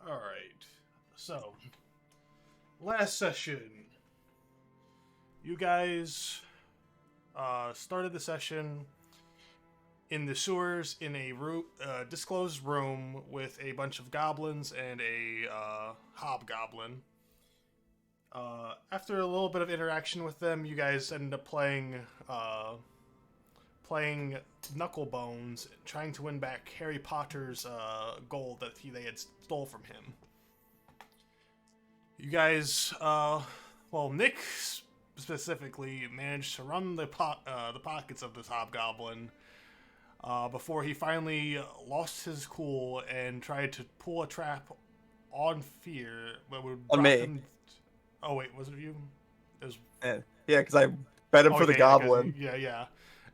Alright. So, last session, you guys started the session in the sewers in a disclosed room with a bunch of goblins and a hobgoblin. After a little bit of interaction with them, you guys ended up playing Knucklebones, trying to win back Harry Potter's gold that they had stole from him. You guys, Nick specifically managed to run the pockets of this hobgoblin before he finally lost his cool and tried to pull a trap on Fear that would On drop me. him. Oh wait, was it you? It was. Yeah, because I bet him for the goblin. Yeah.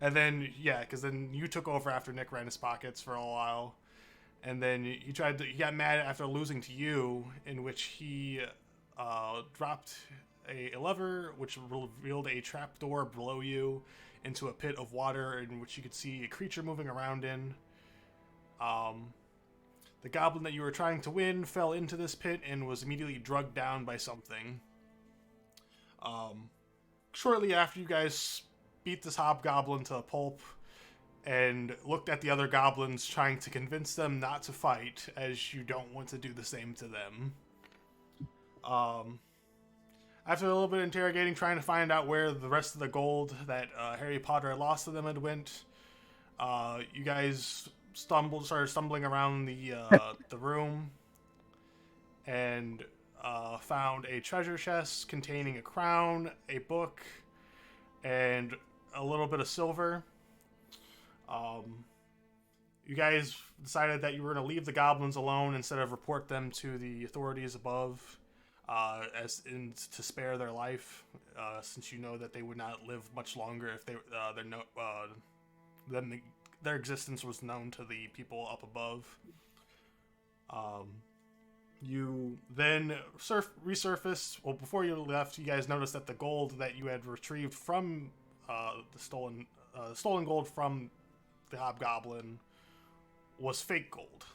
And then, because then you took over after Nick ran his pockets for a while. And then he got mad after losing to you, in which he dropped a lever, which revealed a trapdoor below you into a pit of water in which you could see a creature moving around in. The goblin that you were trying to win fell into this pit and was immediately drugged down by something. Shortly after you guys beat this hobgoblin to a pulp and looked at the other goblins, trying to convince them not to fight, as you don't want to do the same to them. After a little bit of interrogating, trying to find out where the rest of the gold that Harry Potter had lost to them had went, you guys started stumbling around the room, and found a treasure chest containing a crown, a book, and a little bit of silver. You guys decided that you were going to leave the goblins alone instead of report them to the authorities above, to spare their life, since you know that they would not live much longer if their existence was known to the people up above. You then resurfaced. Well, before you left, you guys noticed that the gold that you had retrieved from the stolen gold from the hobgoblin was fake gold.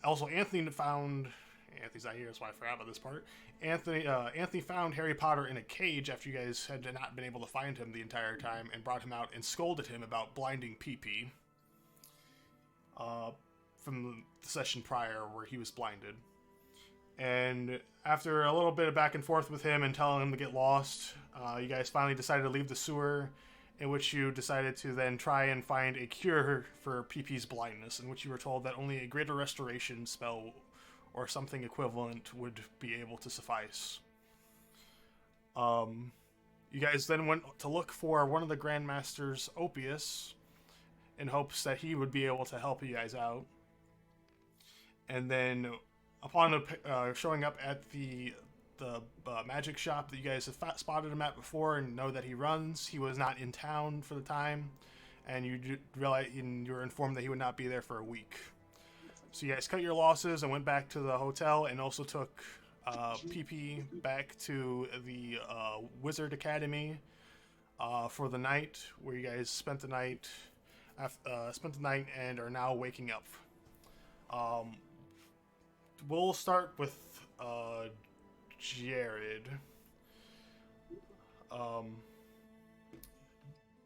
Also, Anthony's not here, so I forgot about this part. Anthony found Harry Potter in a cage after you guys had not been able to find him the entire time, and brought him out and scolded him about blinding Pee-Pee. From the session prior where he was blinded. And after a little bit of back and forth with him and telling him to get lost, you guys finally decided to leave the sewer, in which you decided to then try and find a cure for Pee-Pee's blindness, in which you were told that only a greater restoration spell or something equivalent would be able to suffice. You guys then went to look for one of the Grandmasters, Opius, in hopes that he would be able to help you guys out. And then, upon showing up at the magic shop that you guys have spotted him at before and know that he runs, he was not in town for the time, and you were informed that he would not be there for a week. So you guys cut your losses and went back to the hotel, and also took PP back to the Wizard Academy for the night, where you guys spent the night and are now waking up. We'll start with Jared.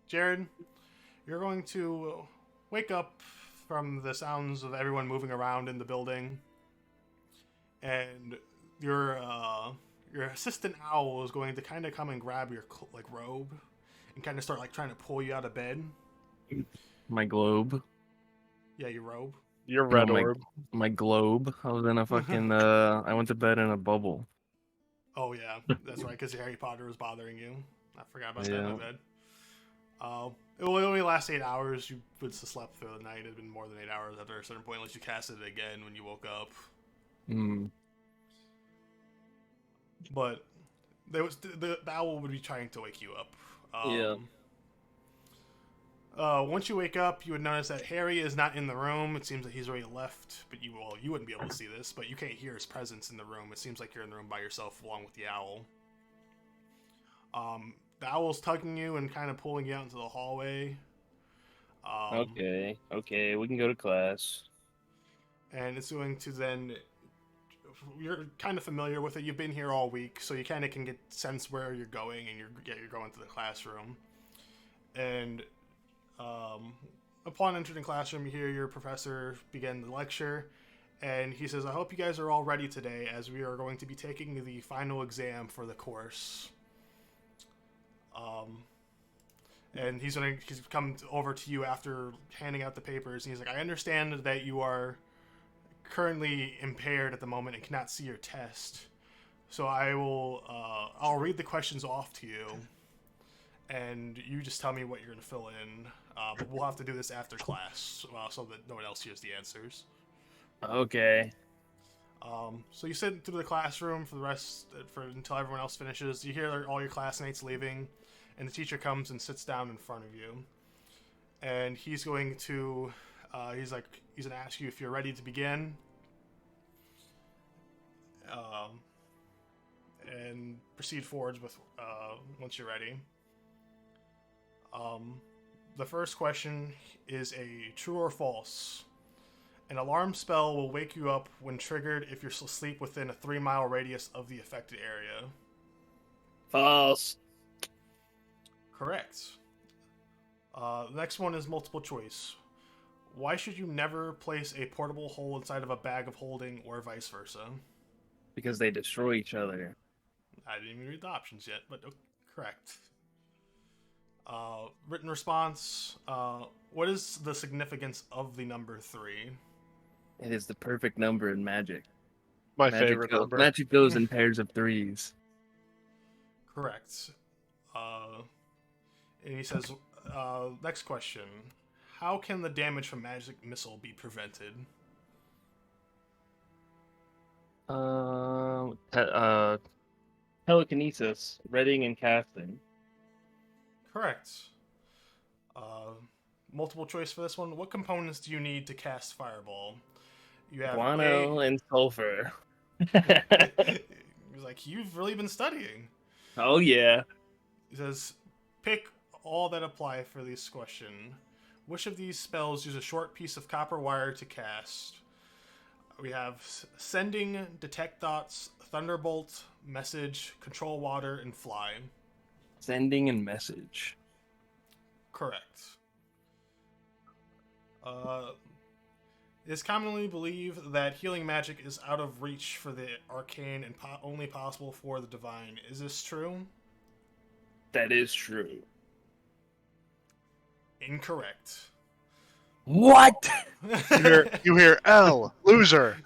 Jared, you're going to wake up from the sounds of everyone moving around in the building, and your assistant owl is going to kind of come and grab your robe and kind of start trying to pull you out of bed. My globe. Yeah, your robe. Your red orb. My globe. I was in a fucking. I went to bed in a bubble. Oh yeah, that's right. Because Harry Potter was bothering you. I forgot about that in my bed. It will only last 8 hours. You would have slept through the night. It had been more than 8 hours after a certain point, unless you casted it again when you woke up. But the owl would be trying to wake you up. Once you wake up, you would notice that Harry is not in the room. It seems that he's already left, but you wouldn't be able to see this, but you can't hear his presence in the room. It seems like you're in the room by yourself along with the owl. The owl's tugging you and kind of pulling you out into the hallway. Okay, we can go to class. and it's going to then. You're kind of familiar with it. You've been here all week, so you kind of can get sense where you're going, and you're going to the classroom. And upon entering the classroom, you hear your professor begin the lecture, and he says, "I hope you guys are all ready today, as we are going to be taking the final exam for the course." And he's come over to you after handing out the papers, and he's like, "I understand that you are currently impaired at the moment and cannot see your test, so I'll read the questions off to you, and you just tell me what you're going to fill in. But we'll have to do this after class, so that no one else hears the answers." Okay. So you sit through the classroom until everyone else finishes. You hear all your classmates leaving, and the teacher comes and sits down in front of you, and he's going to ask you if you're ready to begin, and proceed forwards with once you're ready. The first question is a true or false. An alarm spell will wake you up when triggered if you're asleep within a 3-mile radius of the affected area. False. Correct. The next one is multiple choice. Why should you never place a portable hole inside of a bag of holding, or vice versa? Because they destroy each other. I didn't even read the options yet, but correct. Written response. What is the significance of the number 3? It is the perfect number in Magic. My favorite number. Magic goes in pairs of 3s. Correct. And he says, next question. How can the damage from magic missile be prevented? Telekinesis, reading and casting. Correct. Multiple choice for this one. What components do you need to cast Fireball? You have Guano and sulfur. He's like, you've really been studying. Oh yeah. He says, pick all that apply for this question. Which of these spells use a short piece of copper wire to cast? We have Sending, Detect Thoughts, Thunderbolt, Message, Control Water, and Fly. Sending and message. Correct. It is commonly believed that healing magic is out of reach for the arcane and only possible for the divine. Is this true? That is true. Incorrect. What? You hear L, loser,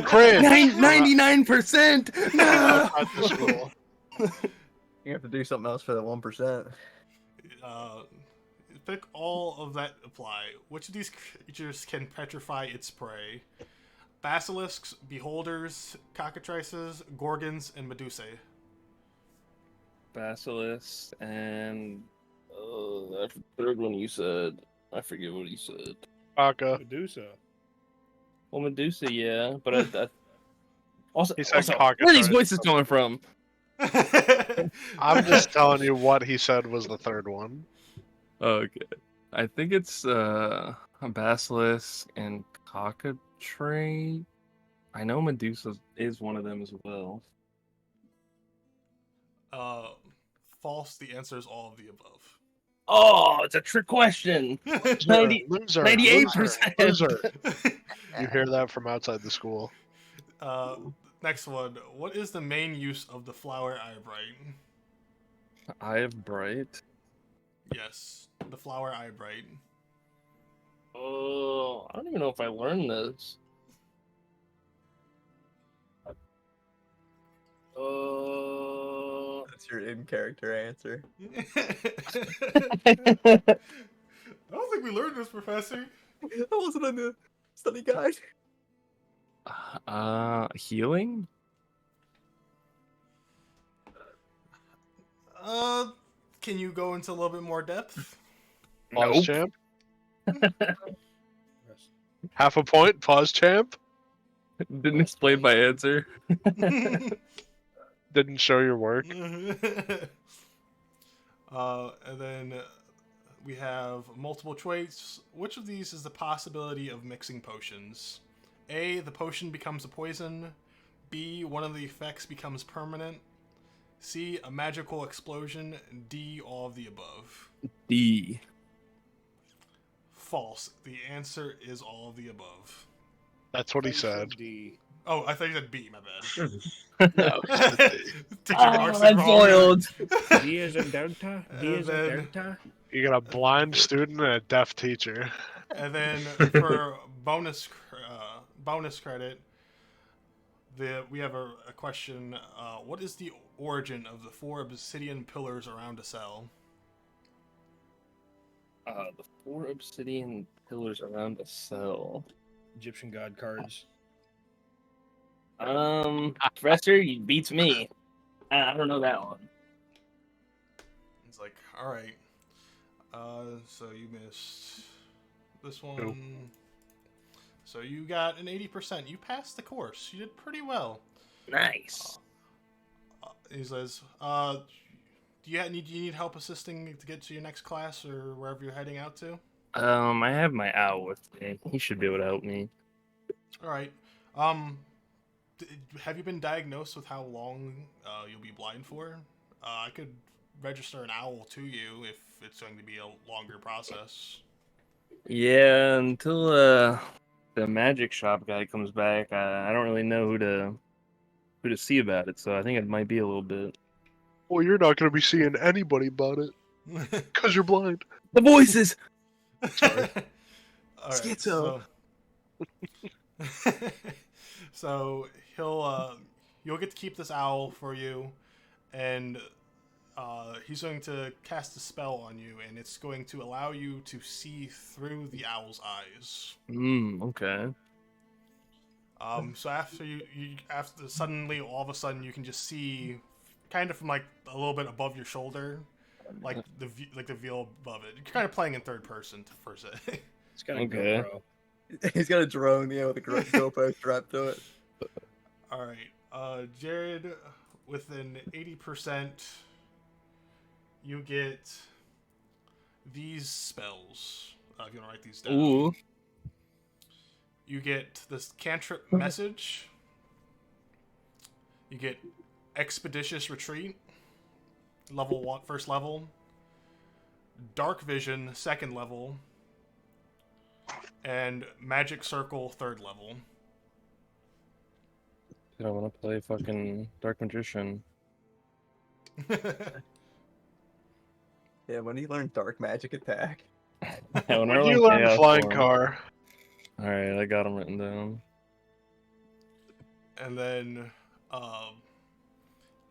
cringe. 99%. No. Outside the school. You have to do something else for the 1%. Pick all of that apply. Which of these creatures can petrify its prey? Basilisks, beholders, cockatrices, gorgons, and medusae. Basilisk and that third one you said. I forget what he said. Aka. Medusa. Well, Medusa, yeah, but I also, He said also cockatrice. where are these voices coming from? I'm just telling you what he said was the third one. Okay, I think it's a basilisk and cockatrice. I know Medusa is one of them as well. False. The answer is all of the above. Oh, it's a trick question. 98%. Loser. You hear that from outside the school. Next one. What is the main use of the flower eyebright? Eye of Bright. Yes, the flower eyebright. Oh, I don't even know if I learned this. That's your in-character answer. I don't think we learned this, Professor. That wasn't on the study guide. Healing? Can you go into a little bit more depth? Pause Nope. champ. Half a point. Pause champ. Didn't explain my answer. Didn't show your work. And then we have multiple choice. Which of these is the possibility of mixing potions? A, the potion becomes a poison. B, one of the effects becomes permanent. C, a magical explosion. D, all of the above. D. False. The answer is all of the above. That's what he said. D. Oh, I thought you said B, my No, he said bad. D. Teacher Oh, marks it I'm wrong. foiled. D is in Delta. D is in then- Delta. You got a blind student and a deaf teacher. And then for bonus credit, we have a question. What is the origin of the 4 obsidian pillars around a cell? The 4 obsidian pillars around a cell. Egyptian god cards. Professor, you beats me. I don't know that one. It's like, all right. So you missed this one. Nope. So you got an 80%. You passed the course. You did pretty well. Nice. He says, do you need help assisting to get to your next class or wherever you're heading out to? I have my owl with me. He should be able to help me. All right. Have you been diagnosed with how long you'll be blind for? I could register an owl to you if it's going to be a longer process. Yeah, until the magic shop guy comes back, I don't really know who to see about it. So I think it might be a little bit. Well, you're not going to be seeing anybody about it because you're blind. The voices. All right, Schizo. So you'll get to keep this owl for you, and he's going to cast a spell on you, and it's going to allow you to see through the owl's eyes. Okay. So after suddenly, all of a sudden, you can just see, kind of from like a little bit above your shoulder, like the view above it. You're kind of playing in third person for se. It's got a Okay. GoPro. He's got a drone, with a GoPro strapped to it. All right, Jared, with an 80%, you get these spells. If you want to write these down. Ooh. You get this cantrip message. You get expeditious retreat, level 1, first level. Dark vision, second level. And magic circle, third level. I want to play fucking Dark Magician. Yeah, when do you learn dark magic attack? When I When you learn learn Chaos flying Form. car, Alright, I got them written down. And then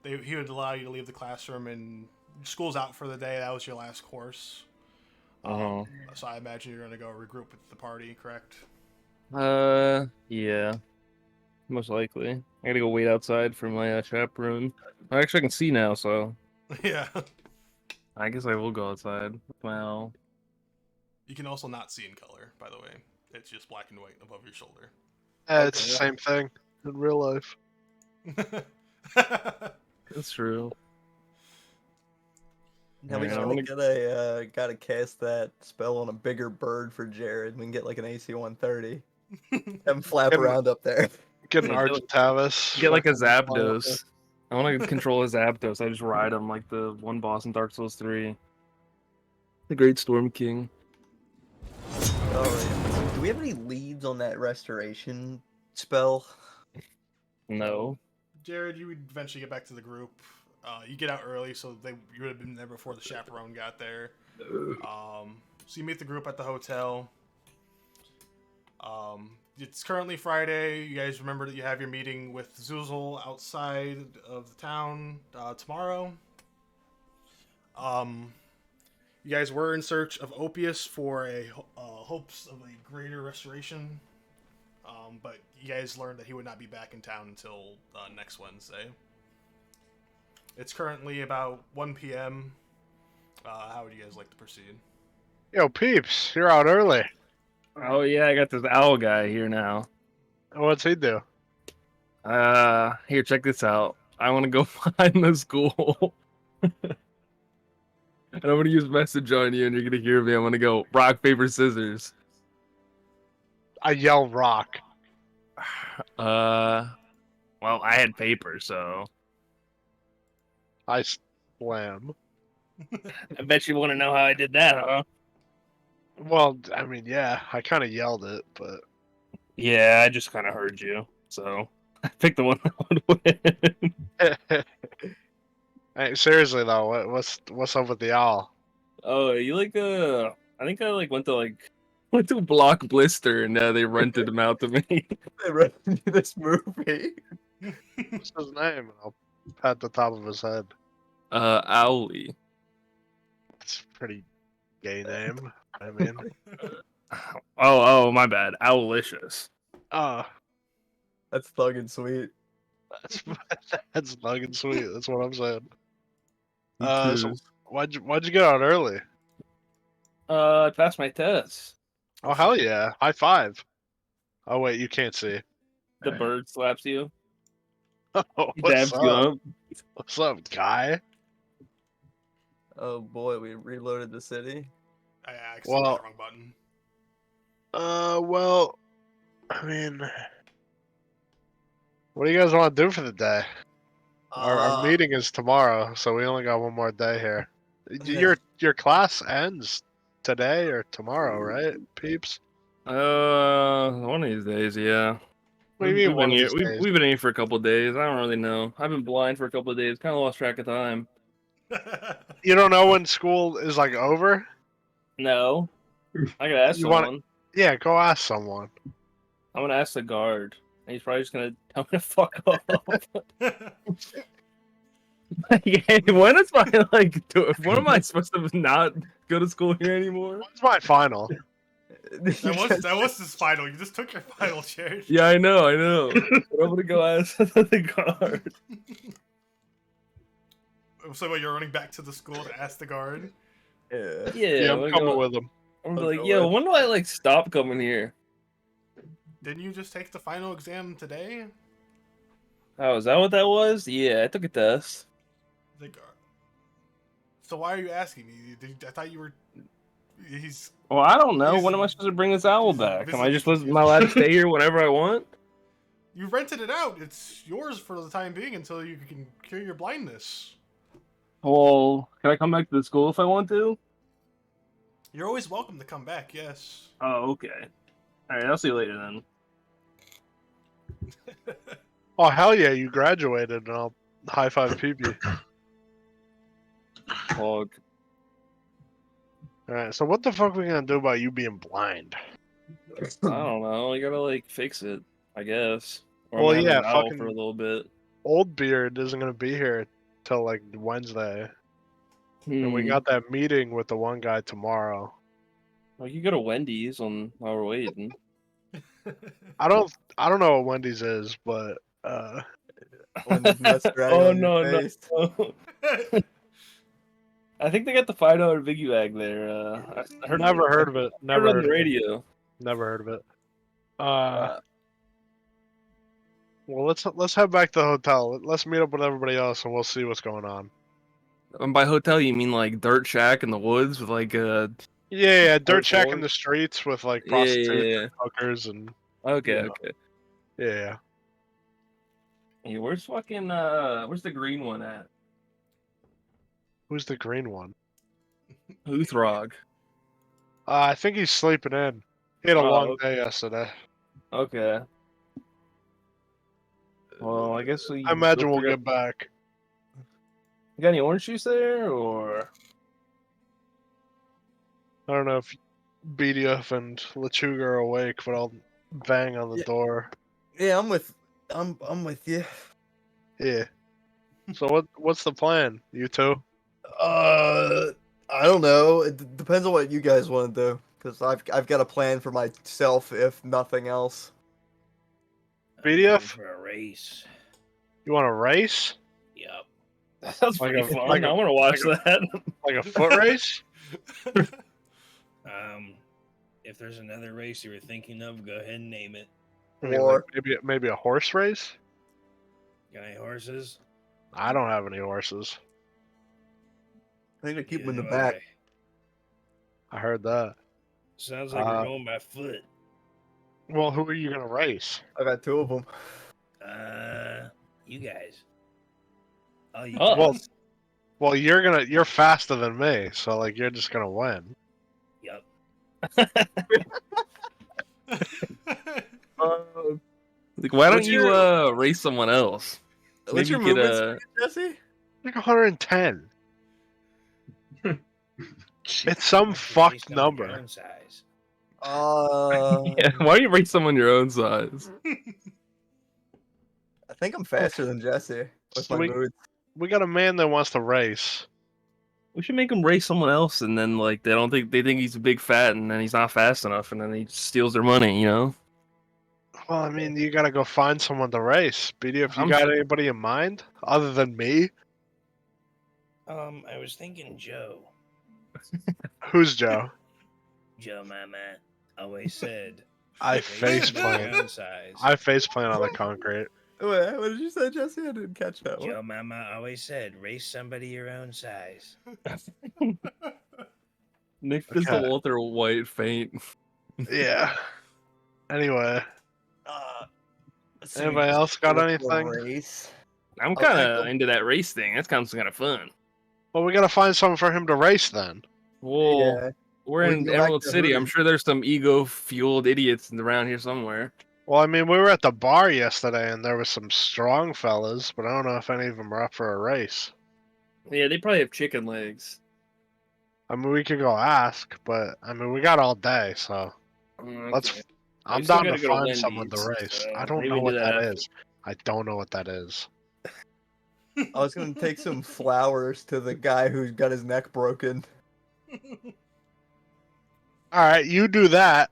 he would allow you to leave the classroom, and school's out for the day. That was your last course. Uh-huh. So I imagine you're going to go regroup with the party, correct? Yeah. Most likely. I gotta go wait outside for my chaperone. Actually, I can see now, so Yeah. I guess I will go outside with my owl. You can also not see in color, by the way. It's just black and white above your shoulder. it's the same thing in real life. That's true. Now we Yeah, gotta gotta cast that spell on a bigger bird for Jared. We can get like an AC 130. Have him flap Get him- around up there. Get an Yeah, Argentavis. Get like a fucking fly up Zapdos. I want to control a Zapdos. I just ride him like the one boss in Dark Souls 3. The Great Storm King. Alright. Do we have any leads on that restoration spell? No. Jared, you would eventually get back to the group. You get out early, so you would have been there before the chaperone got there. So you meet the group at the hotel. It's currently Friday. You guys remember that you have your meeting with Xuzahl outside of the town tomorrow. You guys were in search of Opius for hopes of a greater restoration. But you guys learned that he would not be back in town until next Wednesday. It's currently about 1 p.m. How would you guys like to proceed? Yo, peeps, you're out early. Oh yeah, I got this owl guy here now. What's he do? Here, check this out. I want to go find the school. And I'm gonna use message on you, and you're gonna hear me. I'm gonna go rock, paper, scissors. I yell rock. Well, I had paper, so I slam. I bet you want to know how I did that, huh? Well, I mean, yeah, I kind of yelled it, but Yeah, I just kind of heard you, so I picked the one that would win. hey, seriously though, what's up with the owl? Oh, you like I think I like went to Block Blister and they rented them out to me. They read me this movie. What's his name? And I'll pat the top of his head. Owly. It's a pretty gay name. I mean, Oh, my bad. Owlicious. uh, That's thug and sweet. that's that's fucking sweet. That's what I'm saying. He So cruised. why'd you get out early? I passed my test. Oh hell yeah! High five. Oh wait, you can't see. The bird slaps you. Oh, He what's dabs you up? up. What's up, guy? Oh boy, we reloaded the city. I accidentally Well- hit the wrong button. Well, I mean, what do you guys want to do for the day? Our meeting is tomorrow, so we only got one more day here. Your class ends today or tomorrow, right, peeps? One of these days, yeah. What do you mean We've one been of here. these days? We've been here for a couple of days. I don't really know. I've been blind for a couple of days. Kind of lost track of time. You don't know when school is like over? No, I gotta ask You wanna- someone. Yeah, go ask someone. I'm gonna ask the guard. And he's probably just gonna tell me to fuck off. Hey, when is my when am I supposed to not go to school here anymore? When's my final? That was his final. You just took your final, Jared. Yeah, I know. But I'm gonna go ask the guard. So what, you're running back to the school to ask the guard? Yeah. Yeah, I'm coming with him. I'm I'll like, go yo, with- when do I like stop coming here? Didn't you just take the final exam today? Oh, is that what that was? Yeah, I took a test. Like, so why are you asking me? I thought you were. He's. Well, I don't know. He's- When am I supposed to bring this owl he's back? Am I visibly just am confused. I allowed to stay here whenever I want? You rented it out. It's yours for the time being until you can cure your blindness. Well, can I come back to the school if I want to? You're always welcome to come back. Yes. Oh, okay. All right, I'll see you later then. Oh hell yeah, you graduated, and I'll high five PB. Well, All right, so what the fuck are we gonna do about you being blind? I don't know. You gotta like fix it, I guess. Or Well, I'm gonna have yeah, an owl fucking- for a little bit. Old Beard isn't gonna be here till like Wednesday, and we got that meeting with the one guy tomorrow. Well, you go to Wendy's while we're waiting. I don't know what Wendy's is, but When the nuts drag Oh on no, your face. no. I think they got the $5 Biggie bag there. I heard never heard of it. Heard Never it on heard the of it. radio. Never heard of it. Well, let's head back to the hotel. Let's meet up with everybody else, and we'll see what's going on. And by hotel, you mean like dirt shack in the woods with like Yeah, dirt Dirt check in floor? the streets with like Yeah, prostitutes yeah, and hookers and Okay, Yeah. okay. yeah. Hey, where's where's the green one at? Who's the green one? Uhrtraag. I think he's sleeping in. He had a Oh, long okay. day yesterday. Okay. Well, I guess we. I imagine go we'll figure- get back. You got any orange juice there, or? I don't know if Beedyuff and Lechuga are awake, but I'll bang on the Yeah. door. Yeah, I'm with you. Yeah. So what's the plan, you two? I don't know. It depends on what you guys want to do. Cause I've got a plan for myself, if nothing else. BDF? For a race. You want to race? Yep. That sounds Like pretty a- fun. like a- I want to watch that. Like a foot race? If there's another race you were thinking of, go ahead and name it. I mean, Or- like maybe a horse race? Got any horses? I don't have any horses. I think I keep them in the Neither do back. I. I heard that. Sounds like Uh, we're going by foot. Well, who are you gonna race? I got 2 of them. You guys. Oh, you Uh-oh. guys. Well, you're faster than me, so like you're just gonna win. Yep. Like, why don't What's you your- race someone else? What's Maybe your you could movement speed, Jesse? Like 110. It's some Why don't you race fucked someone your number. own size? Yeah, why don't you race someone your own size? I think I'm faster than Jesse with So my boots. we got a man that wants to race. We should make him race someone else, and then like they think he's a big fat, and then he's not fast enough, and then he steals their money. You know? Well, I mean, you gotta go find someone to race. Beedyuff, if you I'm got sure- anybody in mind other than me? I was thinking Joe. Who's Joe? Joe, my man, always said. I race face somebody your plant. own size. I face plant on the concrete. Wait, what did you say, Jesse? I didn't catch that one. Joe Mama always said, race somebody your own size. Nick does the Okay. Walter White feint. Yeah. Anyway, Let's see, anybody we else got go for a anything? race. I'm Okay, kind of cool. into that race thing. That sounds kind of fun. Well, we gotta find someone for him to race then. Well, Yeah. we're We in can go back Emerald to City. I'm Hooters. sure there's some ego-fueled idiots around here somewhere. Well, I mean, we were at the bar yesterday and there was some strong fellas, but I don't know if any of them are up for a race. Yeah, they probably have chicken legs. I mean, we could go ask, but I mean, we got all day, so let's. Okay. I'm We still down to gotta go to find someone to Wendy's, race. so I don't maybe know we do what that that after. is. I don't know what that is. I was gonna take some flowers to the guy who got his neck broken. All right, you do that,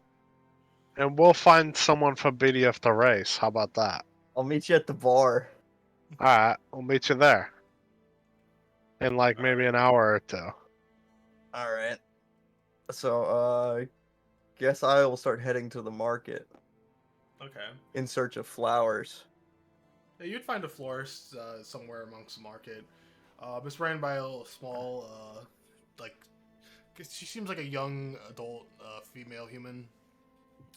and we'll find someone for BDF to race. How about that? I'll meet you at the bar. All right, we'll meet you there in like maybe an hour or two. All right. So, guess I will start heading to the market Okay. in search of flowers. Yeah, you'd find a florist somewhere amongst the market. It's ran by a small, like, she seems like a young adult female human,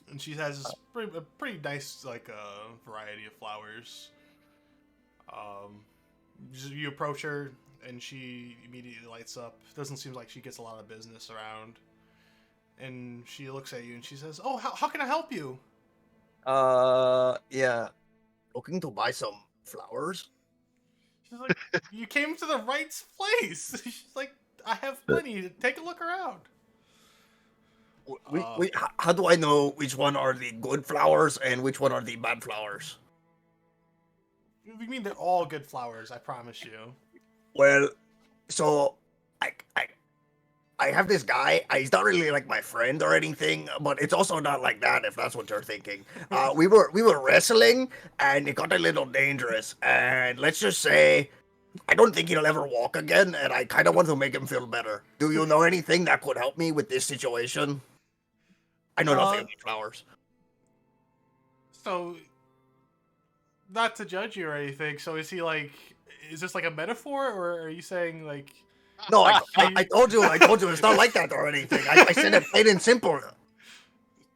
and she has this a pretty nice like variety of flowers. You approach her, and she immediately lights up. Doesn't seem like she gets a lot of business around, and she looks at you and she says, "Oh, how can I help you?" Yeah. Looking to buy some flowers? She's like, "You came to the right place." She's like, "I have plenty. Take a look around." How do I know which one are the good flowers and which one are the bad flowers? We mean they're all good flowers, I promise you. Well, so I have this guy. He's not really like my friend or anything, but it's also not like that if that's what you're thinking. We were wrestling and it got a little dangerous. And let's just say, I don't think he'll ever walk again. And I kind of want to make him feel better. Do you know anything that could help me with this situation? I know nothing about flowers. So, not to judge you or anything. So is he like? Is this like a metaphor, or are you saying like? No, I told you, it's not like that or anything. I said it plain and simple.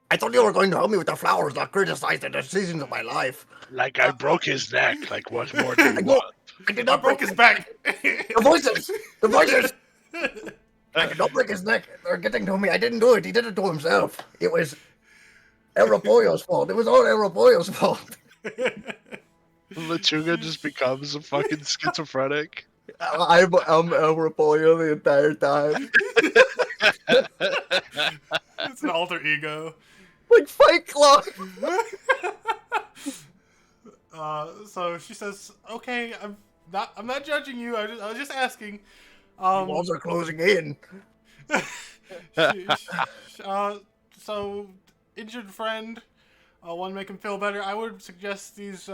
I thought you were going to help me with the flowers, not criticize the decisions of my life. Like I broke his neck. Like what more do you want? I did I not broke his back. The voices! The voices! I did not break his neck. They're getting to me. I didn't do it. He did it to himself. It was Aeropollo's fault. It was all Aeropollo's fault. Lechuga just becomes a fucking schizophrenic. I'm Aeropollo the entire time. It's an alter ego. Like Fight Club. So she says, "Okay, I'm not judging you. I was just asking." Walls are closing in. So injured friend, want to make him feel better. I would suggest these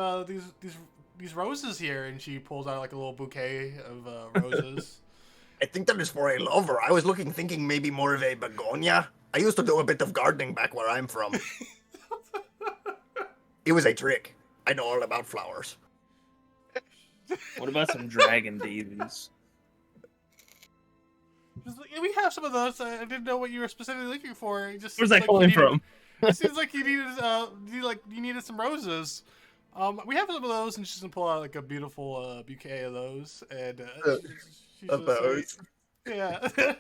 roses here, and she pulls out like a little bouquet of roses. I think that is for a lover. I was thinking maybe more of a begonia. I used to do a bit of gardening back where I'm from. It was a trick. I know all about flowers. What about some dragon daisies? She's like, "Yeah, we have some of those. I didn't know what you were specifically looking for. Just Where's that like, coming you from? It seems like you needed some roses. We have some of those, and she's gonna pull out like a beautiful bouquet of those, and she's Of just like, those. yeah.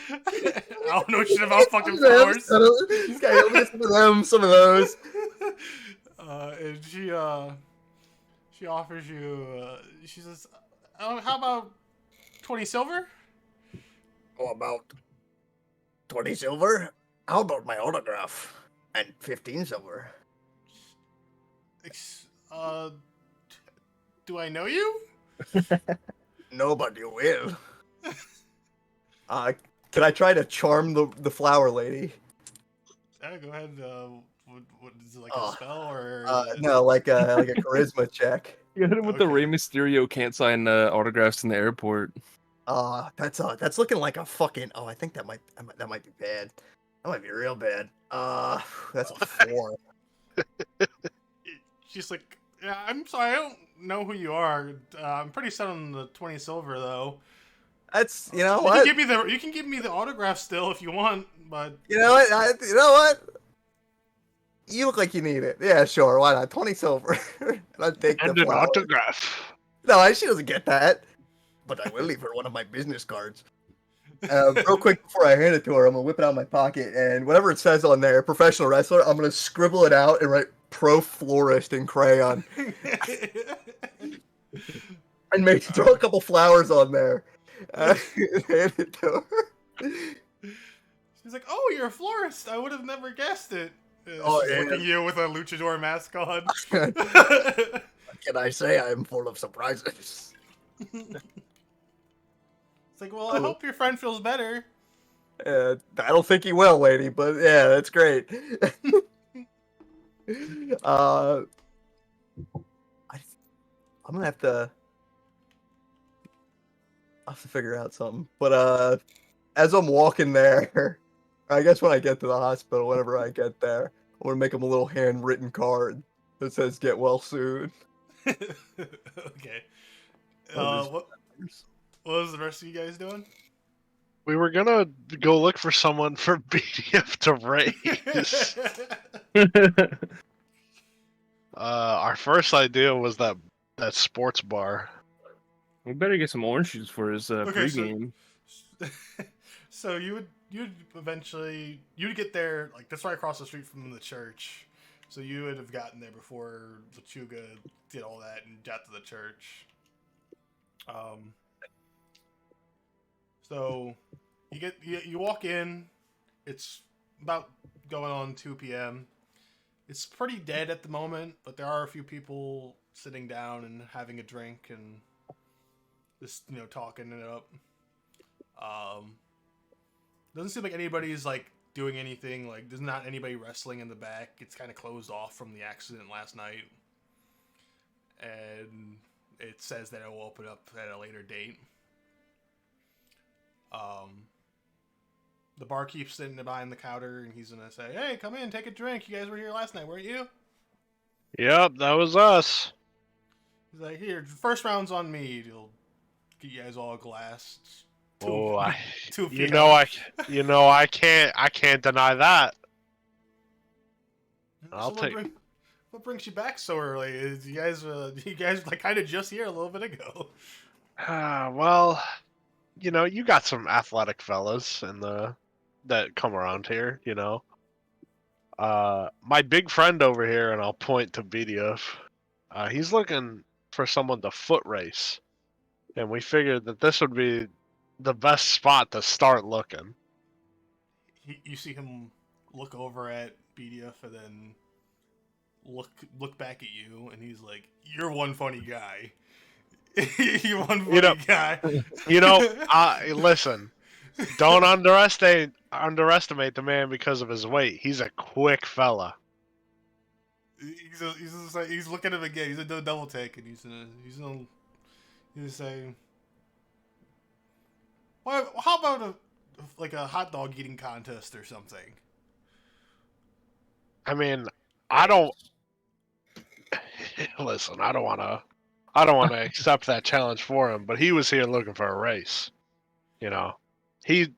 I don't know shit about fucking Some of them, flowers. This guy help me get some of them, some of those. And she offers you. She says, "Oh, how about 20 silver?" Oh, about 20 silver? How about my autograph? And 15 silver. Uh, do I know you? No, but you will. Can I try to charm the flower lady? Yeah, go ahead. What is it, like a spell or? No, like a charisma check. You hit him with the Okay. Rey Mysterio can't sign autographs in the airport. That's looking like a fucking. Oh, I think that might be bad. That might be real bad. That's a 4. She's like, yeah, I'm sorry, I don't know who you are. I'm pretty set on the 20 silver though. That's you know You what. you can give me the autograph still if you want, but You know what? You know what? You look like you need it. Yeah, sure. Why not? 20 silver. I'll take And the an flower. autograph. No, she doesn't get that. But I will leave her one of my business cards. Real quick before I hand it to her, I'm gonna whip it out of my pocket, and whatever it says on there, professional wrestler, I'm gonna scribble it out and write pro florist in crayon, and maybe throw a couple flowers on there. Hand it to her. she's like, "Oh, you're a florist. I would have never guessed it." Oh, She's yeah. looking at you with a luchador mask on. What can I say? I'm full of surprises. It's like, well, I hope your friend feels better. I don't think he will, lady, but yeah, that's great. I'm gonna have to. I'll have to figure out something. But as I'm walking there, I guess when I get to the hospital, whenever I get there, I'm gonna make him a little handwritten card that says "Get well soon." Okay. Oh, What was the rest of you guys doing? We were gonna go look for someone for Beedyuff to raise. Our first idea was that sports bar. We better get some orange juice for his Okay, so- pregame. So you'd eventually you'd get there, like that's right across the street from the church. So you would have gotten there before Lechuga did all that and got to the church. So you walk in. It's about going on 2 p.m. It's pretty dead at the moment, but there are a few people sitting down and having a drink and just talking it up. Doesn't seem like anybody's like doing anything. Like there's not anybody wrestling in the back. It's kind of closed off from the accident last night, and it says that it will open up at a later date. The barkeep's sitting behind the counter, and he's gonna say, "Hey, come in, take a drink. You guys were here last night, weren't you?" Yep, that was us. He's like, "Here, first round's on me. He'll get you guys all a glass." Oh, I Two can't deny that. I'll So take. what brings you back so early? Is you guys like kind of just here a little bit ago? Well, you got some athletic fellas that come around here. My big friend over here, and I'll point to Beedyuff. He's looking for someone to foot race, and we figured that this would be the best spot to start looking. You see him look over at Beedyuff and then look back at you, and he's like, "You're one funny guy. You're one funny guy." Listen, don't underestimate the man because of his weight. He's a quick He's looking at him again. He's gonna do a double take, and he's gonna say, "Well, how about a hot dog eating contest or something?" I mean, I don't listen. I don't want to accept that challenge for him. But he was here looking for a race. He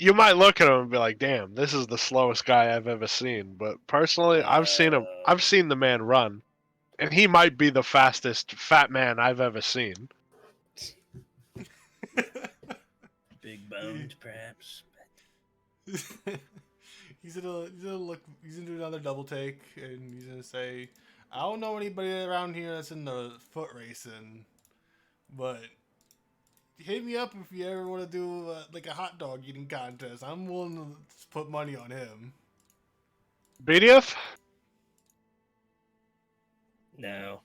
you might look at him and be like, "Damn, this is the slowest guy I've ever seen." But personally, I've seen him. I've seen the man run, and he might be the fastest fat man I've ever seen. Big boned, perhaps. He's gonna do another double take, and he's gonna say, "I don't know anybody around here that's in the foot racing, but hit me up if you ever want to do like a hot dog eating contest. I'm willing to put money on him." Beedyuff? No.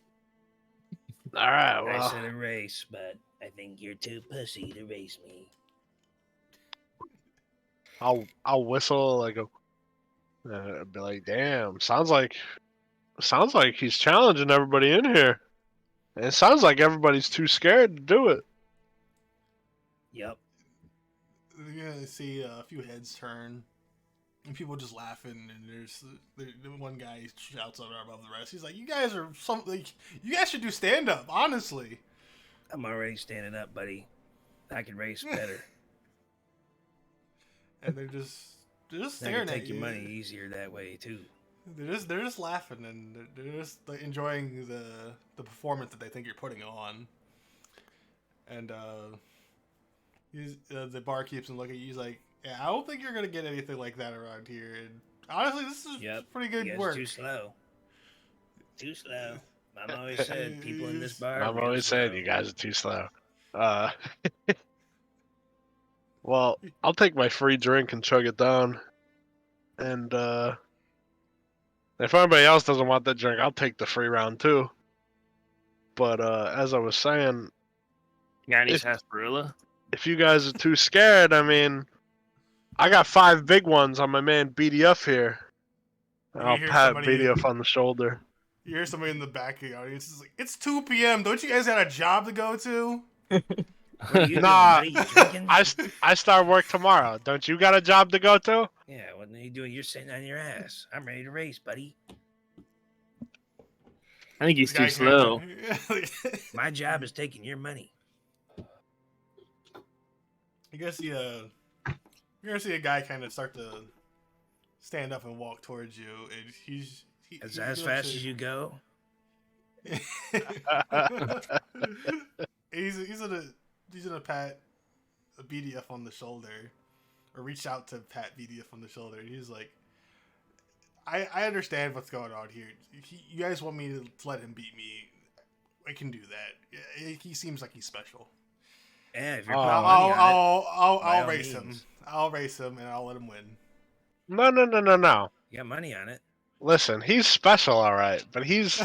All right, I well, said a race, but I think you're too pussy to race me. I'll whistle like a. Be like, "Damn, sounds like he's challenging everybody in here, and it sounds like everybody's too scared to do it." Yep. You're gonna see a few heads turn, and people just laughing. And there's the one guy shouts out above the rest. He's like, "You guys are you guys should do stand up, honestly." I'm already standing up, buddy. I can race better. And they're just I can staring at take you. your money easier that way too. They're just laughing, and they're just like, enjoying the performance that they think you're putting on. And the barkeeps and look at you. He's like, "Yeah, I don't think you're gonna get anything like that around here." And honestly, this is pretty good You guys work. are too slow. Too slow. Mom always said people in this bar. I've are real always said slow. you guys are too slow. Well, I'll take my free drink and chug it down. And if anybody else doesn't want that drink, I'll take the free round too. But as I was saying, Got any If- sarsaparilla? if you guys are too scared, I mean, I got 5 big ones on my man Beedyuff here. I'll hear pat somebody- Beedyuff on the shoulder. You hear somebody in the back of the audience is like, "It's 2 p.m. Don't you guys got a job to go to?" What are you Nah, doing, buddy? You drinking? I start work tomorrow. Don't you got a job to go to? Yeah, what are you doing? You're sitting on your ass. I'm ready to race, buddy. I think he's The guy too slow. My job is taking your money. You guys see you're gonna see a guy kind of start to stand up and walk towards you, and he's As fast as you go. he's gonna pat a Beedyuff on the shoulder, or reach out to pat Beedyuff on the shoulder. He's like, I understand what's going on here. You guys want me to let him beat me? I can do that. He seems like he's special. Yeah, if you're Oh. putting money on I'll all race him. means. I'll race him, and I'll let him win. No. it, you got money on it. Listen, he's special, all right, but he's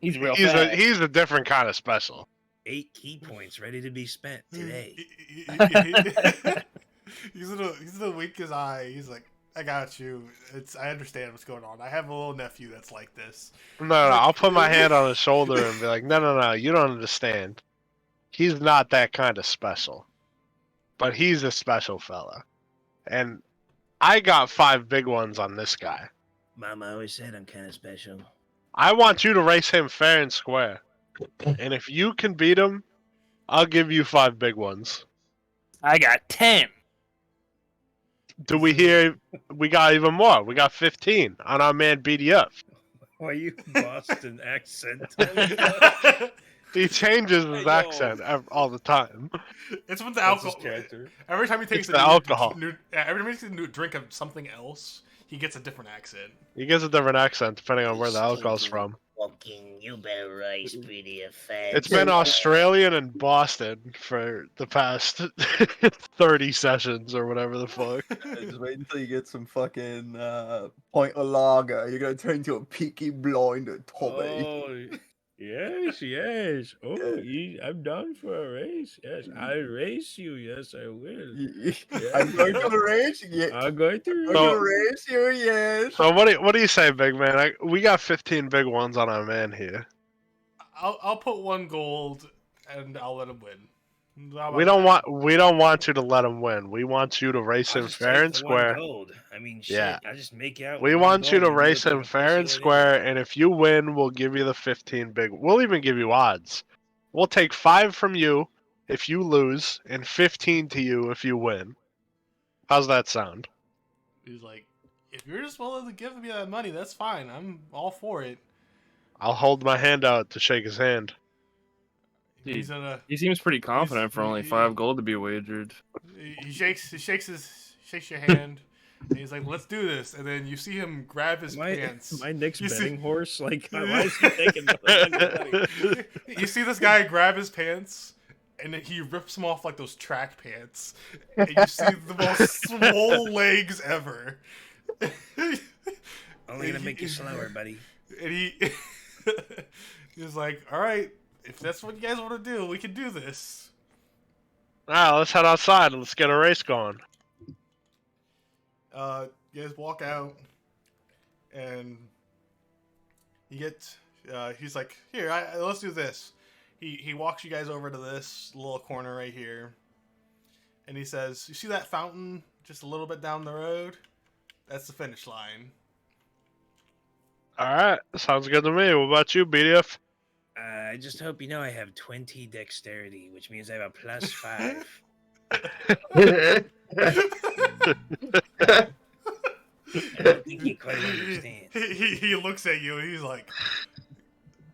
He's real he's fast. he's a different kind of special. 8 key points ready to be spent today. He's gonna wink his eye. He's like, "I got you. I understand what's going on. I have a little nephew that's like this." No, I'll put my hand on his shoulder and be like, no, you don't understand. He's not that kind of special, but he's a special fella, and I got 5 big ones on this guy. Mama always said I'm kind of special. I want you to race him fair and square, and if you can beat him, I'll give you 5 big ones. I got 10. Do we hear? We got even more. We got 15 on our man Beedyuff. Why you Boston accent? He changes his Yo. accent all the time. It's with the That's his alcohol. character. Every time he takes It's the alcohol. every time he takes a new drink of something else, he gets a different accent. He gets a different accent depending on where the alcohol's from. Fucking, you better race pretty fast. It's been Australian and Boston for the past 30 sessions or whatever the fuck. Just wait until you get some fucking pointer lager. You're gonna turn into a peaky blinder, Tommy. Oh, yes. Oh, I'm down for a race. Yes, I'll race you. Yes, I will. I'm going to race you. I'm going to I'm race. going to race you, yes. So what do you say, big man? We got 15 big ones on our man here. I'll put 1 gold, and I'll let him win. How We about don't want you to let him win. We want you to race him fair and square. Gold. I mean, shit. Yeah. I just make out. We with one want you gold to and do race it like him a fair pussy and with it. square, and if you win, we'll give you the 15 big. We'll even give you odds. We'll take 5 from you if you lose, and 15 to you if you win. How's that sound? He's like, if you're just willing to give me that money, that's fine. I'm all for it. I'll hold my hand out to shake his hand. He's gonna. He seems pretty confident for only he- 5 gold to be wagered. He shakes your hand. And he's like, let's do this. And then you see him grab his pants. My Nick's You see- betting horse? Like, why is he taking money? You see this guy grab his pants, and then he rips them off like those track pants. And you see the most swole legs ever. Only gonna make you slower, buddy. And he's like, all right, if that's what you guys want to do, we can do this. Now let's head outside and let's get a race going. You guys walk out, and you get. He's like, "Here, let's do this." He walks you guys over to this little corner right here, and he says, "You see that fountain just a little bit down the road? That's the finish line." All right, sounds good to me. What about you, Beedyuff? I just hope you know I have 20 dexterity, which means I have a plus 5. I don't think he quite understands. He looks at you, and he's like,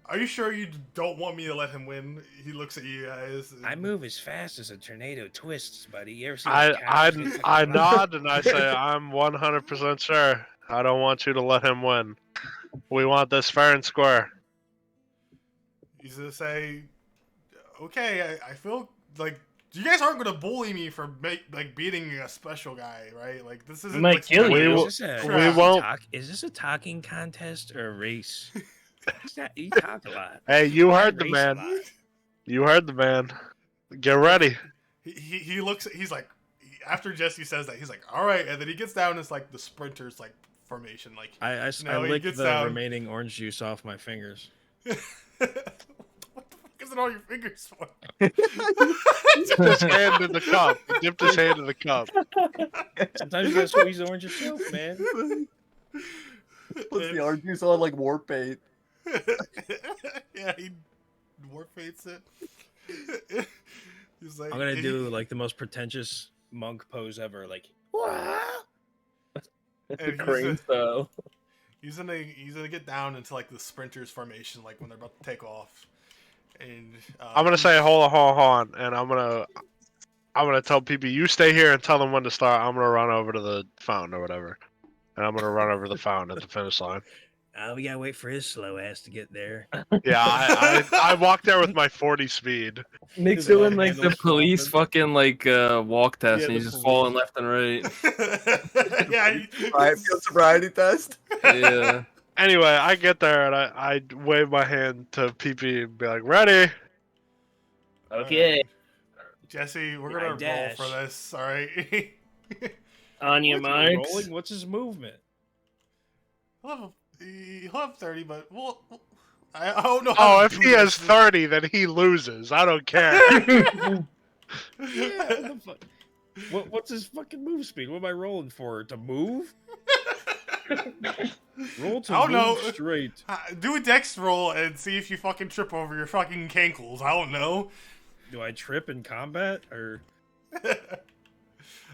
"Are you sure you don't want me to let him win?" He looks at you guys. I move as fast as a tornado twists, buddy. You ever see I nod and I say I'm 100% sure. I don't want you to let him win. We want this fair and square. He's gonna say, "Okay, I feel like you guys aren't gonna bully me for beating a special guy, right? Like this isn't might like kill some you. real Is this trap." We won't- Is this a talking contest or a race? You talk a lot. Hey, you I heard the race a man. lot. You heard the man. Get ready. He looks. He's like, after Jesse says that, he's like, "All right," and then he gets down. It's like the sprinters like formation. Like I No, he licked gets the down. remaining orange juice off my fingers. what the fuck is it all your fingers for? Dipped his hand in the cup. He dipped his hand in the cup. Sometimes you gotta squeeze the orange yourself, man. Puts the orange juice on like war paint. Yeah, he warfates it. He's like, I'm gonna do like the most pretentious monk pose ever. Like, and Crane style. he's gonna get down into like the sprinters formation, like when they're about to take off. And I'm gonna say hold on, and I'm gonna tell people you stay here and tell them when to start. I'm gonna run over to the fountain or whatever, and I'm gonna run over the fountain at the finish line. we gotta wait for his slow ass to get there. Yeah, I walked there with my 40 speed. Nick's His doing left like the handle's police flopping. fucking like walk test, Yeah, and the he's just police. falling left and right. Yeah, Right, field sobriety test. Yeah. Anyway, I get there and I wave my hand to PP and be like, ready? Okay. Jesse, we're I gonna roll dash. for this. All right. On your What's he marks. rolling? What's his movement? He'll have 30, but I don't know. How Oh, to if do he has this. 30, then he loses. I don't care. Yeah, what the fuck? What's his fucking move speed? What am I rolling for? To move? Roll to I don't move know. straight. Do a dex roll and see if you fucking trip over your fucking cankles. I don't know. Do I trip in combat or?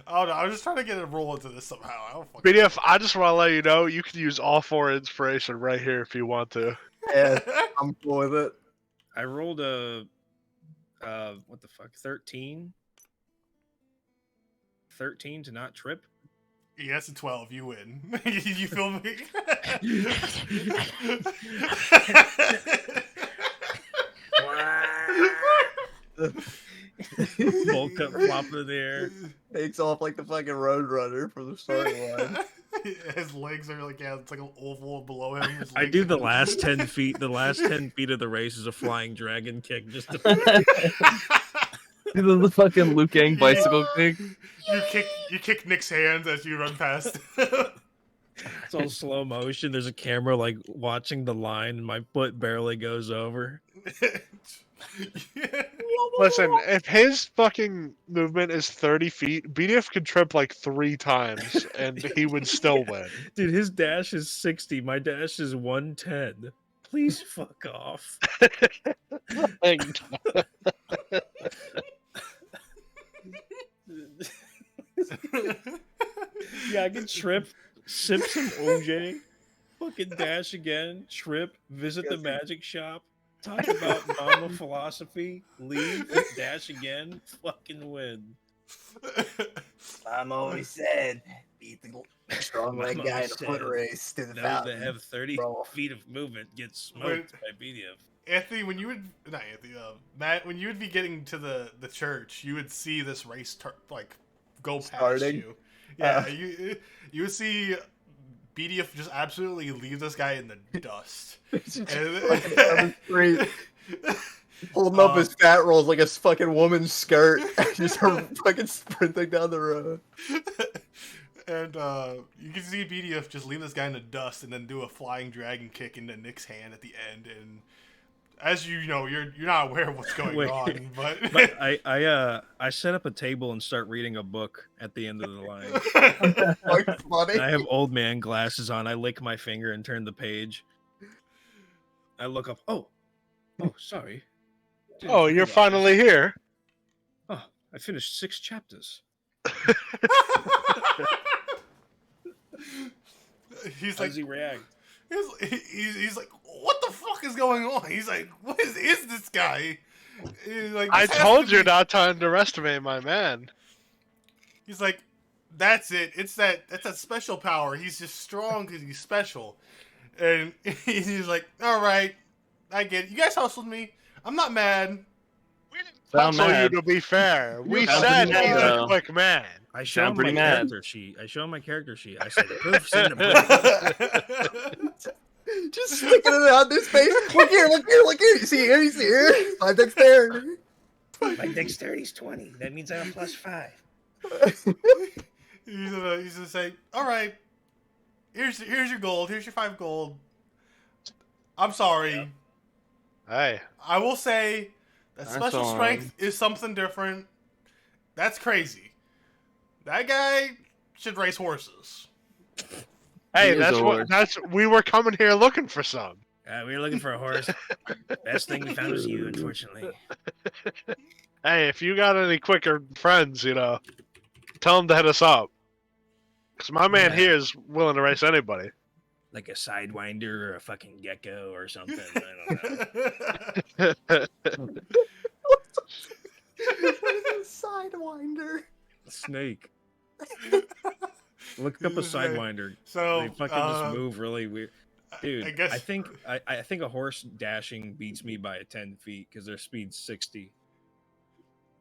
I don't know. I'm just trying to get a roll into this somehow. I don't fucking. BDF, I just want to let you know you can use all 4 inspiration right here if you want to. Yeah, I'm cool with it. I rolled a what the fuck? 13. 13 to not trip. Yeah, that's a 12. You win. You feel me? Bulk up, flop in the air. Takes off like the fucking road runner from the starting line. His legs are like, yeah, it's like an oval below him. His I legs do are- the last 10 feet. The last 10 feet of the race is a flying dragon kick. Just to... The fucking Liu Kang bicycle kick. You kick Nick's hands as you run past. It's all slow motion. There's a camera like watching the line, and my foot barely goes over. Listen, if his fucking movement is 30 feet, BDF could trip like 3 times and he would still win. Dude, his dash is 60. My dash is 110. Please fuck off. Yeah, I can trip, sip some OJ, fucking dash again, trip, visit the magic shop, talk about mama philosophy, leave, dash again, fucking win. Mom always said, beat the strong leg Mama guy in a foot said, race to the Those fountain. that have 30 Bro. feet of movement get smoked Wait. by Beedyuff. Anthony, when you would not Anthony, Matt, when you would be getting to the church, you would see this race like go past Starting? you. Yeah, you would see Beedyuff just absolutely leave this guy in the dust. Just And- fucking down the street, holding up his fat rolls like a fucking woman's skirt. Just her fucking sprinting down the road. And you can see Beedyuff just leave this guy in the dust and then do a flying dragon kick into Nick's hand at the end. And as you know, you're not aware of what's going Wait. on, but But I set up a table and start reading a book at the end of the line. Like funny. And I have old man glasses on. I lick my finger and turn the page. I look up. Oh, sorry. Didn't Oh, think you're about finally here. this. Oh, I finished 6 chapters. he's How like, does he react? he's like, what the fuck is going on? He's like, what is this guy? He's like, I "This has told to you be-" not to underestimate my man. He's like, that's it. That's that special power. He's just strong because he's special. And he's like, all right, I get it. You guys hustled me. I'm not mad. Sound Hustle you mad. to be fair. We Sound said pretty he's mad, a though. quick man. I show Sound him my pretty mad. character sheet. I said, proof's in the pudding. Just sticking it out this face. Look here, look here, look here. You see here, you see here. My dexterity. My dexterity's 20. That means I'm +5. He's gonna say, all right, here's your gold. Here's your 5 gold. I'm sorry. Hey, I will say that That's special all strength is something different. That's crazy. That guy should race horses. hey, is that's a what. horse. That's we were coming here looking for some. We were looking for a horse. Best thing we found was you, unfortunately. Hey, if you got any quicker friends, tell them to hit us up. Cause my man Yeah. here is willing to race anybody. Like a sidewinder or a fucking gecko or something. I don't know. Sidewinder. Snake. Look up a sidewinder. So They fucking just move really weird. Dude, I guess I think a horse dashing beats me by 10 feet because their speed's 60.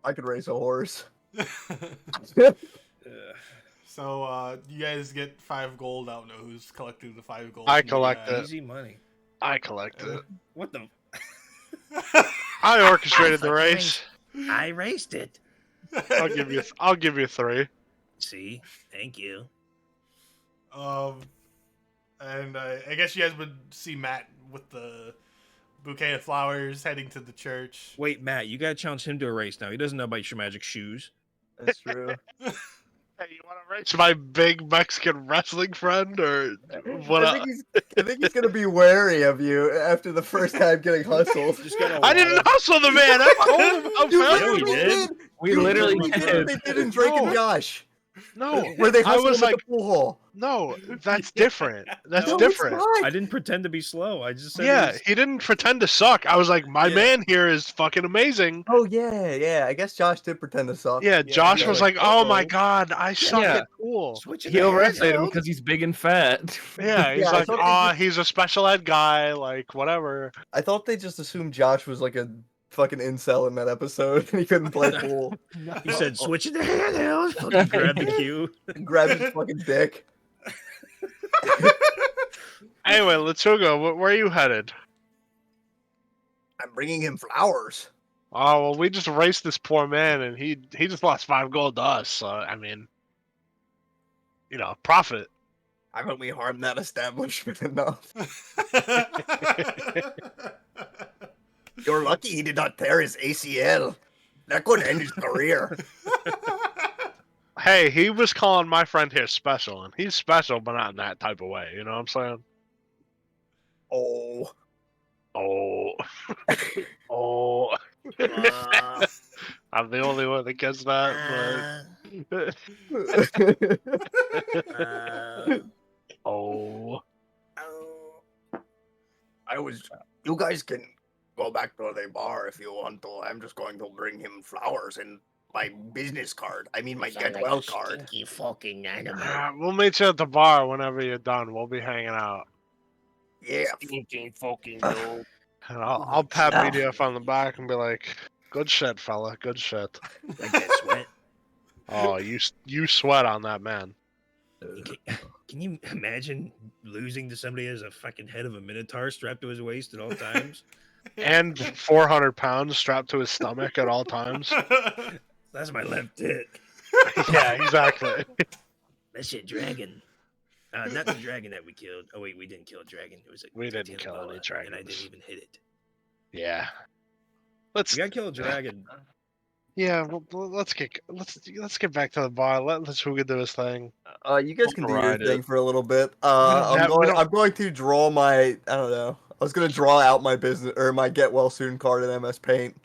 I could race a horse. Ugh. So you guys get 5 gold. I don't know who's collecting the 5 gold. I from you collect guys. it. Easy money. I collected it. What the? I orchestrated the race. I raced it. I'll give you 3. See? Thank you. And I guess you guys would see Matt with the bouquet of flowers heading to the church. Wait, Matt, you gotta challenge him to a race now. He doesn't know about your magic shoes. That's true. Hey, you want to race my big Mexican wrestling friend or what? I think he's gonna be wary of you after the first time getting hustled. Just gotta I didn't hustle the man. I told him how You fast we he was. did. We You literally did. They did in Drake and No. Josh. No, Where they I hustled was him at like, the pool hall. no, that's different. That's No, it's different. not. I didn't pretend to be slow. I just said Yeah, it was- he didn't pretend to suck. I was like, my Yeah. man here is fucking amazing. Oh yeah. I guess Josh did pretend to suck. Yeah, Josh yeah, was like, like, oh my uh-oh. god, I suck Yeah. at pool. Switching He the overestimated him handheld? because he's big and fat. Yeah, he's Yeah, I like, thought he's a special ed guy, like whatever. I thought they just assumed Josh was like a fucking incel in that episode and he couldn't play pool. He said, switching the handheld. Fucking grab the cue. Grab his fucking dick. Anyway, Lechuga, where are you headed? I'm bringing him flowers. Oh well, we just raced this poor man, and he just lost 5 gold to us. So I mean, profit. Haven't we harmed That establishment enough. You're lucky he did not tear his ACL. That could end his career. Hey, he was calling my friend here special, and he's special, but not in that type of way. You know what I'm saying? Oh. Oh, oh. I'm the only one that gets that. But... Oh. You guys can go back to the bar if you want to. I'm just going to bring him flowers and my business card. I mean, my get well card. Stinky fucking animal. We'll meet you at the bar whenever you're done. We'll be hanging out. Yeah. Stinky fucking dog. And I'll pat Beedyuff on the back and be like, "Good shit, fella. Good shit." Like that sweat. Oh, you sweat on that man. Can you imagine losing to somebody as a fucking head of a minotaur strapped to his waist at all times? And 400 pounds strapped to his stomach at all times. That's my left tit. Yeah, exactly. That shit dragon. Not the dragon that we killed. Oh wait, we didn't kill a dragon. It was a We didn't kill boa, any and I dragons. didn't even hit it. Yeah. We Let's gotta kill a dragon. yeah. Let's get back to the bar. Let Lechuga do his thing. You guys can do your Ride it. thing for a little bit. We don't- I'm going to draw my. I don't know. I was gonna draw out my business or my get well soon card in MS Paint.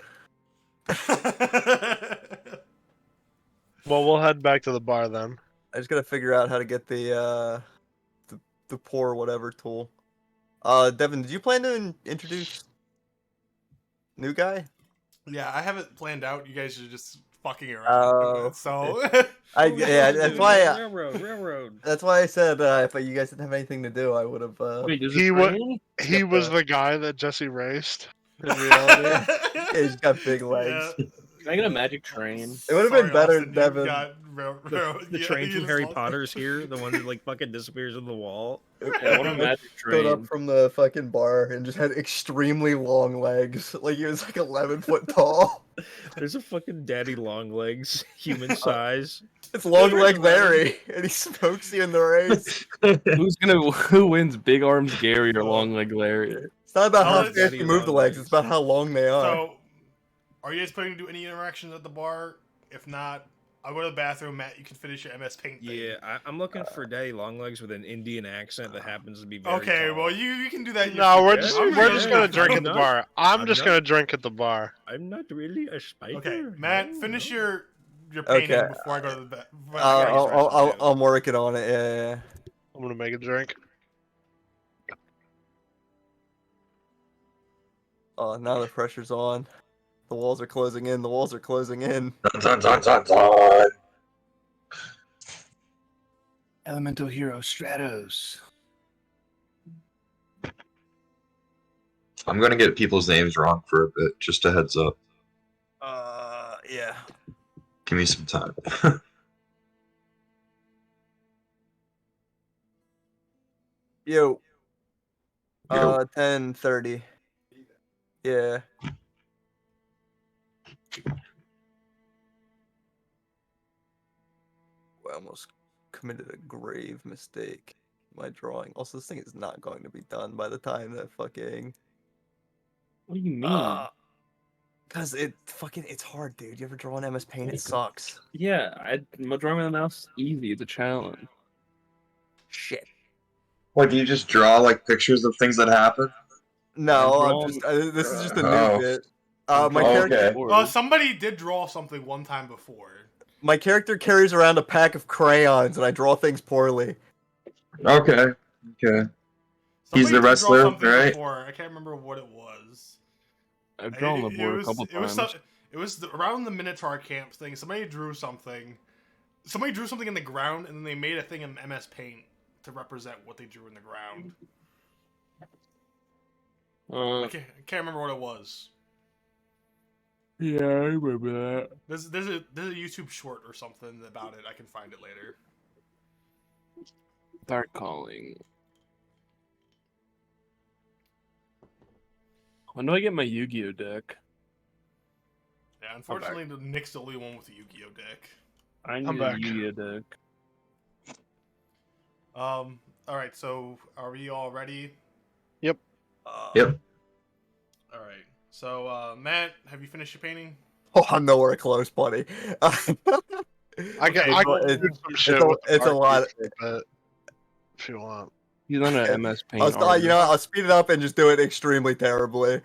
Well, we'll head back to the bar then. I just gotta figure out how to get the poor whatever tool. Devin, did you plan to introduce new guy? Yeah, I have it planned out. You guys are just fucking around. Oh, So Yeah, that's why. Railroad. That's why I said if you guys didn't have anything to do, I would have. Wait, does He it wa- rain? He Yep, was the guy that Jesse raced in reality. He's got big legs. Yeah. Can I get a magic train? It would have been Sorry, better, Austin, you Devin. got The yeah, train you from just Harry lost- Potter's here, the one that like fucking disappears in the wall. Yeah, I want a magic Stood up train. from the fucking bar and just had extremely long legs. Like he was like 11 foot tall. There's a fucking daddy long legs, human size. It's long leg Larry, and he smokes you in the race. Who wins, Big Arms Gary or Long Leg Larry? It's not about how Oh, fast daddy you move the long legs, it's about how long they are. So, are you guys planning to do any interactions at the bar? If not, I'll go to the bathroom. Matt, you can finish your MS Paint thing. Yeah, I'm looking for daddy long legs with an Indian accent that happens to be very Okay, tall. well you can do that. No, we're yourself. just I'm we're just not- gonna drink I'm at the not- bar. I'm I'm just not- gonna drink at the bar. I'm not really a spider. Okay, Matt, No, finish no. your painting Okay. before I go to the bathroom. I'm working on it. Yeah. I'm gonna make a drink. Oh, now the pressure's on. The walls are closing in. The walls are closing in. Elemental Hero Stratos. I'm gonna get people's names wrong for a bit. Just a heads up. Yeah. Give me some time. Yo. Yo. 10:30. Yeah. I almost committed a grave mistake. My drawing. Also, this thing is not going to be done by the time that fucking. What do you mean? Cause it's hard, dude. You ever draw an MS Paint? It sucks. Yeah, drawing with a mouse is easy. It's a challenge. Shit. What, do you just draw like pictures of things that happen? No, I'm I'm just. This is just a new Oh. bit. My Oh, character. okay. Somebody did draw something one time before. My character carries around a pack of crayons, and I draw things poorly. Okay. Okay. He's Somebody the did draw wrestler, something right? Before. I can't remember what it was. I've drawn the board a couple times. It was around the Minotaur camp thing. Somebody drew something. Somebody drew something in the ground, and then they made a thing in MS Paint to represent what they drew in the ground. I can't remember what it was. Yeah, I remember that. There's a YouTube short or something about it. I can find it later. Dark Calling. When do I get my Yu-Gi-Oh deck? Yeah, unfortunately, Nick's the only one with a Yu-Gi-Oh deck. I I'm need a back. Yu-Gi-Oh deck. All right. So, are we all ready? Yep. Yep. All right. So, Matt, have you finished your painting? Oh, I'm nowhere close, buddy. I can it's- do some shit. a- with the it's a bar lot. piece, but if you want. He's on an MS Paint. I'll speed it up and just do it extremely terribly,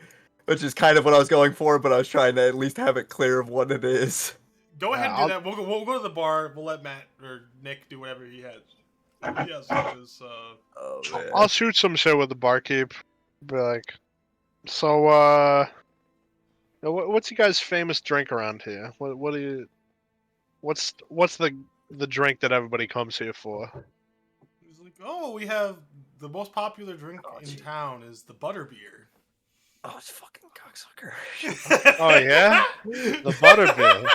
which is kind of what I was going for. But I was trying to at least have it clear of what it is. Go ahead and do I'll- that. We'll go to the bar. We'll let Matt or Nick do whatever he has. Yeah, so this, Oh man. I'll shoot some shit with the barkeep. Be like, so what's you guys' famous drink around here? What do you? What's the drink that everybody comes here for? he's like, oh, we have the most popular drink Oh, in gee. town is the butterbeer. Oh, it's fucking cocksucker. Oh yeah, the butterbeer.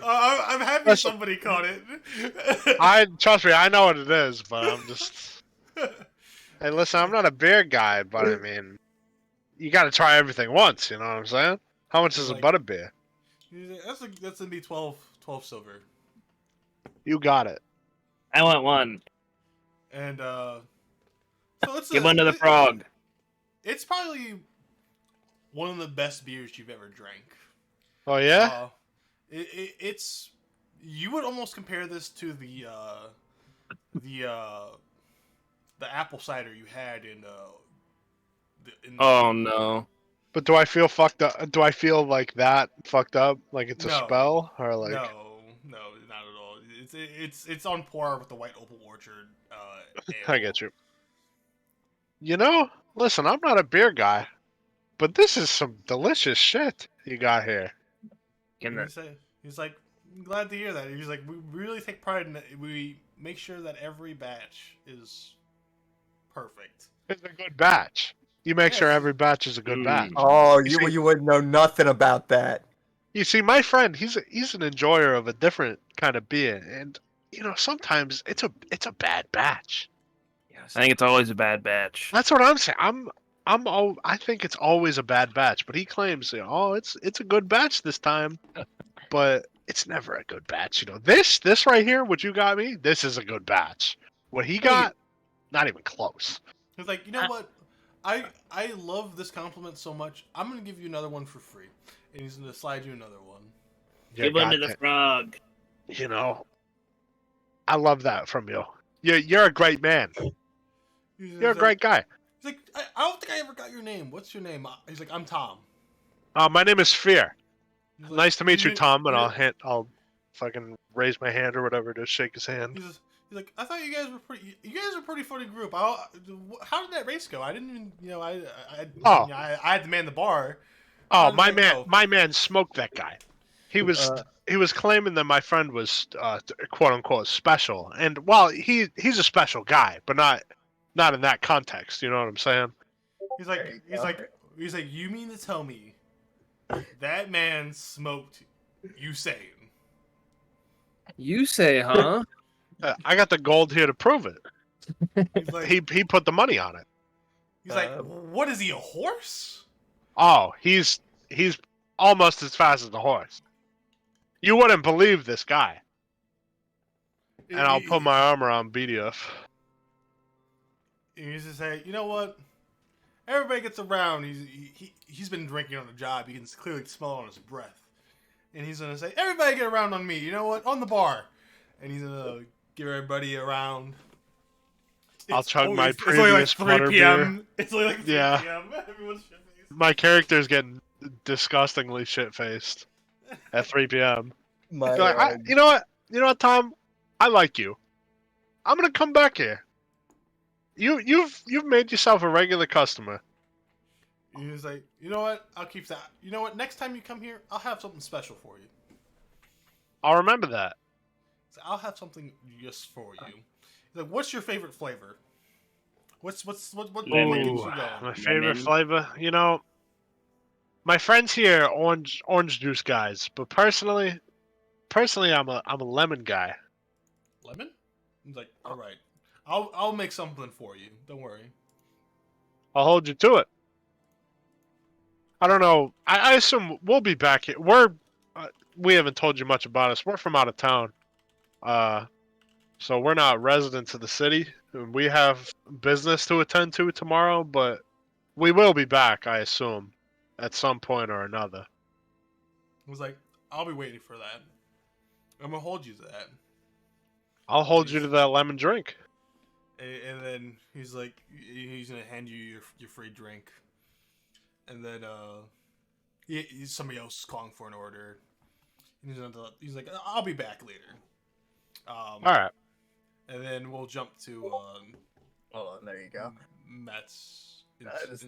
I'm happy Listen. somebody caught it. I trust me, I know what it is, but I'm just. Hey, listen, I'm not a beer guy, but I mean, you got to try everything once. You know what I'm saying? How much is a Like- butterbeer? That's gonna be 12 silver. You got it. I want one. And so it's Give one to the frog. It's probably one of the best beers you've ever drank. Oh yeah. It's you would almost compare this to the apple cider you had in Oh no. But do I feel fucked up? Do I feel like that fucked up? Like it's a No. spell, or like? no, not at all. It's on par with the White Opal Orchard. I Ale. get you. You know, listen, I'm not a beer guy, but this is some delicious shit you got here. Can the, He's like, I'm glad to hear that. He's like, we really take pride in it. We make sure that every batch is perfect. It's a good batch. You make sure Yes. every batch is a good Mm. batch. Oh, You see- you wouldn't know nothing about that. You see, my friend, he's an enjoyer of a different kind of beer, and you know sometimes it's a bad batch. Yes. I think it's always a bad batch. That's what I'm saying. I think it's always a bad batch, but he claims, you know, oh, it's a good batch this time, but it's never a good batch. You know, this right here, what you got me, this is a good batch. What he got, not even close. He's like, you know what? I love this compliment so much. I'm gonna give you another one for free, and he's gonna slide you another one. Yeah, give one to God the frog. you know, I love that from you. You're a great man. You're a great guy. He's like, I don't think I ever got your name. What's your name? He's like, I'm Tom. My name is Fear. He's like, Nice to meet you, "You're- Tom. And you're-" I'll fucking raise my hand or whatever to shake his hand. He's like, I thought you guys were pretty. You guys are a pretty funny group. How did that race go? I didn't even, Oh. I had to man the bar. Oh, How did my that man, go? my man smoked that guy. He was claiming that my friend was quote unquote special, and while he's a special guy, but not in that context. You know what I'm saying? He's like, you mean to tell me that man smoked Usain? You say, huh? I got the gold here to prove it. He's like, He put the money on it. he's like, what is he, a horse? Oh, he's almost as fast as the horse. You wouldn't believe this guy. And I'll put my armor on Beedyuff. He's just say, you know what? Everybody gets around. He's been drinking on the job. You can clearly smell it on his breath. And he's gonna say, everybody get around on me. You know what? On the bar. And he's gonna give everybody around. I'll chug my it's only like previous 3 butter p.m. It's only like 3 Yeah. p.m. Everyone's shit-faced. My character's getting disgustingly shit-faced at 3 p.m. My, Like, you know what, Tom? I like you. I'm gonna come back here. You've made yourself a regular customer. He's like, you know what? I'll keep that. You know what? Next time you come here, I'll have something special for you. I'll remember that. So I'll have something just for you. He's like, what's your favorite flavor? What gets you Lemon. going? My favorite Lemon. flavor, you know. My friends here are orange juice guys, but personally, I'm a lemon guy. Lemon? He's like, all right, I'll make something for you. Don't worry. I'll hold you to it. I don't know. I assume we'll be back here. We haven't told you much about us. We're from out of town. So we're not residents of the city. We have business to attend to tomorrow, but we will be back, I assume, at some point or another. He's like, I'll be waiting for that. I'm gonna hold you to that. I'll hold you to that lemon drink. And then he's like, he's gonna hand you your free drink. And then somebody else is calling for an order. And he's like, I'll be back later. All right. And then we'll jump to Hold on, there you go. Matt's That is-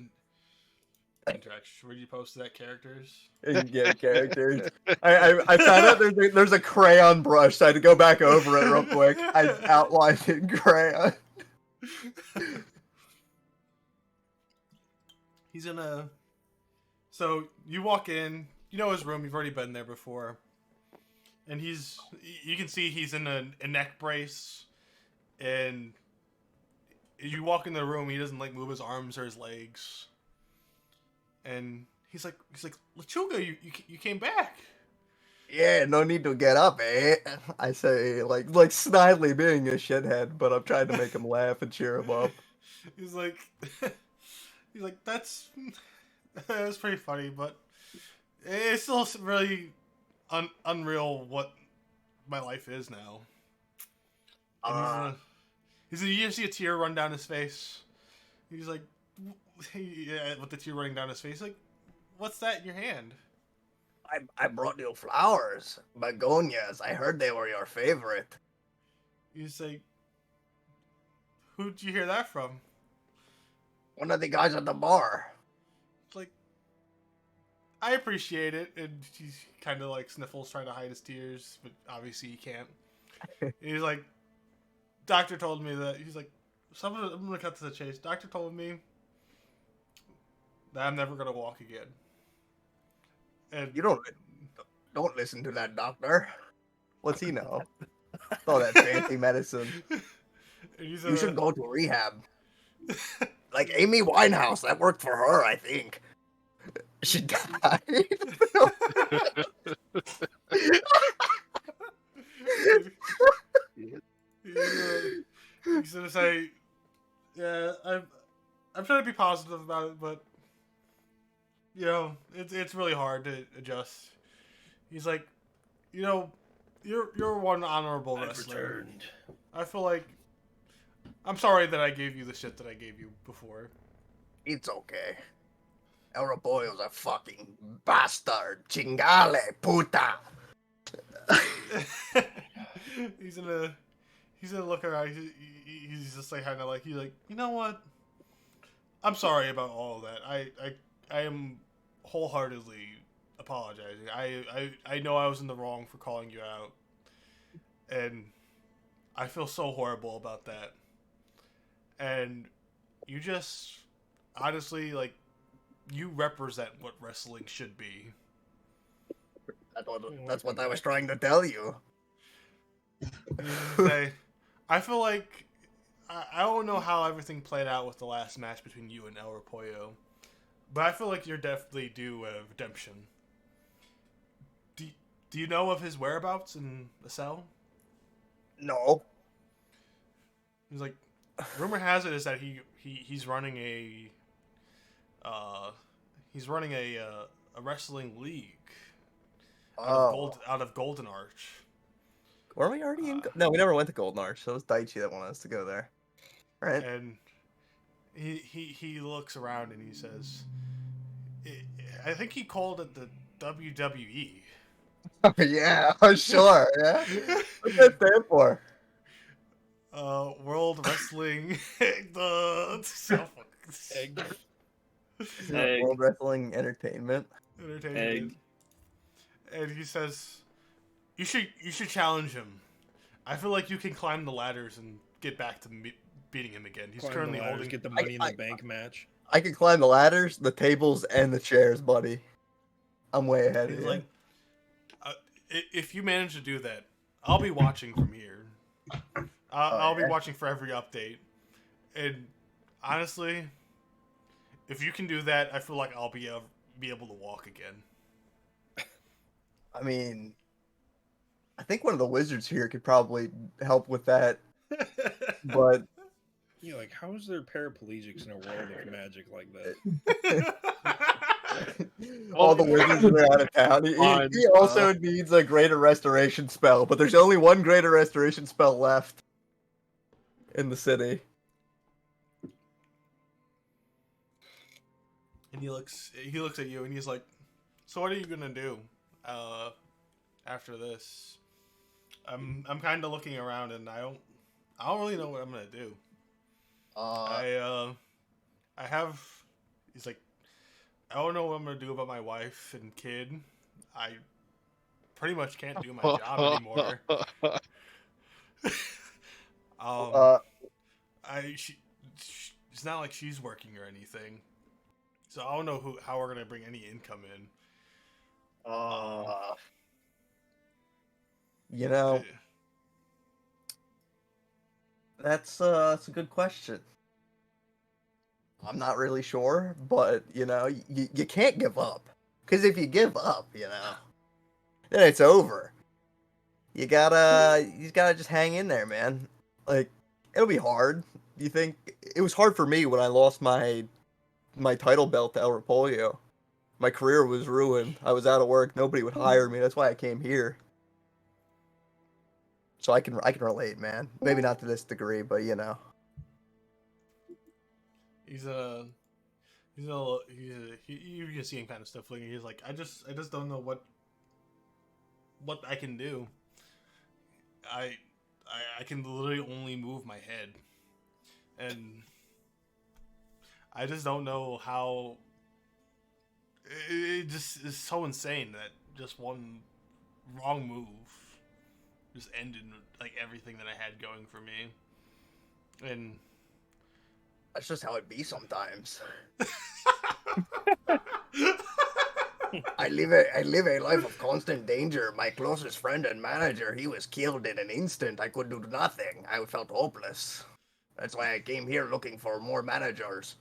interaction. Where you post that characters? Yeah, characters. I found out there's a crayon brush, so I had to go back over it real quick. I outlined it in crayon. He's in a. So you walk in. You know his room. You've already been there before. And he's. You can see he's in a neck brace, and you walk in the room. He doesn't like move his arms or his legs. And he's like, Lechuga, you came back. Yeah, no need to get up, eh? I say, like snidely being a shithead, but I'm trying to make him laugh and cheer him up. He's like, that's pretty funny, but it's still really unreal what my life is now. And you see a tear run down his face. He's like, yeah, with the tear running down his face, like, what's that in your hand? I brought you flowers, begonias. I heard they were your favorite. He's like, who'd you hear that from? One of the guys at the bar. It's like, I appreciate it, and he kind of like sniffles, trying to hide his tears, but obviously he can't. He's like, doctor told me that. He's like, I'm gonna cut to the chase. Doctor told me that I'm never gonna walk again. And You don't listen to that doctor. What's he know? All that fancy medicine. and he's You should go to rehab. Like Amy Winehouse, that worked for her, I think. She died. He's gonna say, yeah, I'm trying to be positive about it, but you know, it's really hard to adjust. He's like, you know, you're one honorable I've wrestler. returned. I feel like I'm sorry that I gave you the shit that I gave you before. It's okay. El Repollo's a fucking bastard. Chingale, puta. he's gonna look around. He's just like kind of like he's like, you know what? I'm sorry about all of that. I am wholeheartedly apologizing. I know I was in the wrong for calling you out, and I feel so horrible about that. And you just honestly, like, you represent what wrestling should be. That's what I was trying to tell you. I feel like I don't know how everything played out with the last match between you and El Repollo, but I feel like you're definitely due a redemption. Do you know of his whereabouts in the cell? No. He's like, rumor has it is that he's running a wrestling league out of Golden Arch. Were we already in? No, we never went to Golden Arch. So it was Daichi that wanted us to go there. All right. And he looks around and he says, I think he called it the WWE. Yeah, sure. Yeah. What's that stand for? World Wrestling Egg. Egg. World Wrestling Entertainment. Entertainment. And he says, you should challenge him. I feel like you can climb the ladders and get back to beating him again. He's Climb the currently ladders, holding. get the money in the bank match. I can climb the ladders, the tables, and the chairs, buddy. I'm way ahead of He's you. like, if you manage to do that, I'll be watching from here. I'll be watching for every update. And honestly, if you can do that, I feel like I'll be able to walk again. I mean, I think one of the wizards here could probably help with that. But You're like, how is there paraplegics in a world of magic like that? all the wizards are out of town. He also needs a greater restoration spell, but there's only one greater restoration spell left in the city. And he looks at you and he's like, so what are you gonna do after this? I'm kind of looking around, and I don't really know what I'm gonna do. I have. He's like, I don't know what I'm gonna do about my wife and kid. I pretty much can't do my job anymore. Uh, It's not like she's working or anything, so I don't know how we're gonna bring any income in. you know, Eh, that's a good question. I'm not really sure, but you can't give up. Because if you give up, then it's over. You gotta just hang in there, man. Like, it'll be hard. You think it was hard for me when I lost my title belt to El Repollo. My career was ruined. I was out of work. Nobody would hire me. That's why I came here. So I can relate, man. Maybe not to this degree, but He's you can see him kind of sniffling. And he's like, I just don't know what I can do. I can literally only move my head, and I just don't know how. It just is so insane that just one wrong move just ended like everything that I had going for me, and That's just how it be sometimes. I live a life of constant danger. My closest friend and manager, he was killed in an instant. I could do nothing. I felt hopeless. That's why I came here looking for more managers.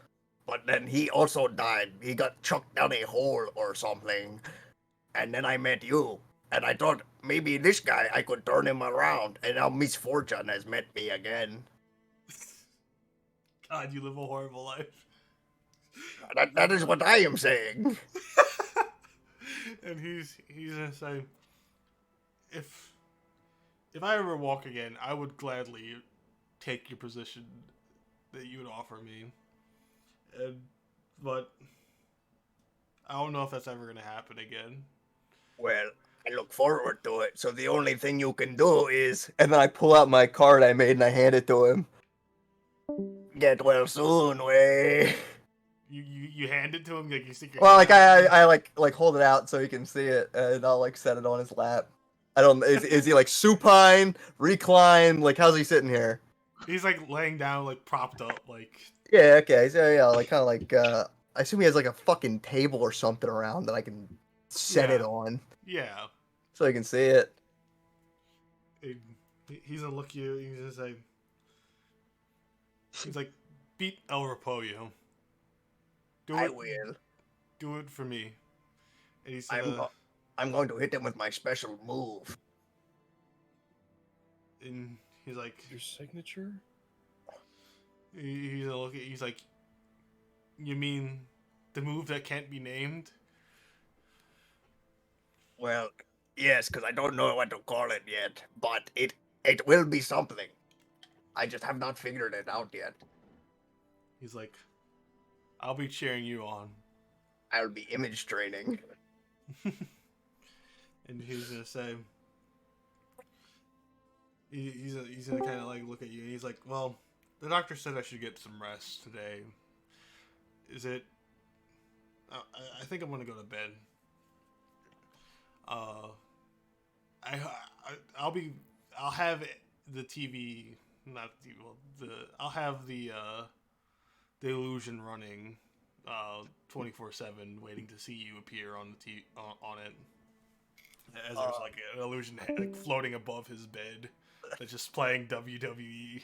But then he also died. He got chucked down a hole or something. And then I met you. And I thought maybe this guy, I could turn him around. And now misfortune has met me again. God, you live a horrible life. That is what I am saying. And he's gonna say, if I ever walk again, I would gladly take your position that you would offer me. But I don't know if that's ever gonna happen again. Well, I look forward to it. So the only thing you can do is and then I pull out my card I made and I hand it to him. get well soon, way. You hand it to him like you stick your. Well, hand like out. I like hold it out so he can see it, and I'll like set it on his lap. I don't. Is he like supine, recline? Like how's he sitting here? He's like laying down, like propped up, like. Yeah. Okay. So yeah, like kind of like. I assume he has like a fucking table or something around that I can set it Yeah. on Yeah. so he can see it. He's gonna look you. He's gonna say. He's like, beat El Repollo. I will. Do it for me. And he I'm going to hit him with my special move. and he's like, Your signature? he's gonna look at. He's like, you mean the move that can't be named? Well, yes, because I don't know what to call it yet, but it will be something. I just have not figured it out yet. He's like, I'll be cheering you on. I'll be image training. And he's gonna say, he's gonna kind of like look at you, and he's like, well, the doctor said I should get some rest today. Is it? I think I'm gonna go to bed. I'll have the TV, not the TV, well, I'll have the illusion running 24/7, waiting to see you appear on the on it. As there's like an illusion like floating above his bed that's just playing WWE.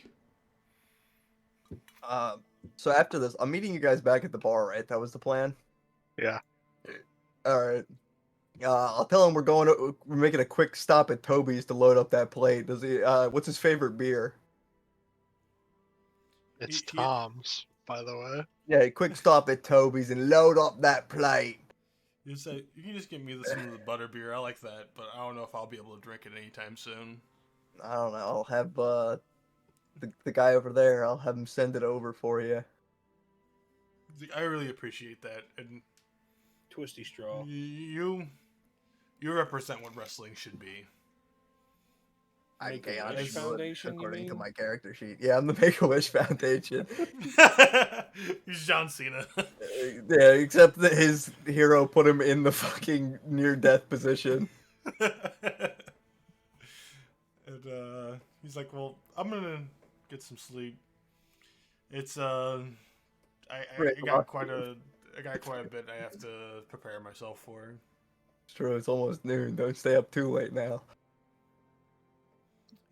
So after this, I'm meeting you guys back at the bar, right? That was the plan. Yeah. All right. I'll tell him we're making a quick stop at Toby's to load up that plate. Does he? What's his favorite beer? It's Tom's, by the way. Yeah, quick stop at Toby's and load up that plate. You can just give me some of the butter beer. I like that, but I don't know if I'll be able to drink it anytime soon. I don't know. I'll have the guy over there. I'll have him send it over for you. I really appreciate that, and Twisty straw. you represent what wrestling should be. I Make a can't Wish do it Foundation, you according to mean? my character sheet. Yeah, I'm the Make-A-Wish Foundation. He's John Cena. Yeah, except that his hero put him in the fucking near-death position. And he's like, "Well, I'm gonna get some sleep. It's Right, I got quite a bit I have to prepare myself for." It's true, it's almost noon. Don't stay up too late now.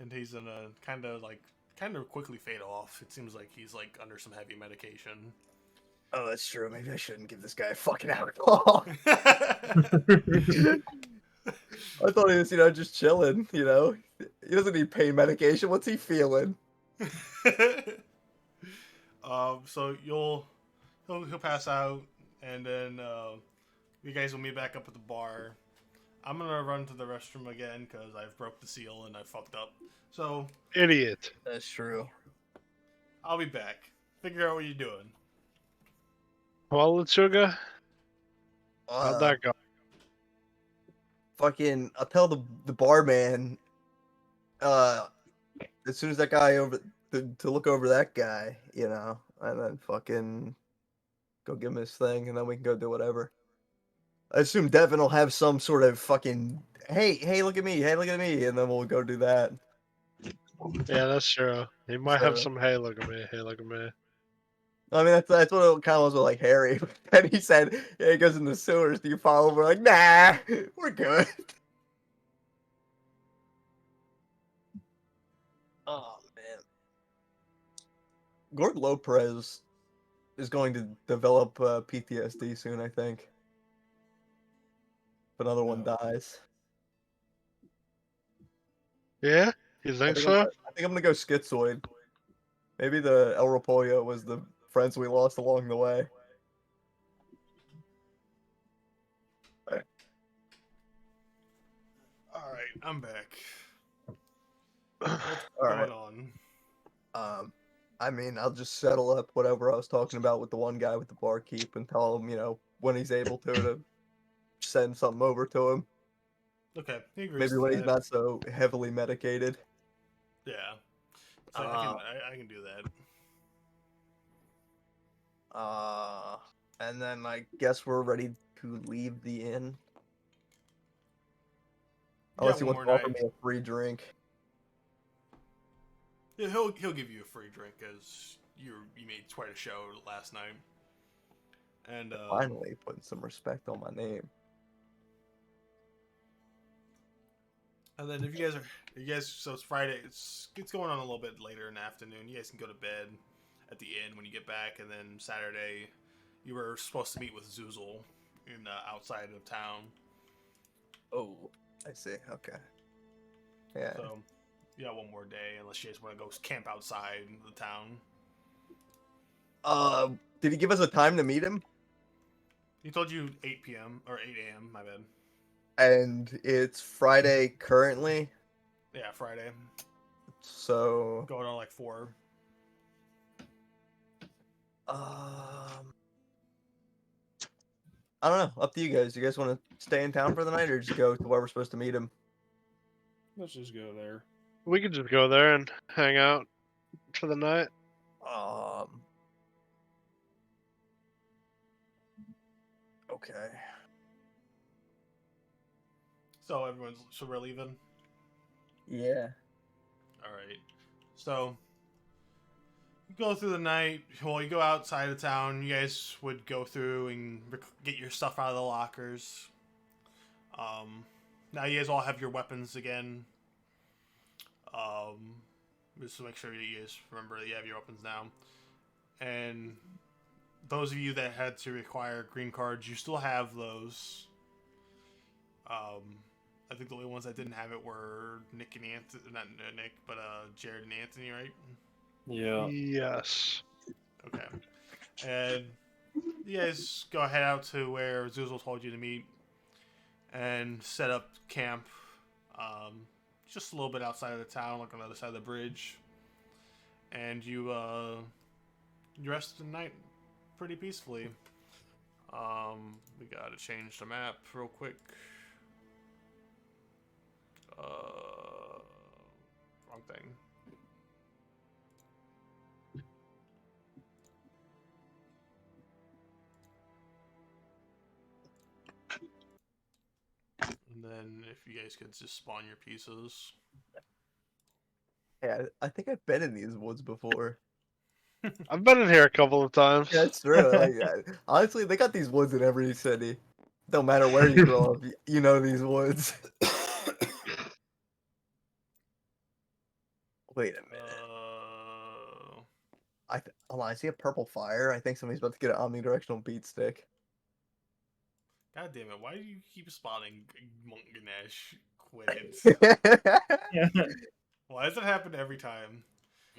And he's gonna kind of quickly fade off. It seems like he's like under some heavy medication. Oh, that's true. Maybe I shouldn't give this guy a fucking alcohol. I thought he was, just chilling, He doesn't need pain medication. What's he feeling? So he'll pass out, and then you guys will meet back up at the bar. I'm gonna run to the restroom again because I've broke the seal and I fucked up. So Idiot. That's true. I'll be back. Figure out what you're doing. Well, Lechuga, how'd that go? Fucking, I'll tell the barman, as soon as that guy to look over that guy, and then fucking go give him his thing, and then we can go do whatever. I assume Devin will have some sort of fucking, hey, look at me, and then we'll go do that. Yeah, that's true. He might have So- some hey look at me, hey look at me. I mean, that's what it kind of was with, like, Harry. And he said, yeah, he goes in the sewers. Do you follow him? We're like, nah, we're good. Oh, man. Gord Lopez is going to develop PTSD soon, I think. If another one dies. Yeah? You think so? I think I'm gonna go schizoid. Maybe the El Repollo was the friends we lost along the way. All right, I'm back. What's All going right. on? I mean, I'll just settle up whatever I was talking about with the one guy with the barkeep and tell him, when he's able to send something over to him. Okay, he agrees Maybe to when he's that. not so heavily medicated. Yeah, so I can do that. And then I guess we're ready to leave the inn. Unless he one wants more to offer night. me a free drink. Yeah, he'll give you a free drink as you made quite a show last night. And Finally putting some respect on my name. And then if you guys, so it's Friday. It's going on a little bit later in the afternoon. You guys can go to bed at the inn when you get back, and then Saturday, you were supposed to meet with Xuzahl in outside of town. Oh, I see. Okay. Yeah. So you got one more day, unless you guys want to go camp outside the town. Did he give us a time to meet him? He told you 8 p.m. or 8 a.m. My bad. And it's Friday currently, Yeah, Friday. so Going on like 4. I don't know. Up to you guys. You guys want to stay in town for the night, or just go to where we're supposed to meet him? Let's just go there. We could just go there and hang out for the night. Okay. So we're leaving. Yeah. All right. So you go through the night. Well, you go outside of town. You guys would go through and get your stuff out of the lockers. Now you guys all have your weapons again. Just to make sure you guys remember that you have your weapons now. And those of you that had to require green cards, you still have those. I think the only ones that didn't have it were Nick and Anthony, not Nick, but Jared and Anthony, right? Yeah. Yes. Okay. And you guys go head out to where Xuzahl told you to meet and set up camp just a little bit outside of the town, like on the other side of the bridge. And you rest the night pretty peacefully. We gotta change the map real quick. thing. And then if you guys could just spawn your pieces. Yeah, I think I've been in these woods before. I've been in here a couple of times. Yeah, it's true. Like, honestly, they got these woods in every city. Don't matter where you grow up, you know these woods. Wait a minute. Hold on, I see a purple fire. I think somebody's about to get an omnidirectional beat stick. God damn it! Why do you keep spawning Monk Ganesh? Quit it. Why does it happen every time?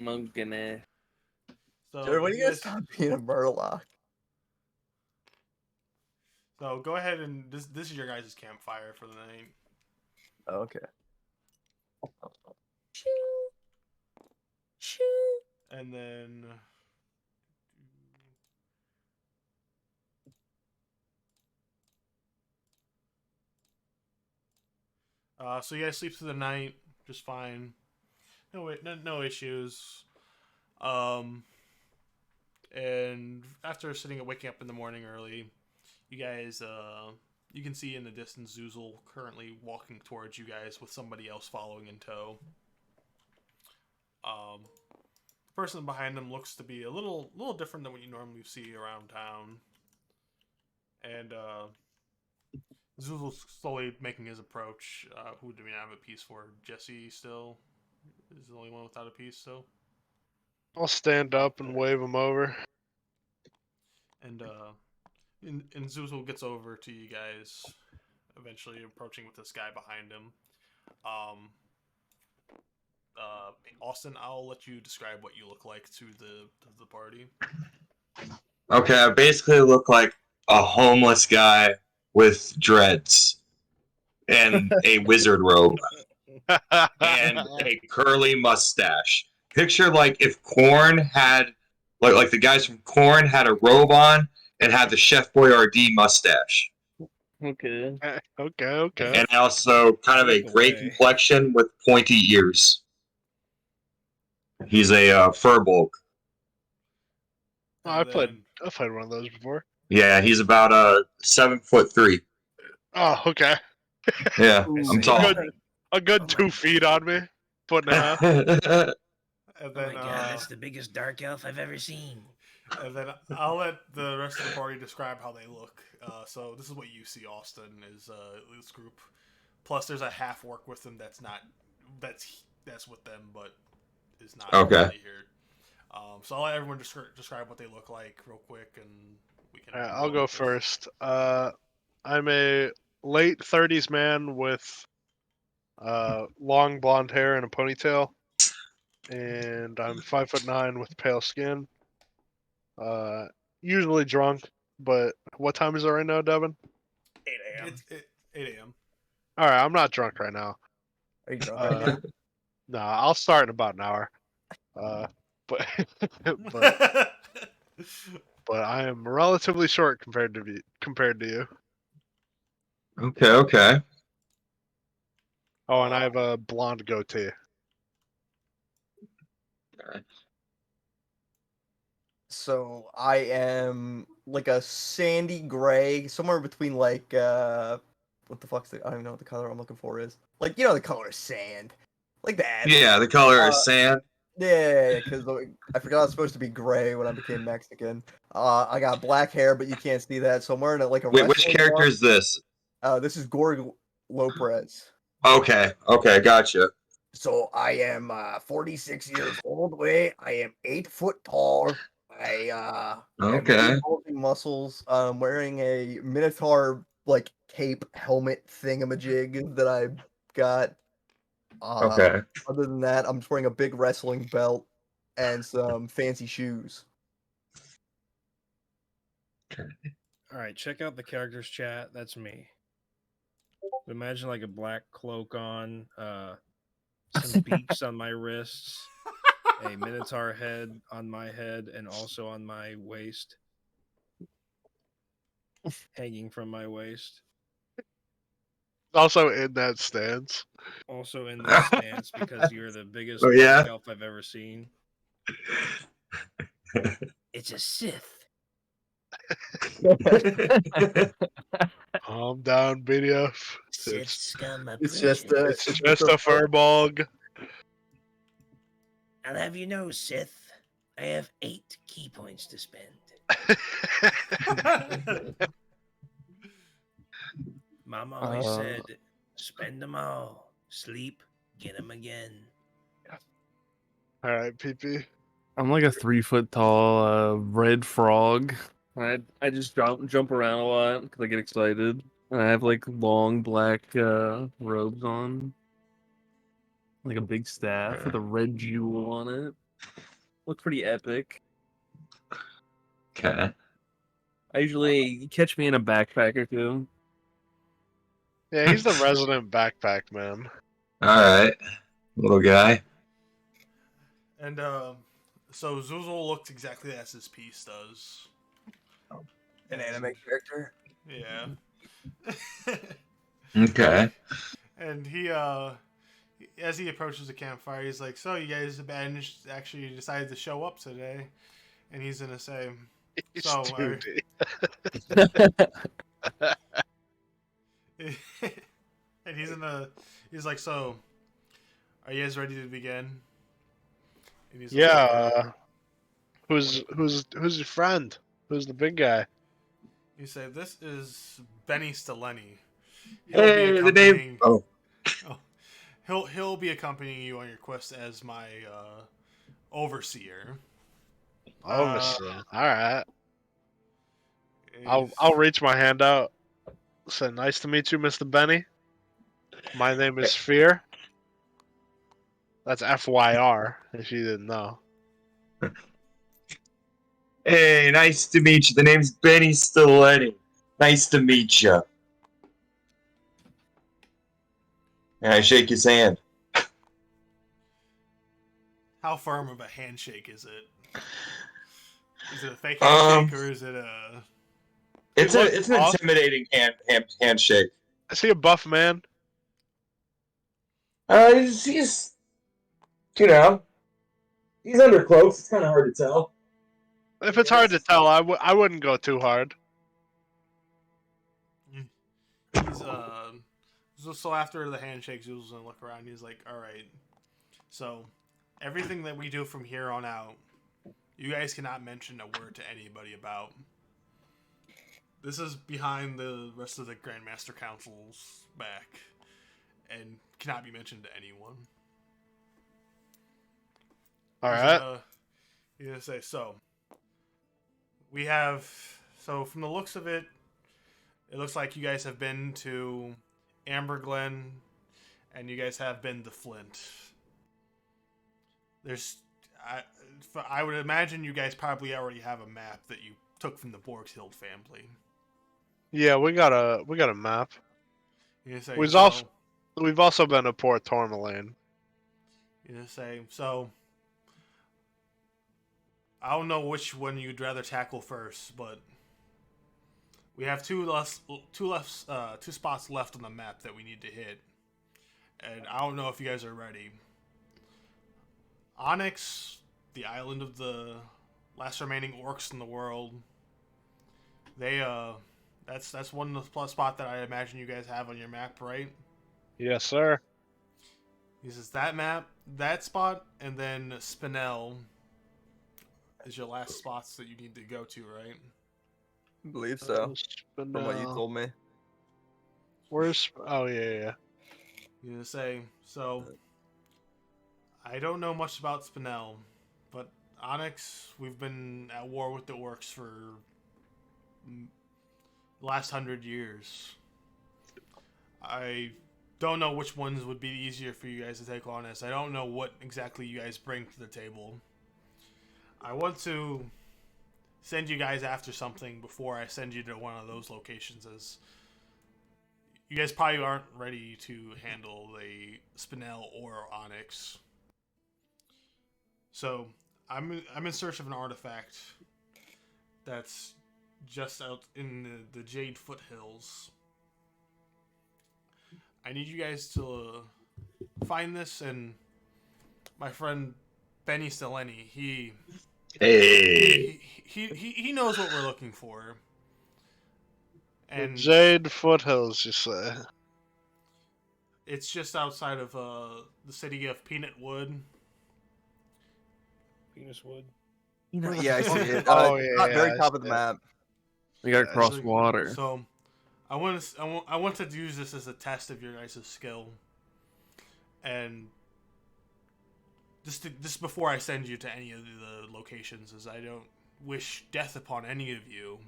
Mungane. So Jared, when if are you you gonna guys, stop being a murloc? so go ahead and this is your guys' campfire for the night. Oh, okay. And then so you guys sleep through the night just fine. No issues. And after waking up in the morning early, you guys you can see in the distance Xuzahl currently walking towards you guys with somebody else following in tow. The person behind him looks to be a little different than what you normally see around town. And Xuzahl's slowly making his approach. Who do we have a piece for? Jesse still is the only one without a piece still. I'll stand up and wave him over. And Xuzahl gets over to you guys, eventually approaching with this guy behind him. Austin, I'll let you describe what you look like to the party. Okay, I basically look like a homeless guy with dreads and a wizard robe and a curly mustache. Picture like if Korn had, like the guys from Korn had a robe on and had the Chef Boyardee mustache. Okay. Okay. And also kind of a Look gray away. complexion with pointy ears. He's a furbolg. Oh, I've played Then- one of those before. Yeah, he's about 7'3". Oh, okay. Yeah, I I'm see. tall. A good Oh my 2 feet on me. Foot and a half. And Oh then, my god, that's the biggest dark elf I've ever seen. and then I'll let the rest of the party describe how they look. So this is what you see, Austin, is this group. Plus, there's a half orc with them that's with them, but is not Okay. really here. So I'll let everyone describe what they look like real quick, and we can. Alright, I'll go first. I'm a late 30s man with long blonde hair and a ponytail, and I'm 5'9" with pale skin. Usually drunk, but what time is it right now, Devin? 8 a.m. It's 8 a.m. All right, I'm not drunk right now. Are you drunk right now? Nah, I'll start in about an hour. But but I am relatively short compared to you. Okay. Oh, and I have a blonde goatee. So I am like a sandy gray, somewhere between like what the fuck's the I don't even know what the color I'm looking for is. Like you know the color is sand. Like that. Yeah, the color is sand. Yeah, because I forgot I was supposed to be gray when I became Mexican. I got black hair, but you can't see that, so I'm wearing it like a Wait, which wrestling character one. is this? This is Gorg Lopez. Okay, gotcha. So I am 46 years old. Wait, I am 8 foot tall. I have Okay. big bulging muscles. I'm wearing a Minotaur like cape helmet thingamajig that I got. Okay. Other than that, I'm just wearing a big wrestling belt and some fancy shoes. All right, check out the characters chat. That's me. Imagine like a black cloak on, some beaks on my wrists, a minotaur head on my head, and also on my waist, hanging from my waist. Also in that stance. Also in this stance because you're the biggest Oh, yeah? dark elf I've ever seen. It's a Sith. Calm down, Beedyuff. Sith It's scum It's approaches. just it's just a furbog. I'll have you know, Sith, I have 8 key points to spend. Mom always said, spend them all. Sleep, get them again. All right, PP. I'm like a 3 foot tall red frog. I just jump around a lot because I get excited. And I have like long black robes on, like a big staff with a red jewel on it. Looks pretty epic. Okay. I usually you catch me in a backpack or two. Yeah, he's the resident backpack man. Alright. Little guy. And so Xuzahl looks exactly as his piece does. an anime character. Yeah. Okay. And he as he approaches the campfire, he's like, "So you guys actually decided to show up today?" And he's gonna say, He's So, 2D. and he's like, "So, are you guys ready to begin?" And he's Yeah. Who's your friend? Who's the big guy? You say, "This is Benny Steleni. Hey, the name. Oh. He'll be accompanying you on your quest as my overseer." All right. I'll reach my hand out. Say, nice to meet you, Mr. Benny. My name is Fear. That's FYR, if you didn't know. Hey, nice to meet you. The name's Benny Stiletti. Nice to meet you. And I shake his hand. How firm of a handshake is it? Is it a fake handshake or is it a? It's an intimidating handshake. Is he a buff man? He's he's under cloaks. It's kind of hard to tell. If it's hard to tell, I wouldn't go too hard. He's so after the handshake, Zuzel's gonna look around. He's like, "All right, so everything that we do from here on out, you guys cannot mention a word to anybody about. This is behind the rest of the Grandmaster Council's back, and cannot be mentioned to anyone." All right. He's gonna say, "So we have. So from the looks of it, it looks like you guys have been to Amber Glen, and you guys have been to Flint. I would imagine you guys probably already have a map that you took from the Borgshild family." Yeah, we got a map. You're gonna say, We've also been to Port Tourmaline. You're gonna say, "So I don't know which one you'd rather tackle first, but we have two spots left on the map that we need to hit, and I don't know if you guys are ready. Onyx, the island of the last remaining orcs in the world. That's one plus spot that I imagine you guys have on your map, right?" Yes, sir. He says that spot, and then Spinel is your last spots that you need to go to, right? I believe so. From what you told me. Where's? Oh yeah. You're gonna say, "So I don't know much about Spinel, but Onyx, we've been at war with the orcs for the last 100 years. I don't know which ones would be easier for you guys to take on as I don't know what exactly you guys bring to the table. I want to send you guys after something before I send you to one of those locations, as you guys probably aren't ready to handle the Spinel or Onyx. So I'm in search of an artifact that's just out in the Jade Foothills. I need you guys to find this, and my friend Benny Steleni, Hey. he knows what we're looking for. The And Jade Foothills, you say? it's just outside of the city of Peanut Wood. Penis wood. Yeah, I see it. Oh, Very I top of the see it. map. We gotta Yeah, cross So- water. So, I want to use this as a test of your guys' skill, and just before I send you to any of the locations, as I don't wish death upon any of you.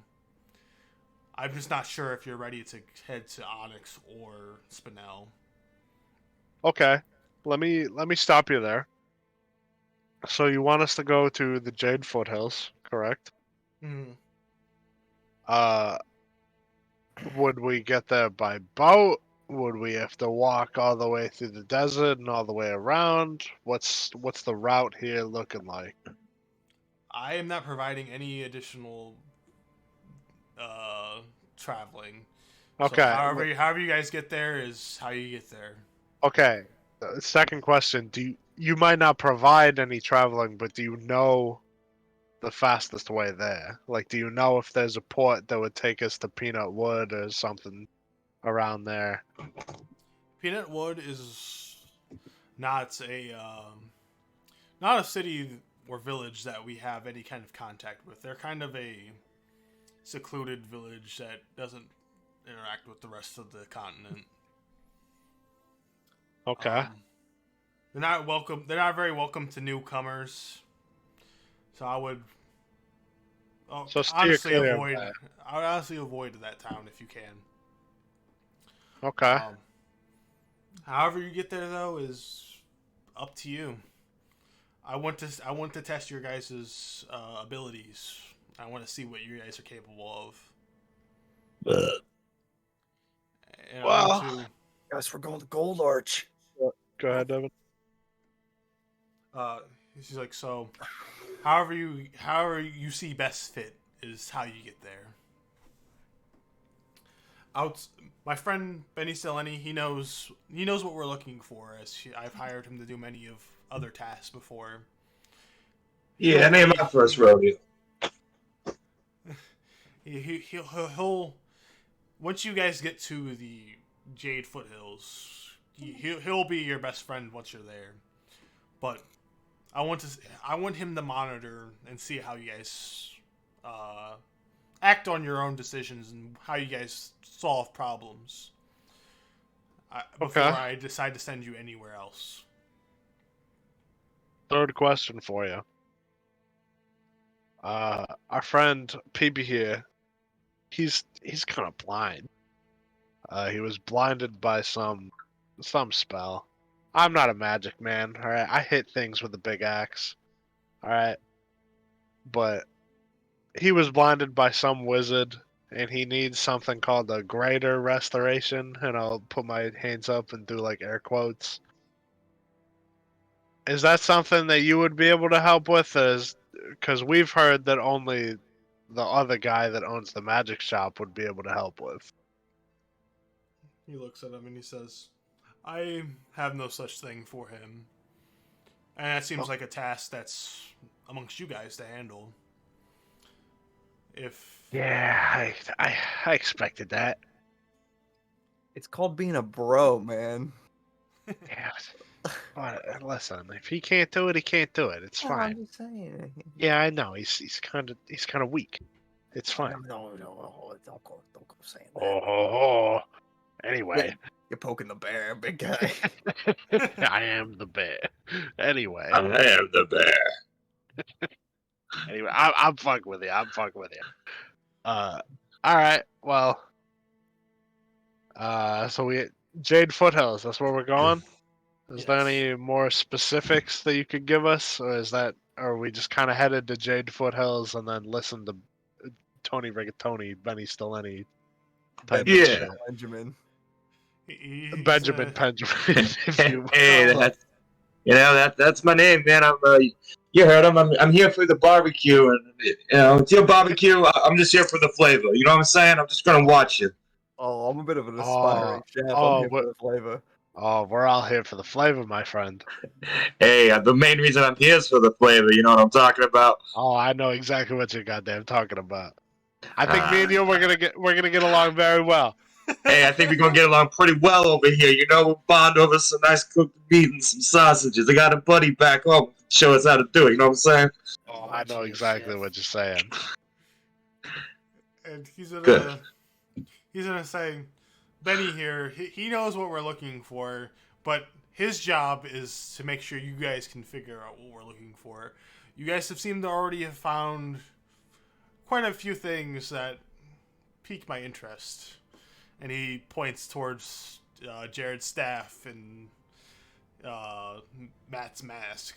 I'm just not sure if you're ready to head to Onyx or Spinel. Okay, let me stop you there. So you want us to go to the Jade Foothills, correct? Mm. Would we get there by boat? Would we have to walk all the way through the desert and all the way around? What's the route here looking like? I am not providing any additional traveling. Okay. So however you guys get there is how you get there. Okay. Second question: you might not provide any traveling, but do you know the fastest way there? Like, do you know if there's a port that would take us to Peanut Wood or something around there? Peanut Wood is not a city or village that we have any kind of contact with. They're kind of a secluded village that doesn't interact with the rest of the continent. Okay. They're not welcome. They're not very welcome to newcomers. So I would So steer honestly clear of avoid. that. I would honestly avoid that town if you can. Okay. However you get there though is up to you. I want to test your guys' abilities. I want to see what you guys are capable of. And I want to, Guys, we're going to Gold Arch. Go ahead, Devin. she's like, so however you see best fit is how you get there. My friend Benny Steleni, he knows what we're looking for, as I've hired him to do many of other tasks before. Yeah, that ain't my first rodeo. He'll once you guys get to the Jade Foothills, he'll be your best friend once you're there. But I want him to monitor and see how you guys act on your own decisions and how you guys solve problems before I decide to send you anywhere else. Third question for you. Our friend PB here, he's kind of blind. He was blinded by some spell. I'm not a magic man, all right? I hit things with a big axe, all right? But he was blinded by some wizard, and he needs something called a greater restoration, and I'll put my hands up and do like air quotes. Is that something that you would be able to help with? Because we've heard that only the other guy that owns the magic shop would be able to help with. He looks at him and he says, I have no such thing for him. And that seems like a task that's amongst you guys to handle. Yeah, I expected that. It's called being a bro, man. Yeah, but listen, if he can't do it, he can't do it. It's fine. I'm just saying. Yeah, I know. He's kind of weak. It's fine. No, don't go saying that. Oh. Anyway, You're poking the bear, big guy. I am the bear. Anyway. I am the bear. Anyway, I'm fucking with you. All right. Well. So we Jade Foothills. That's where we're going. Is there any more specifics that you could give us, or are we just kind of headed to Jade Foothills and then listen to Tony Rigatoni, Benny Steleni type of shit? Benjamin. Benjamin Benjamin. If you Hey, that's my name, man. You heard him. I'm here for the barbecue, and it's your barbecue. I'm just here for the flavor. You know what I'm saying? I'm just gonna watch you. Oh, I'm a bit of an Oh, aspiring chef. I'm oh, here what- for the flavor. Oh, we're all here for the flavor, my friend. Hey, the main reason I'm here is for the flavor. You know what I'm talking about? Oh, I know exactly what you're goddamn talking about. I think me Ah. and you we're gonna get along very well. Hey, I think we're gonna get along pretty well over here. You know, we'll bond over some nice cooked meat and some sausages. I got a buddy back home to show us how to do it. You know what I'm saying? Oh, I know exactly what you're saying. And Good. he's gonna say, Benny here. He knows what we're looking for, but his job is to make sure you guys can figure out what we're looking for. You guys have seemed to already have found quite a few things that pique my interest. And he points towards Jared's staff and Matt's mask.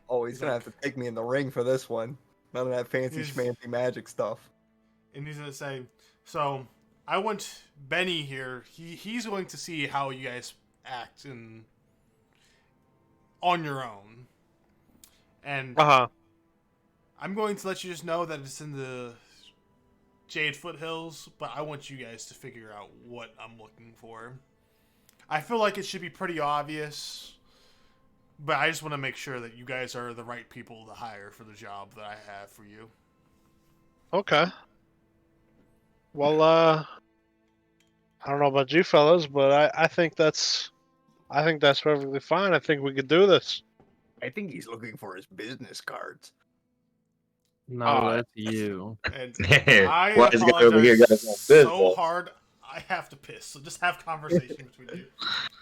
Oh, he's gonna have to take me in the ring for this one. None of that fancy He's- schmancy magic stuff. And he's gonna say, "So I want Benny here. He's going to see how you guys act on your own, and I'm going to let you just know that it's in the Jade Foothills. But I want you guys to figure out what I'm looking for. I feel like it should be pretty obvious, but I just want to make sure that you guys are the right people to hire for the job that I have for you." Okay. Well, I don't know about you fellas, but I think that's perfectly fine. I think we could do this. I think he's looking for his business cards. No, Oh. that's you. And Hey, I why is the guy over here got his own apologize so business? hard. I have to piss. So just have conversation between you.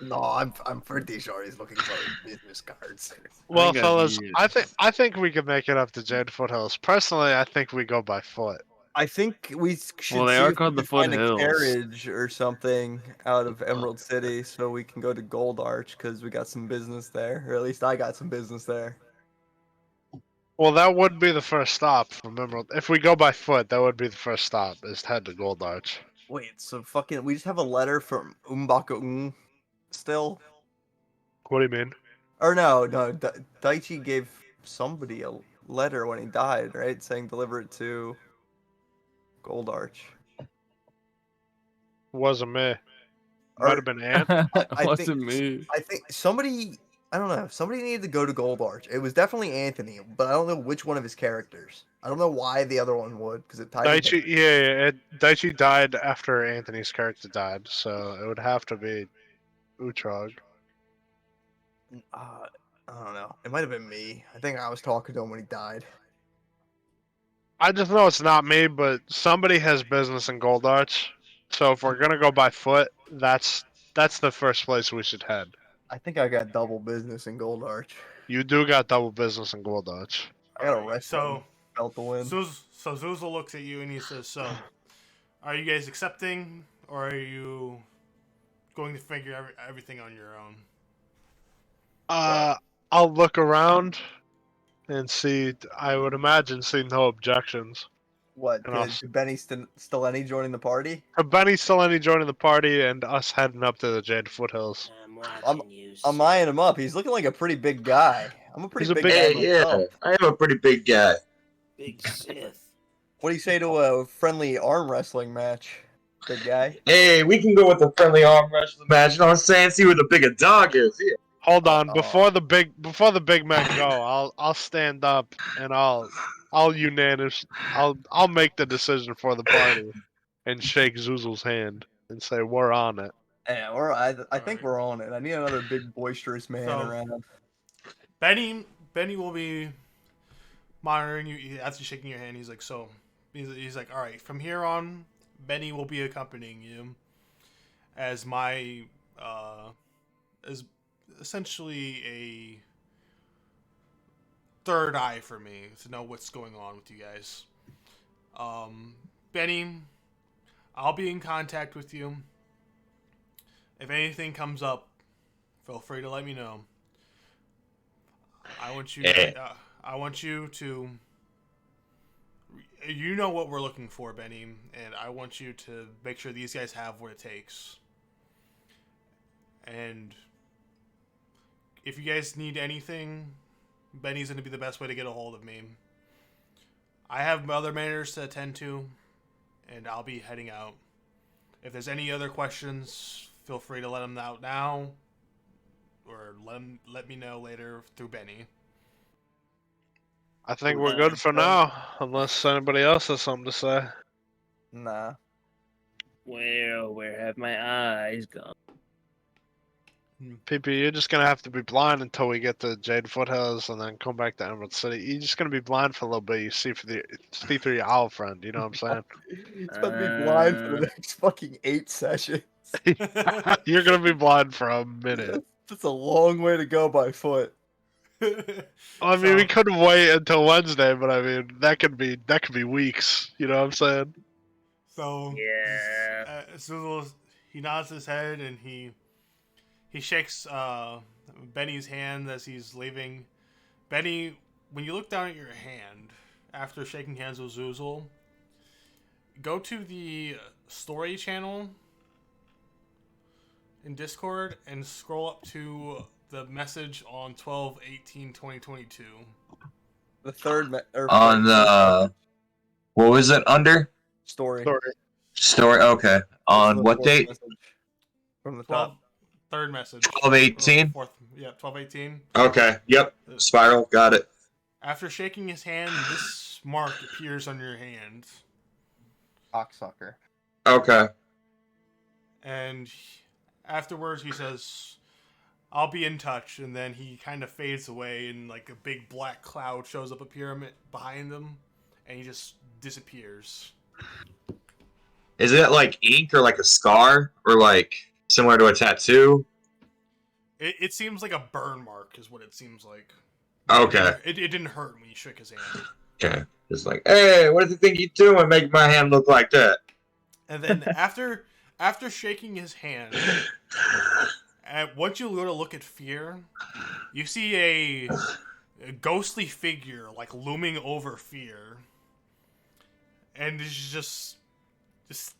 No, I'm pretty sure he's looking for his business cards. Well, think fellas, that'd be I think we can make it up to Jade Foothills. Personally, I think we go by foot. I think we should Well, they see are if called we the can find a Foothills. carriage or something out of Emerald City so we can go to Gold Arch because we got some business there. Or at least I got some business there. Well, that would be the first stop from Emerald. If we go by foot, that would be the first stop. Is to head to Gold Arch. Wait, so fucking we just have a letter from Umbaka still? What do you mean? Or no, Daichi gave somebody a letter when he died, right? Saying deliver it to Gold Arch. Wasn't me. Or- Might have been Ant. I Wasn't think, me. I think somebody, I don't know, somebody needed to go to Gold Arch. It was definitely Anthony, but I don't know which one of his characters. I don't know why the other one would, because it tied into- Daichi, yeah, Daichi died after Anthony's character died, so it would have to be Uhrtraag. I don't know. It might have been me. I think I was talking to him when he died. I just know it's not me, but somebody has business in Gold Arch. So if we're gonna go by foot, that's the first place we should head. I think I got double business in Gold Arch. You do got double business in Gold Arch. I got a Alright, wrestling belt to win. So Xuzahl looks at you and he says, "So, are you guys accepting, or are you going to figure everything on your own?" I'll look around and see. I would imagine see no objections. What? And I'll Is Benny still any joining the party? Benny still any joining the party, and us heading up to the Jade Foothills. I'm watching you. I'm eyeing him up. He's looking like a pretty big guy. I'm a pretty He's a big big- guy Hey, yeah, myself. I am a pretty big guy. Big Sith. What do you say to a friendly arm wrestling match, big guy? Hey, we can go with a friendly arm wrestling match. You know what I'm saying? See where the bigger dog is. Yeah. Hold on, before the big men go, I'll stand up and I'll make the decision for the party and shake Xuzahl's hand and say we're on it. Yeah, I think we're on it. I need another big boisterous man So- around. Benny will be monitoring you after shaking your hand. He's like, "So," he's like, "All right, from here on, Benny will be accompanying you as my as essentially a third eye for me to know what's going on with you guys. Benny, I'll be in contact with you. If anything comes up, feel free to let me know. I want you. I want you to. You know what we're looking for, Benny, and I want you to make sure these guys have what it takes. And if you guys need anything, Benny's going to be the best way to get a hold of me. I have other matters to attend to, and I'll be heading out. If there's any other questions, feel free to let them out now, or let me know later through Benny. I think we're good for now, unless anybody else has something to say. Nah. Well, where have my eyes gone? PP, you're just gonna have to be blind until we get to Jade Foothills and then come back to Emerald City. You're just gonna be blind for a little bit. You see through your owl friend. You know what I'm It's about to be blind for the next fucking 8 sessions. saying? You're gonna be blind for a minute. That's a long way to go by foot. I mean, we could wait until Wednesday, but I mean, that could be weeks. You know what I'm saying? So Yeah. Xuzahl, he nods his head and he shakes Benny's hand as he's leaving. Benny, when you look down at your hand after shaking hands with Xuzahl, go to the story channel in Discord and scroll up to the message on 12/18/2022. The third On the what was it under? story. Story. Okay. On the what fourth date? message from the 12, top. third message. 12/18? Yeah, 12/18. Okay. Yep. Spiral. Got it. After shaking his hand, this mark appears on your hand. Cocksucker. Okay. And afterwards he says, I'll be in touch, and then he kind of fades away and like a big black cloud shows up a pyramid behind him and he just disappears. Is it like ink or like a scar or like similar to a tattoo? It seems like a burn mark is what it seems like. Okay. It didn't hurt when you shook his hand. Okay. It's like, hey, what do you think you doing? Make my hand look like that. And then after shaking his hand, and once you go to look at Fear, you see a ghostly figure like looming over Fear, and it's just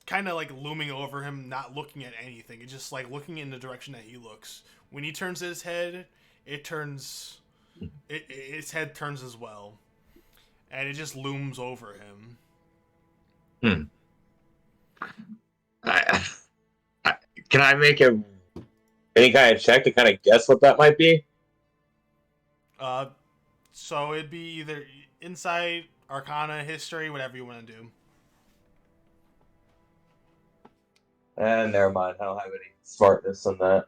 kind of like looming over him, not looking at anything. It's just like looking in the direction that he looks. When he turns his head, its head turns as well, and it just looms over him. Can I make any kind of check to kind of guess what that might be? So it'd be either insight, arcana, history, whatever you want to do. Never mind. I don't have any smartness on that.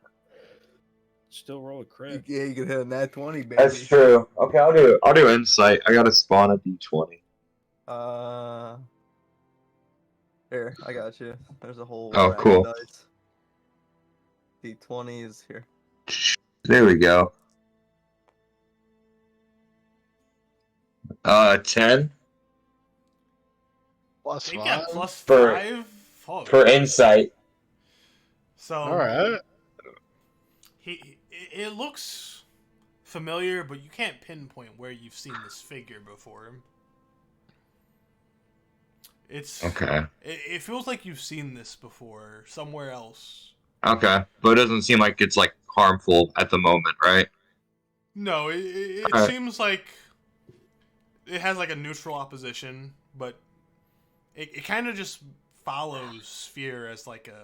Still roll a crit. Yeah, you can hit a nat 20, baby. That's true. Okay, I'll do insight. I gotta spawn a d20. Here, I got you. There's a whole Oh, rack of cool. dice. D20 is here. There we go. 10 Plus You 5. got plus For- 5? Oh, for insight. so All right. it looks familiar, but you can't pinpoint where you've seen this figure before. It's Okay. It feels like you've seen this before somewhere else. Okay, but it doesn't seem like it's like harmful at the moment, right? No, it Alright. seems like it has like a neutral opposition, but it kind of just follows Sphere as like it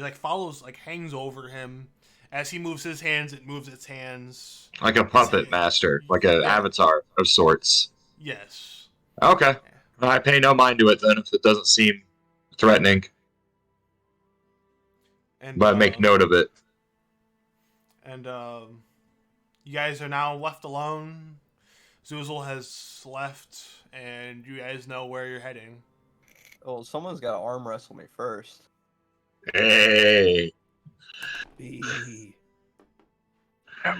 like follows, like hangs over him. As he moves his hands, it moves its hands. Like a puppet master, like an avatar of sorts. Yes. Okay. I pay no mind to it then if it doesn't seem threatening, And but make note of it. And you guys are now left alone. Xuzahl has left, and you guys know where you're heading. Oh, someone's got to arm wrestle me first. Hey.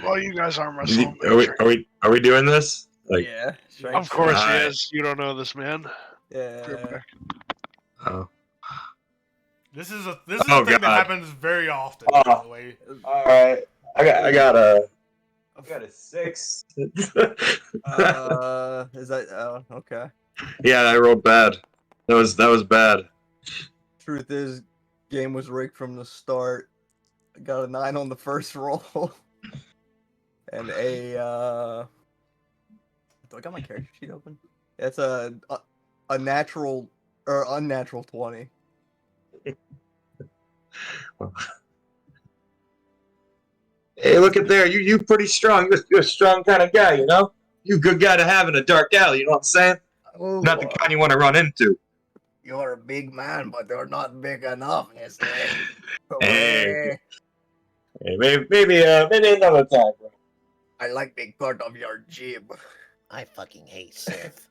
Well, you guys aren't wrestling. Are we doing this? Like, Yeah. Of course he Alright. is. You don't know this man. Yeah. oh. This is a Oh, thing that God. happens very often, Oh. by the way. All right. I got a 6. Is that? Oh, okay. Yeah, I rolled bad. That was bad. Truth is, game was rigged from the start. I got a 9 on the first roll, and a. Do I got my character sheet open? It's a natural or unnatural 20. Hey, look at there. You pretty strong. You're a strong kind of guy, you know? You a good guy to have in a dark alley, you know what I'm saying? Oh, Not the kind you want to run into. you're a big man, but you're not big enough, you say. Hey. Hey, maybe another time, bro. I like being part of your jib. I fucking hate Sith.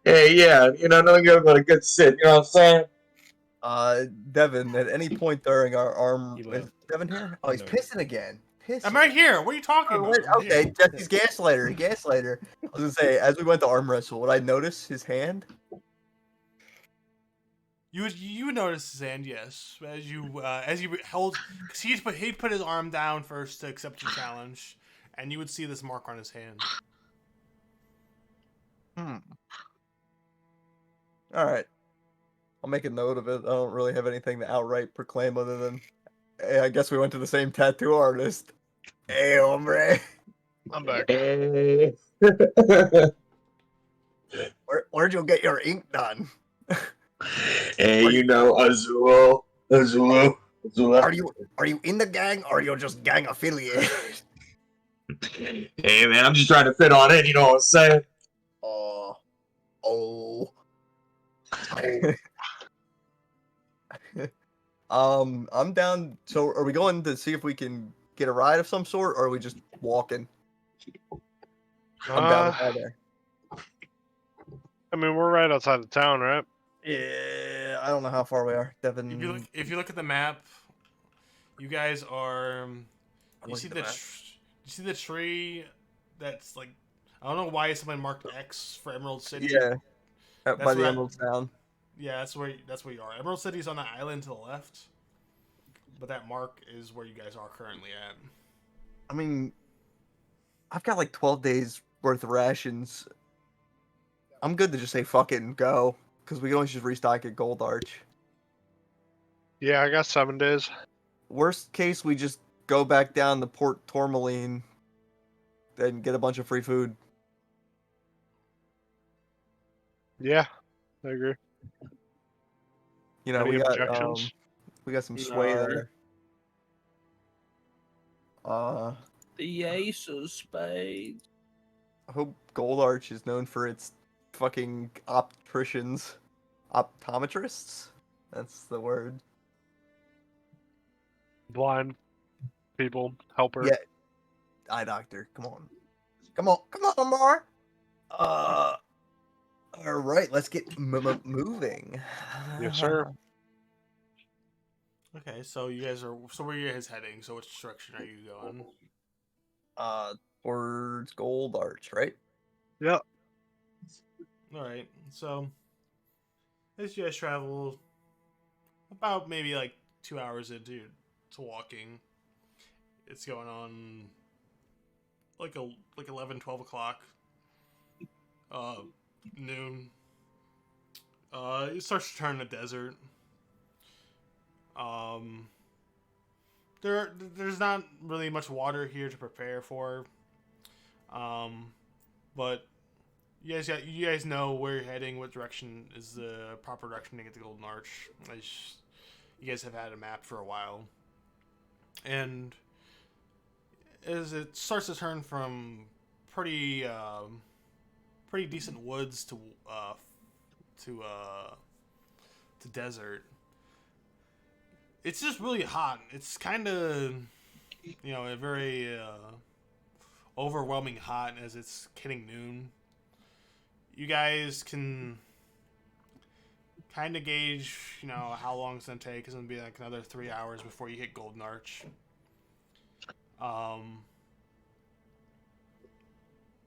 Hey, yeah, you know, nothing good but a good sit, you know what I'm saying? Devin, at any point during our arm, He is left. Devin here? Oh, he's No. pissing again. Pissing. I'm right here. What are you talking Oh, about? wait, I'm okay, here. Jesse's gaslighter. Gaslighter. I was gonna say, as we went to arm wrestle, would I notice his hand? You would notice his hand, yes, as you held, because he'd put his arm down first to accept your challenge, and you would see this mark on his hand. All right. I'll make a note of it. I don't really have anything to outright proclaim other than, hey, I guess we went to the same tattoo artist. Hey, hombre. I'm back. Hey. Where'd you get your ink done? Hey, you know, Azul. Are you in the gang or are you just gang affiliated? Hey, man, I'm just trying to fit on in, you know what I'm saying? Oh. I'm down. So, are we going to see if we can get a ride of some sort, or are we just walking? I'm down to ride there. I mean, we're right outside the town, right? Yeah, I don't know how far we are, Devin. If you look at the map, you guys are. You see you see the tree that's like, I don't know why someone marked X for Emerald City. Yeah, by That's the what Emerald Sound. Yeah, that's where you are. Emerald City's on the island to the left, but that mark is where you guys are currently at. I mean, I've got like 12 days worth of rations. I'm good to just say fuck it and go, because we can always just restock at Gold Arch. Yeah, I got 7 days. Worst case, we just go back down to Port Tourmaline and get a bunch of free food. Yeah, I agree. You know, Any we objections? got some sway No. there. The ace of spades. I hope Gold Arch is known for its fucking opticians. Optometrists? That's the word. Blind people, helper. Yeah. Eye doctor. Come on. Come on, boy. All right, let's get moving. Yes, sir. Okay, so you guys are. So where you guys heading? So which direction are you going? Towards Gold Arch, right? Yep. All right. So as you guys travel, about maybe like 2 hours into to walking, it's going on like 11, 12 o'clock. Noon. It starts to turn to desert. There's not really much water here to prepare for. But you guys know where you're heading. What direction is the proper direction to get to Golden Arch? You guys have had a map for a while, and as it starts to turn from pretty decent woods to desert, it's just really hot. It's kind of, a very overwhelming hot as it's hitting noon. You guys can kind of gauge, how long it's going to take. It's going to be like another 3 hours before you hit Golden Arch.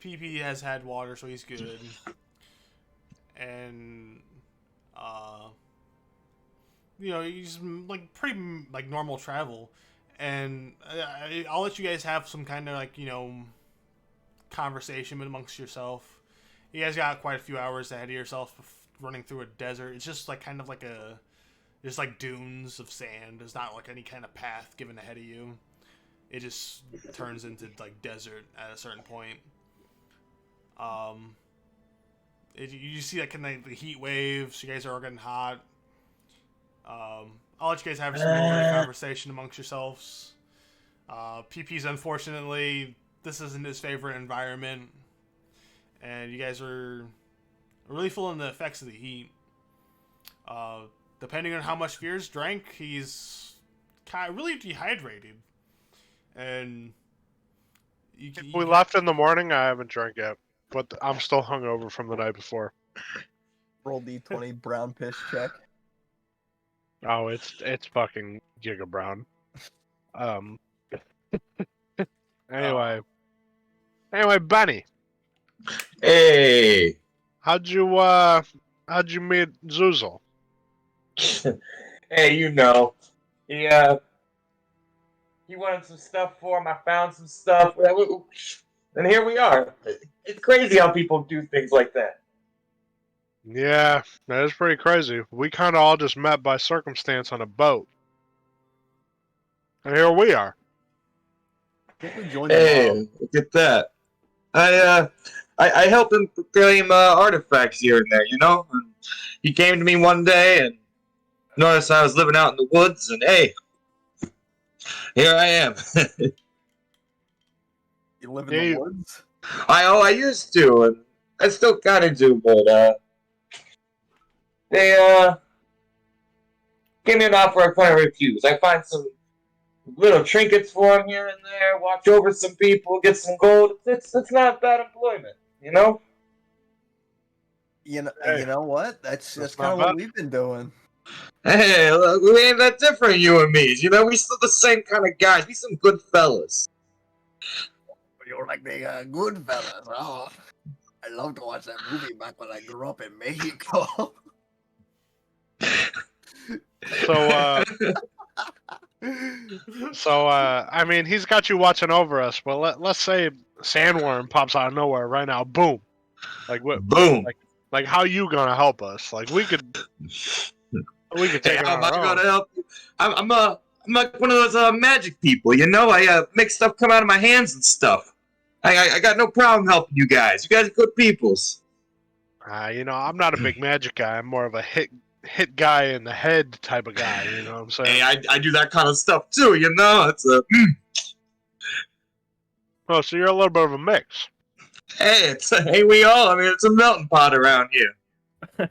PP has had water, so he's good. And, he's like pretty like normal travel. And I'll let you guys have some kind of like, conversation amongst yourself. You guys got quite a few hours ahead of yourself running through a desert. It's just like kind of like there's like dunes of sand. There's not like any kind of path given ahead of you. It just turns into like desert at a certain point. You see like kind of the heat waves. You guys are all getting hot. I'll let you guys have some orderly conversation amongst yourselves. PP's unfortunately, this isn't his favorite environment, and you guys are really feeling the effects of the heat. Depending on how much Fear's drank, he's kind of really dehydrated, and We left in the morning. I haven't drank yet, but I'm still hungover from the night before. Roll D20 brown piss check. Oh, it's fucking Giga Brown. Anyway, Benny, Hey. how'd you meet Xuzahl? Hey, he wanted some stuff for him. I found some stuff, and here we are. It's crazy how people do things like that. Yeah, that is pretty crazy. We kind of all just met by circumstance on a boat, and here we are. I think we joined the Hey, mob. look at that. I help him proclaim artifacts here and there, And he came to me one day and noticed I was living out in the woods, and hey, here I am. You live in the woods? I used to, and I still kind of do, but they gave me an offer I couldn't refuse. I find some little trinkets for him here and there, watch over some people, get some gold. It's not bad employment, You know, Hey, you know what? That's that's kind not of what bad. we've been doing. Hey, look, we ain't that different, you and me. We still the same kind of guys. We some good fellas. You're like the good fellas. Oh, I love to watch that movie back when I grew up in Mexico. So, I mean, he's got you watching over us, but let's say Sandworm pops out of nowhere right now. Boom! Like what? Boom. Like how you gonna help us? Like we could take Hey, it how on am I our gonna own. help you? I'm like one of those magic people, I make stuff come out of my hands and stuff. I got no problem helping you guys. You guys are good peoples. I'm not a big magic guy. I'm more of a hit guy in the head type of guy. You know what I'm saying? Hey, I do that kind of stuff too. It's a Oh, so you're a little bit of a mix. hey, it's a melting pot around here.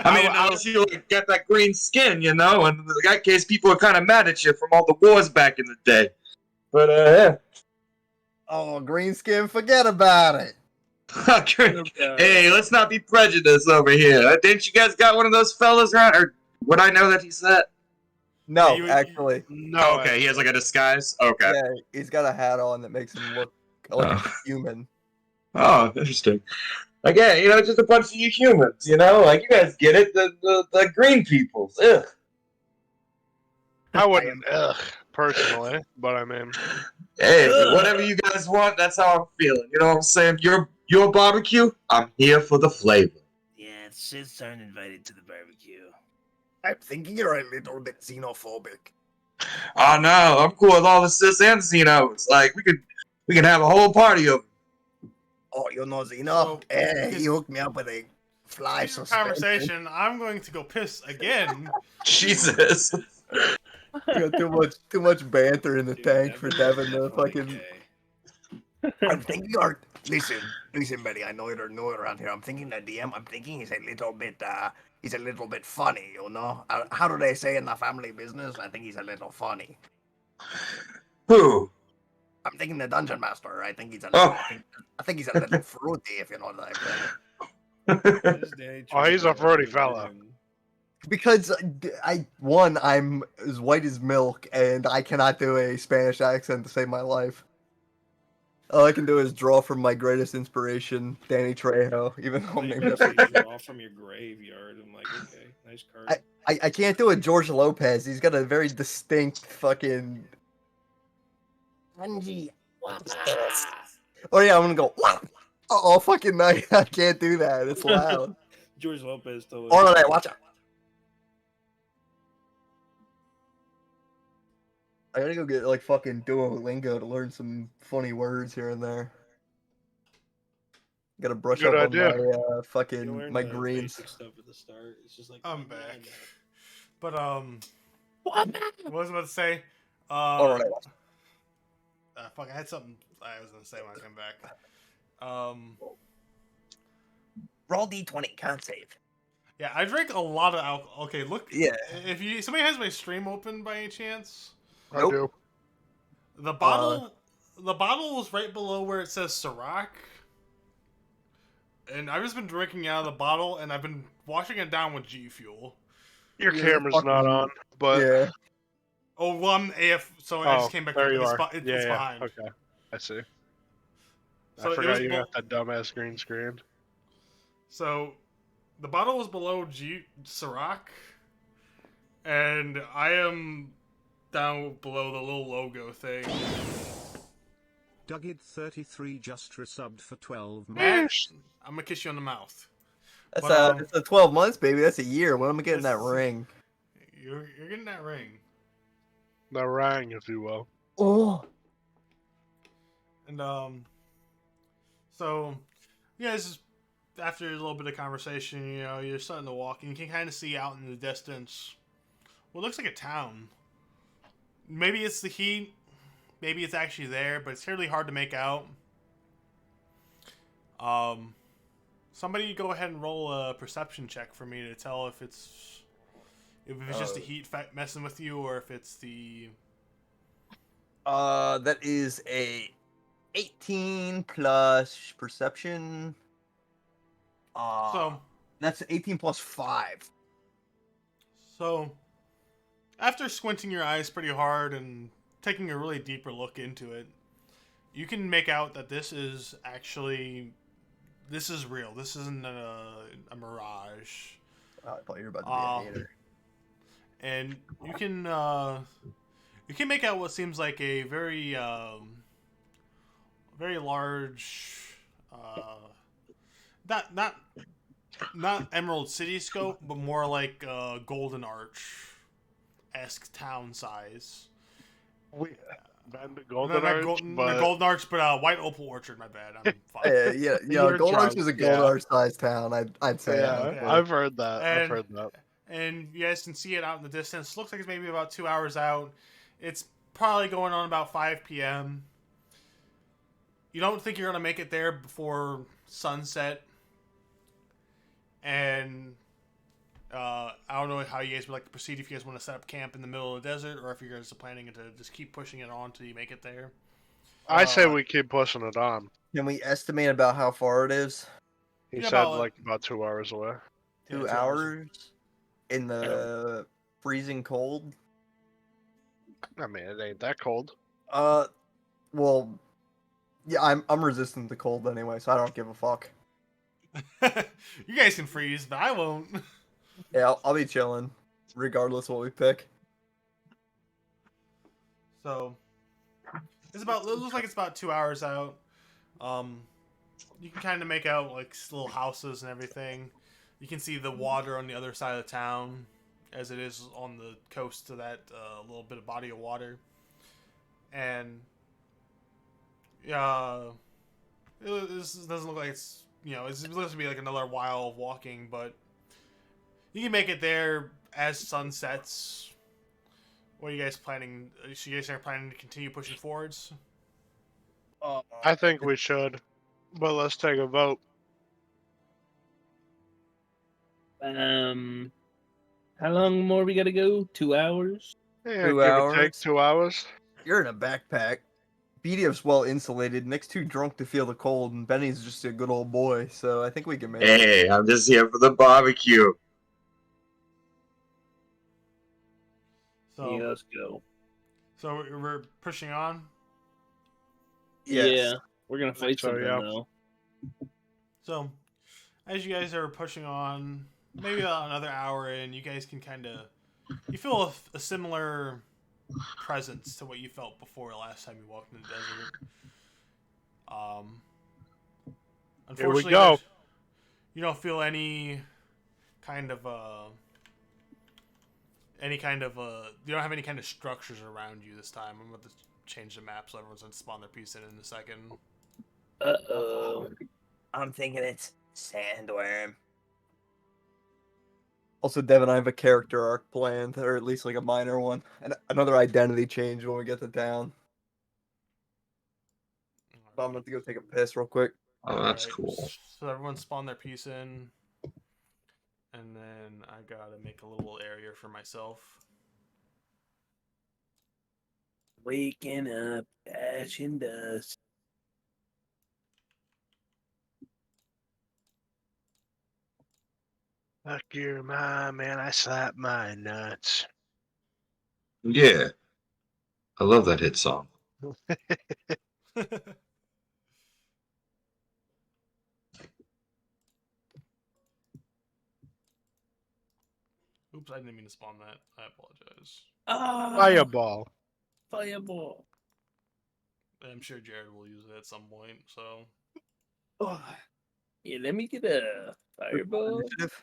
Unless you get that green skin, and in that case, people are kind of mad at you from all the wars back in the day. But yeah. Oh, green skin, forget about it. Hey, let's not be prejudiced over here. Didn't you guys got one of those fellas around? Or would I know that he's that? No, actually. No. Okay, he has like a disguise. Okay. Yeah, he's got a hat on that makes him look like a human. Oh, interesting. Again, just a bunch of you humans. Like you guys get it. The green peoples. Ugh. I wouldn't, personally, but I mean, Hey, whatever you guys want, that's how I'm feeling. You know what I'm saying? Your barbecue, I'm here for the flavor. Yeah, Siths aren't invited to the barbecue. I'm thinking you're a little bit xenophobic. Oh no, I'm cool with all the cis and xenos. Like we could have a whole party of. Oh, you know Xeno? So, He hooked me up with a fly suspension. Conversation. I'm going to go piss again. Jesus. You got too much banter in the tank for Devin to fucking. I'm thinking, listen, Betty. I know you're new around here. I'm thinking the DM. I'm thinking he's a little bit funny. How do they say in the family business? I think he's a little funny. Who? I'm thinking the dungeon master. I think he's a Oh. little. I think he's a little fruity, if you know what I mean. oh, he's a fruity fella. Because I'm as white as milk, and I cannot do a Spanish accent to save my life. All I can do is draw from my greatest inspiration, Danny Trejo, even though I'm named after Draw from your graveyard. I'm like, okay, nice card. I can't do a George Lopez. He's got a very distinct fucking. Angie. Oh yeah, I'm gonna go all fucking night. I can't do that. It's loud. George Lopez told us. All right, watch out. I gotta go get like fucking Duolingo to learn some funny words here and there. Gotta brush Good up idea. on my You fucking learn my the greens. basic stuff at the start. It's just like I'm nah, back. nah. But what was I about to say? All right. Fuck, I had something I was gonna say when I came back. Roll d20, can't save. Yeah, I drank a lot of alcohol. Okay, look. Yeah. If somebody has my stream open by any chance, I Nope. do. the bottle was right below where it says Ciroc. And I've just been drinking out of the bottle, and I've been washing it down with G Fuel. Your Yeah, camera's not fucking- on, but Yeah. Oh, well, I'm AF, so I just came back there up. you are. It's behind. Okay, I see. So I it forgot was you got that dumbass green screen. So, the bottle was below Ciroc, and I am down below the little logo thing. Dugged33 just resubbed for 12 Matt, months. I'm gonna kiss you on the mouth. That's But, it's a 12 months, baby. That's a year. When am I getting that Yes. ring? You're getting that ring. The rang, if you will. Oh. And, so, yeah, this is, after a little bit of conversation, you know, you're starting to walk, and you can kind of see out in the distance what looks like a town. Maybe it's the heat, maybe it's actually there, but it's really hard to make out. Somebody go ahead and roll a perception check for me to tell if it's just the heat messing with you, or if it's the... That is a 18 plus perception. So, That's 18 plus 5. So, after squinting your eyes pretty hard and taking a really deeper look into it, you can make out that this is real. This isn't a mirage. Oh, I thought you were about to be a hater. And you can make out what seems like a very very large, not Emerald City scope, but more like Golden Arch-esque town size. Golden Arch, not Golden Arch, but White Opal Orchard. My bad. I'm fine. Yeah. You're Gold Arch drunk, is a Gold Arch sized town. I'd say. Yeah, Okay. I've heard that. I've heard that. And you guys can see it out in the distance. Looks like it's maybe about 2 hours out. It's probably going on about 5 p.m. You don't think you're going to make it there before sunset. And I don't know how you guys would like to proceed, if you guys want to set up camp in the middle of the desert, or if you guys are planning to just keep pushing it on until you make it there. I say we keep pushing it on. Can we estimate about how far it is? He Yeah, said about 2 hours away. 2 2 hours in the freezing cold. I mean, it ain't that cold. Well, yeah, I'm resistant to cold anyway, so I don't give a fuck. You guys can freeze, but I won't. Yeah, I'll be chilling, regardless what we pick. So it looks like it's about 2 hours out. You can kind of make out like little houses and everything. You can see the water on the other side of the town, as it is on the coast to that little bit of body of water. And this doesn't look like it's, you know, it looks to be like another while of walking, but you can make it there as sun sets. What are you guys planning? So you guys are planning to continue pushing forwards? I think we should, but let's take a vote. How long more we gotta go? 2 hours? Yeah, 2 give or take hours? 2 hours. You're in a backpack. Beedyuff's well insulated. Nick's too drunk to feel the cold, and Benny's just a good old boy. So I think we can make it. Hey, I'm just here for the barbecue. So, Yeah, let's go. So we're pushing on. Yes. Yeah, we're gonna fight So, something yeah. though. So, as you guys are pushing on, maybe about another hour in, you guys can you feel a similar presence to what you felt before last time you walked in the desert. Unfortunately, Here we go. you don't feel any kind of you don't have any kind of structures around you this time. I'm about to change the map so everyone's gonna spawn their piece in a second. Uh-oh. I'm thinking it's sandworm. Also, Devin, I have a character arc planned, or at least like a minor one, and another identity change when we get to town. But I'm going to go take a piss real quick. Oh, that's Alright, cool. So everyone spawn their piece in. And then I gotta make a little area for myself. Waking up, ash and dust. Fuck your mom, man. I slap my nuts. Yeah. I love that hit song. Oops, I didn't mean to spawn that. I apologize. Ah, Fireball. fireball. I'm sure Jared will use it at some point, so. Oh. Yeah, let me get a fireball. Initiative?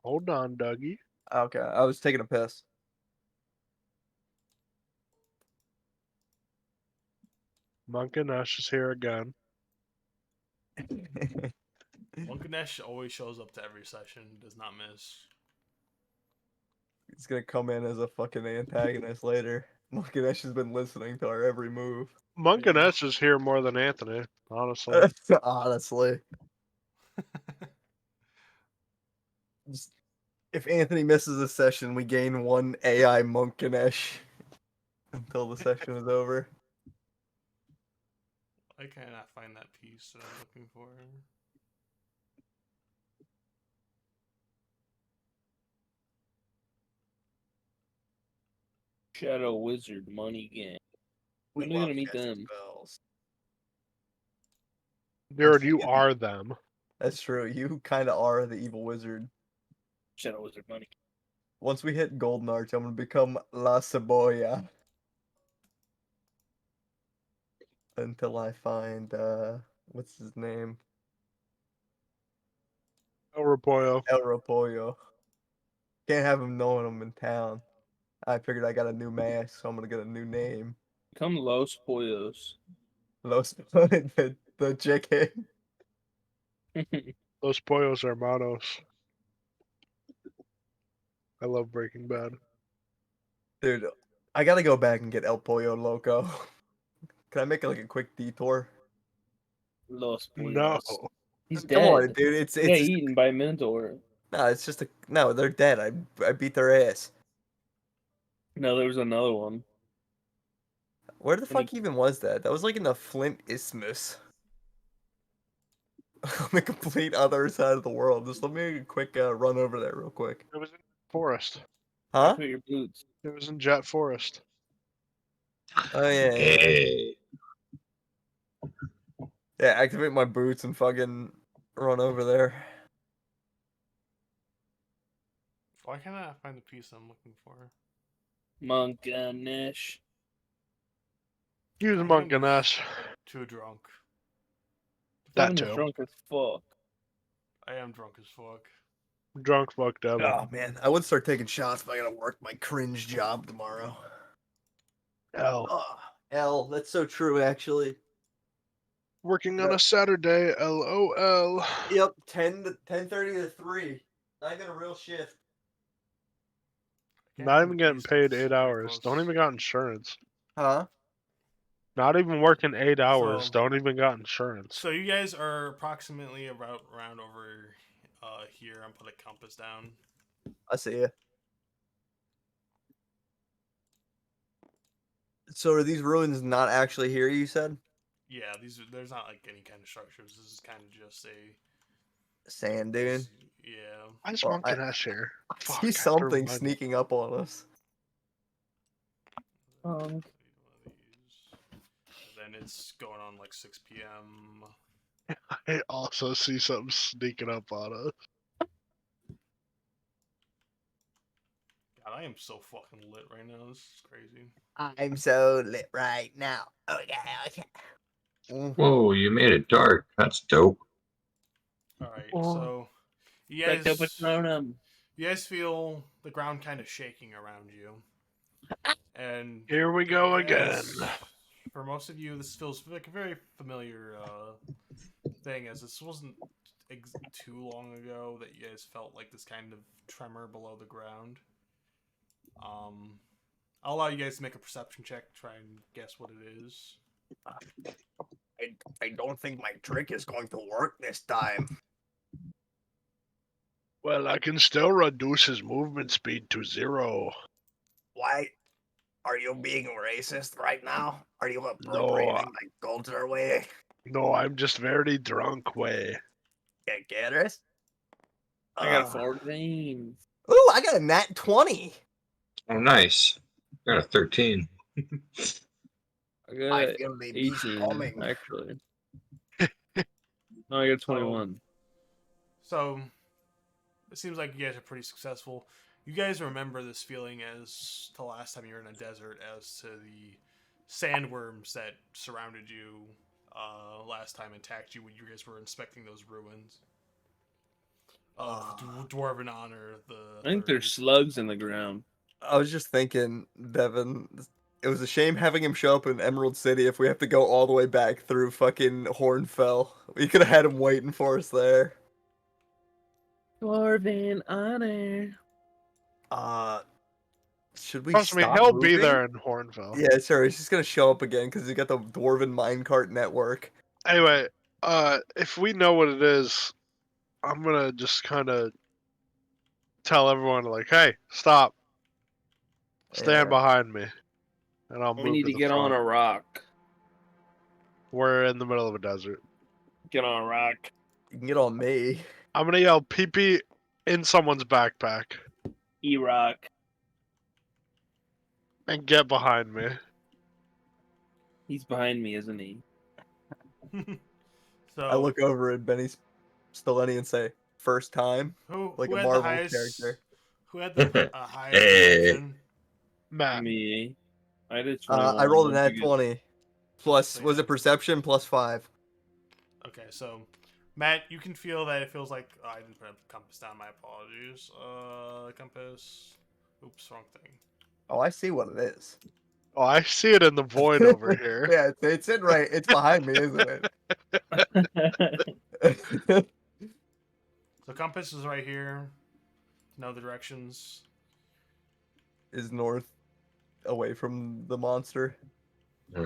Hold on, Dougie. Okay, I was taking a piss. Monk and Ash is here again. Monkanesh always shows up to every session, does not miss. He's gonna come in as a fucking antagonist later. Mokanesh has been listening to our every move. Monk and Yeah. Ash is here more than Anthony, honestly. Honestly. Just- if Anthony misses a session, we gain one AI Monkanesh until the session is over. I cannot find that piece that I'm looking for. Shadow Wizard Money Gang. We When are we love gonna meet casting them? spells. Jared, you are them. That's true. You kind of are the evil wizard. Shadow Wizard Money Gang. Once we hit Golden Arch, I'm gonna become La Cebolla. Until I find what's his name? El Repollo. El Repollo. Can't have him knowing I'm in town. I figured I got a new mask, so I'm gonna get a new name. Become Los Pollos. Los the chicken. Los Pollos Hermanos. I love Breaking Bad. Dude, I gotta go back and get El Pollo Loco. Can I make like a quick detour? Los Pollos. No. He's Come on, dead. dude. It's He got eaten by a Minotaur. no, it's just a no. They're dead. I beat their ass. No, there was another one. Where the And he- fuck even was that? That was like in the Flint Isthmus. On the complete other side of the world. Just let me make a quick run over there real quick. It was in Forest. Huh? Put your boots. It was in Jet Forest. Oh yeah, yeah. Hey. Yeah, activate my boots and fucking run over there. Why can't I find the piece I'm looking for? Monkanesh. Use I am Monk and Ash. Too drunk. That Devin's too. drunk as fuck. I am drunk as fuck. Drunk fuck Devin. Oh man, I would start taking shots, but I gotta work my cringe job tomorrow. L. Oh, L, that's so true actually. Working on a Saturday. LOL. Yep, 10:30 to 3. Not even a real shift. I can't Not find even the getting piece paid that's 8 very hours. close. Don't even got insurance. Huh? Not even working 8 hours. So- Don't even got insurance. So you guys are approximately around over here. I'm putting a compass down. I see ya. So are these ruins not actually here, you said? Yeah, there's not like any kind of structures. This is kind of just a Sand dune. yeah. I just Well, Monk and Ash here. I Fuck, see I something threw mine. sneaking up on us. One of these. And then it's going on like 6 p.m. I also see something sneaking up on us. God, I am so fucking lit right now. This is crazy. I'm so lit right now. Okay, okay. Whoa, you made it dark. That's dope. All right, Oh. so you Back guys, up with Darthum. you guys feel the ground kind of shaking around you, and Here we go as- again. For most of you, this feels like a very familiar thing is, this wasn't too long ago that you guys felt like this kind of tremor below the ground. I'll allow you guys to make a perception check, try and guess what it is. I don't think my trick is going to work this time. Well, I can still reduce his movement speed to 0. Why? Are you being racist right now? Are you No, appropriating my culture way? no, I'm just very drunk way. ¿Qué quieres? I got a 14. Ooh, I got a nat 20. Oh, nice. Got a 13. I I got feel the beat 18, coming. actually. No, I got 21. So, it seems like you guys are pretty successful. You guys remember this feeling as the last time you were in a desert, as to the sandworms that surrounded you last time attacked you when you guys were inspecting those ruins of Dwarven Honor. I think there's slugs in the ground. I was just thinking, Devin, it was a shame having him show up in Emerald City if we have to go all the way back through fucking Hornfell. We could have had him waiting for us there. Dwarven Honor. Should we Trust me, stop he'll moving? be there in Hornville. Yeah, sure. He's just gonna show up again because he got the Dwarven minecart network. Anyway, if we know what it is, I'm gonna just kind of tell everyone, like, hey, stop. Stand Yeah. behind me. And I'll move We need to the get front. on a rock. We're in the middle of a desert. Get on a rock. You can get on me. I'm gonna yell pee-pee in someone's backpack. E-rock. And get behind me. He's behind me, isn't he? So I look over at Benny Stellini and say, "First time," who like who a had Marvel the highest character. Who had the highest Hey. perception? Matt. Me. I did 21. I rolled a What'd nat you get? 20. Plus, So, was yeah. it perception plus 5? Okay, so Matt, you can feel that it feels like I didn't put a compass down. My apologies. Compass. Oops, wrong thing. Oh, I see what it is. Oh, I see it in the void over here. Yeah, it's in right. It's behind me, isn't it? So compass is right here. Know the directions. Is north away from the monster?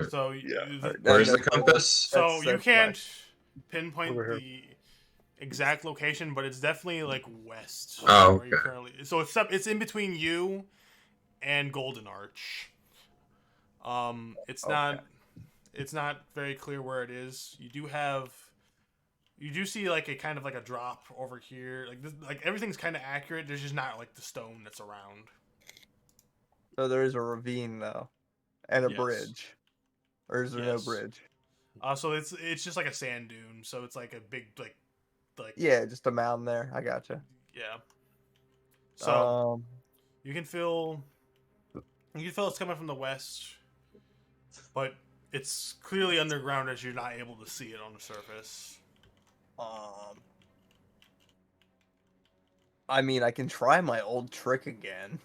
So Yeah. Where's the compass? So you that's can't pinpoint Over here. the exact location, but it's definitely like west. Oh, where you okay. currently. So it's in between you and Golden Arch. It's not very clear where it is. You do see like a kind of like a drop over here. Like this, like everything's kind of accurate. There's just not like the stone that's around. So there is a ravine though, and a Yes. bridge, or is there no Yes. bridge? So it's just like a sand dune. So it's like a big like Yeah, just a mountain there. I gotcha. yeah. So Um, you can feel it's coming from the west, but it's clearly underground as you're not able to see it on the surface. I mean, I can try my old trick again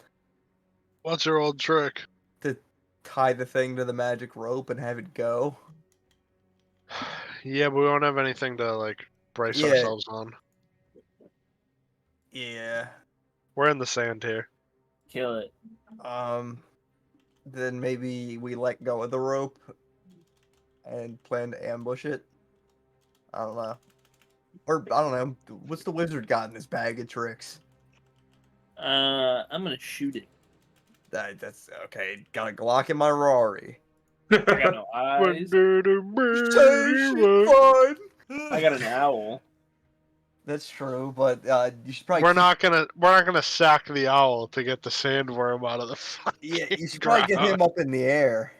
What's your old trick? to tie the thing to the magic rope and have it go. Yeah, but we don't have anything to, like, brace Yeah. ourselves on. Yeah. We're in the sand here. Kill it. Then maybe we let go of the rope and plan to ambush it. I don't know. Or I don't know. What's the wizard got in his bag of tricks? I'm gonna shoot it. That's okay. Got a Glock in my Rari. I got no eyes. I got an owl. That's true, but you should probably. We're not gonna sack the owl to get the sandworm out of the fucking Yeah, you should probably get him ground. up in the air.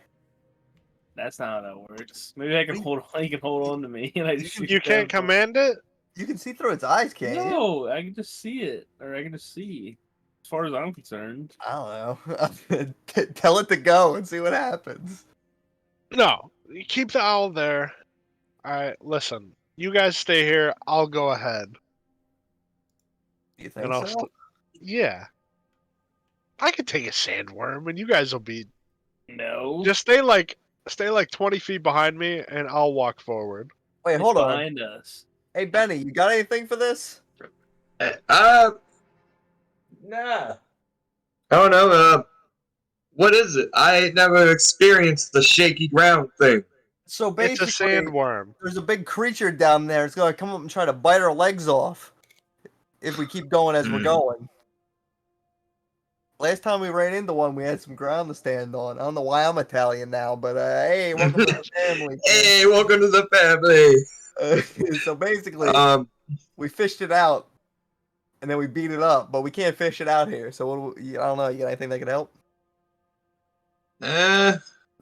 That's not how that works. Maybe I can hold on. You can hold on to me, and I just shoot You it can't down. command it? You can see through its eyes, can't you? No, I can just see it, or I can just see. As far as I'm concerned. I don't know. Tell it to go and see what happens. No. You keep the owl there. Alright, listen. You guys stay here, I'll go ahead. You think And I'll so? yeah. I could take a sandworm and you guys will be No. just stay like 20 feet behind me and I'll walk forward. Wait, It's hold on. behind us. Hey, Benny, you got anything for this? Nah. I don't know. What is it? I never experienced the shaky ground thing. So It's a basically, sandworm. there's a big creature down there. It's gonna come up and try to bite our legs off if we keep going as we're going. Last time we ran into one, we had some ground to stand on. I don't know why I'm Italian now, but hey, welcome to the family. Hey, welcome to the family. So basically, we fished it out, and then we beat it up, but we can't fish it out here. So what do we, I don't know. You got anything that could help?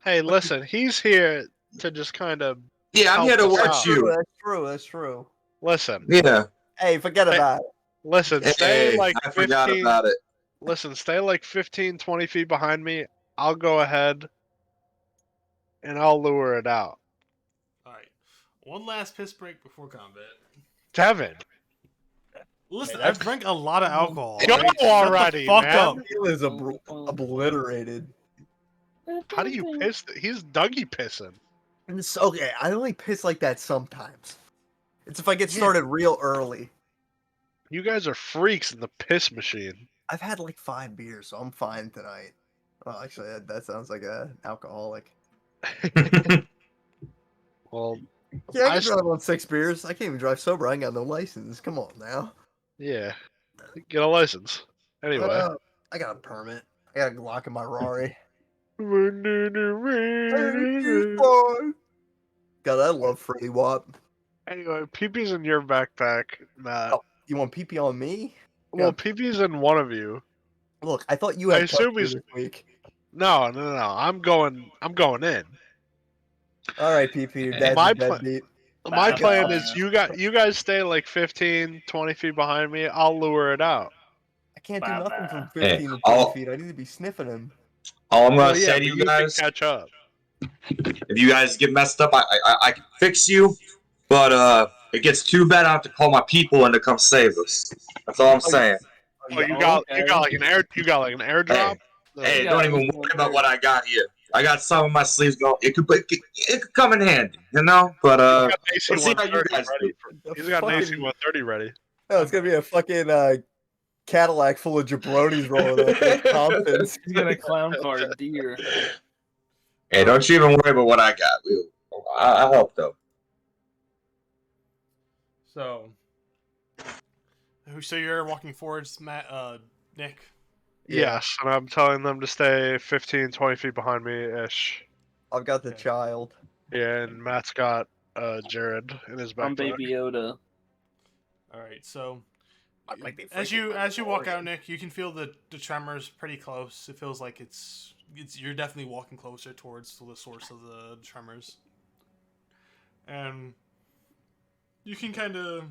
Hey, listen, he's here to just kind of. Yeah, I'm here to watch you. That's true. That's true. Listen. Yeah. Hey, forget about it. Listen, stay like I 15. forgot about it. Listen, stay like 15, 20 feet behind me. I'll go ahead and I'll lure it out. All right. One last piss break before combat. Devin. Listen, I've drank a lot of alcohol. Go right? Shut the already, fuck man. up. He is obliterated. How do you piss? He's Dougie pissing. And it's okay. I only piss like that sometimes. It's if I get started real early. You guys are freaks in the piss machine. I've had like 5 beers, so I'm fine tonight. Well, actually, that sounds like an alcoholic. Well, Yeah, I can drive on 6 beers. I can't even drive sober. I ain't got no license. Come on now. Yeah. Get a license. Anyway. I got a permit. I got a Glock in my Rari. God, I love Freddy Wap. Anyway, pee-pee's in your backpack, Matt. Oh, you want pee-pee on me? Well, pee-pee's in one of you. Look, I thought you had assume this week. No. I'm going in. All right, pee-pee, your dad's a deadbeat. My plan is you guys stay like 15, 20 feet behind me. I'll lure it out. I can't do nothing from 15 to 20 feet. I need to be sniffing him. All I'm gonna say to you guys, can catch up. if you guys get messed up, I can fix you. But it gets too bad, I have to call my people in to come save us. That's all I'm saying. Oh, you got like an airdrop. Hey, don't even worry about what I got here. I got some of my sleeves going. It could come in handy, you know. But let's see how you guys do. He's got an AC-130 ready. Oh, it's gonna be a fucking Cadillac full of jabronis rolling up. Like Comptons. He's got a clown car deer. Hey, don't you even worry about what I got. I'll help though. So you're walking forwards, Matt, Nick? Yes, and I'm telling them to stay 15, 20 feet behind me-ish. I've got the child. Yeah, and Matt's got Jared in his backpack. I'm Baby Yoda. All right, so as you walk out, Nick, you can feel the tremors pretty close. It feels like it's you're definitely walking closer towards the source of the tremors, and you can kind of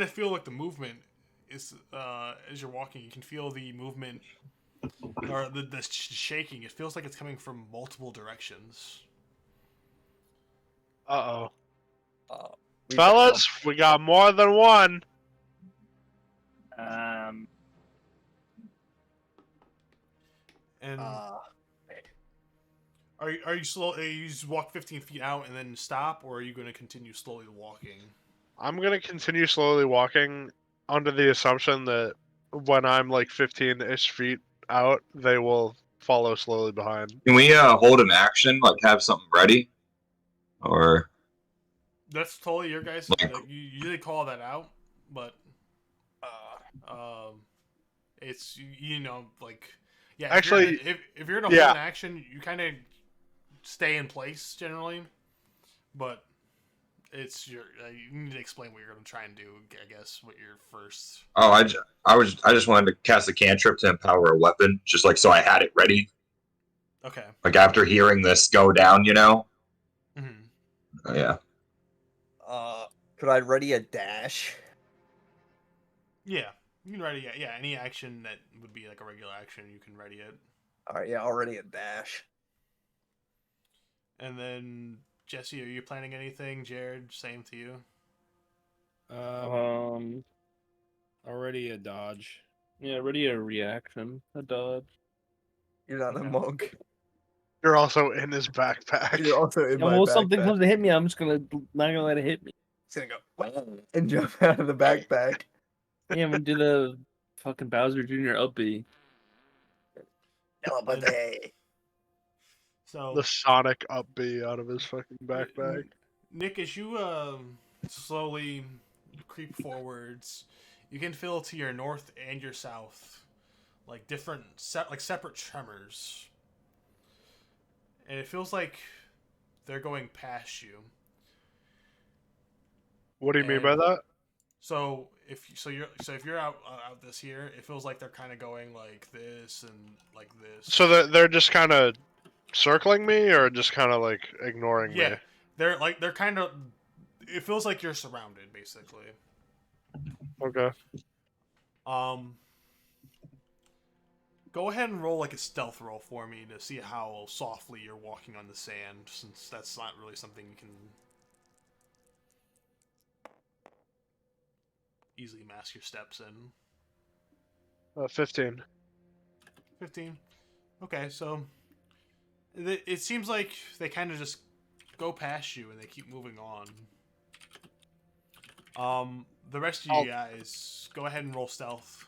feel like the movement is as you're walking. You can feel the movement or the shaking. It feels like it's coming from multiple directions. Fellas, we got more than one. And are you slow? You just walk 15 feet out and then stop, or are you going to continue slowly walking? I'm gonna continue slowly walking under the assumption that when I'm like 15-ish feet out, they will follow slowly behind. Can we hold an action, like have something ready, or? That's totally your guys. You usually call that out, but it's like yeah. Actually, if you're in a hold an action, you kind of stay in place generally, but it's you need to explain what you're going to try and do. I guess what your first. Oh, I just wanted to cast a cantrip to empower a weapon, just like so I had it ready. Okay. Like after hearing this go down, you know. Mm-hmm. Yeah. Could I ready a dash? Yeah, you can ready. Yeah, any action that would be like a regular action, you can ready it. All right, yeah, I'll ready a dash. And then Jesse, are you planning anything? Jared, same to you. Already a dodge. Yeah, ready a reaction. A dodge. You're not a monk. You're also in his backpack. You're also in And my well, something backpack. comes to hit me, I'm just not gonna let it hit me. He's gonna go and jump out of the backpack. Yeah, I'm gonna do the fucking Bowser Jr. up B. No, but hey. So The Sonic up B out of his fucking backpack. Nick, as you slowly creep forwards, you can feel to your north and your south like different separate tremors, and it feels like they're going past you. What do you mean by that? So if you're out this here, it feels like they're kind of going like this and like this. So they're just kind of circling me, or just kind of like ignoring me? Yeah, they're kind of. It feels like you're surrounded, basically. Okay. Go ahead and roll like a stealth roll for me to see how softly you're walking on the sand, since that's not really something you can easily mask your steps in. 15. 15. Okay, so it seems like they kind of just go past you and they keep moving on. The rest of you guys, go ahead and roll stealth.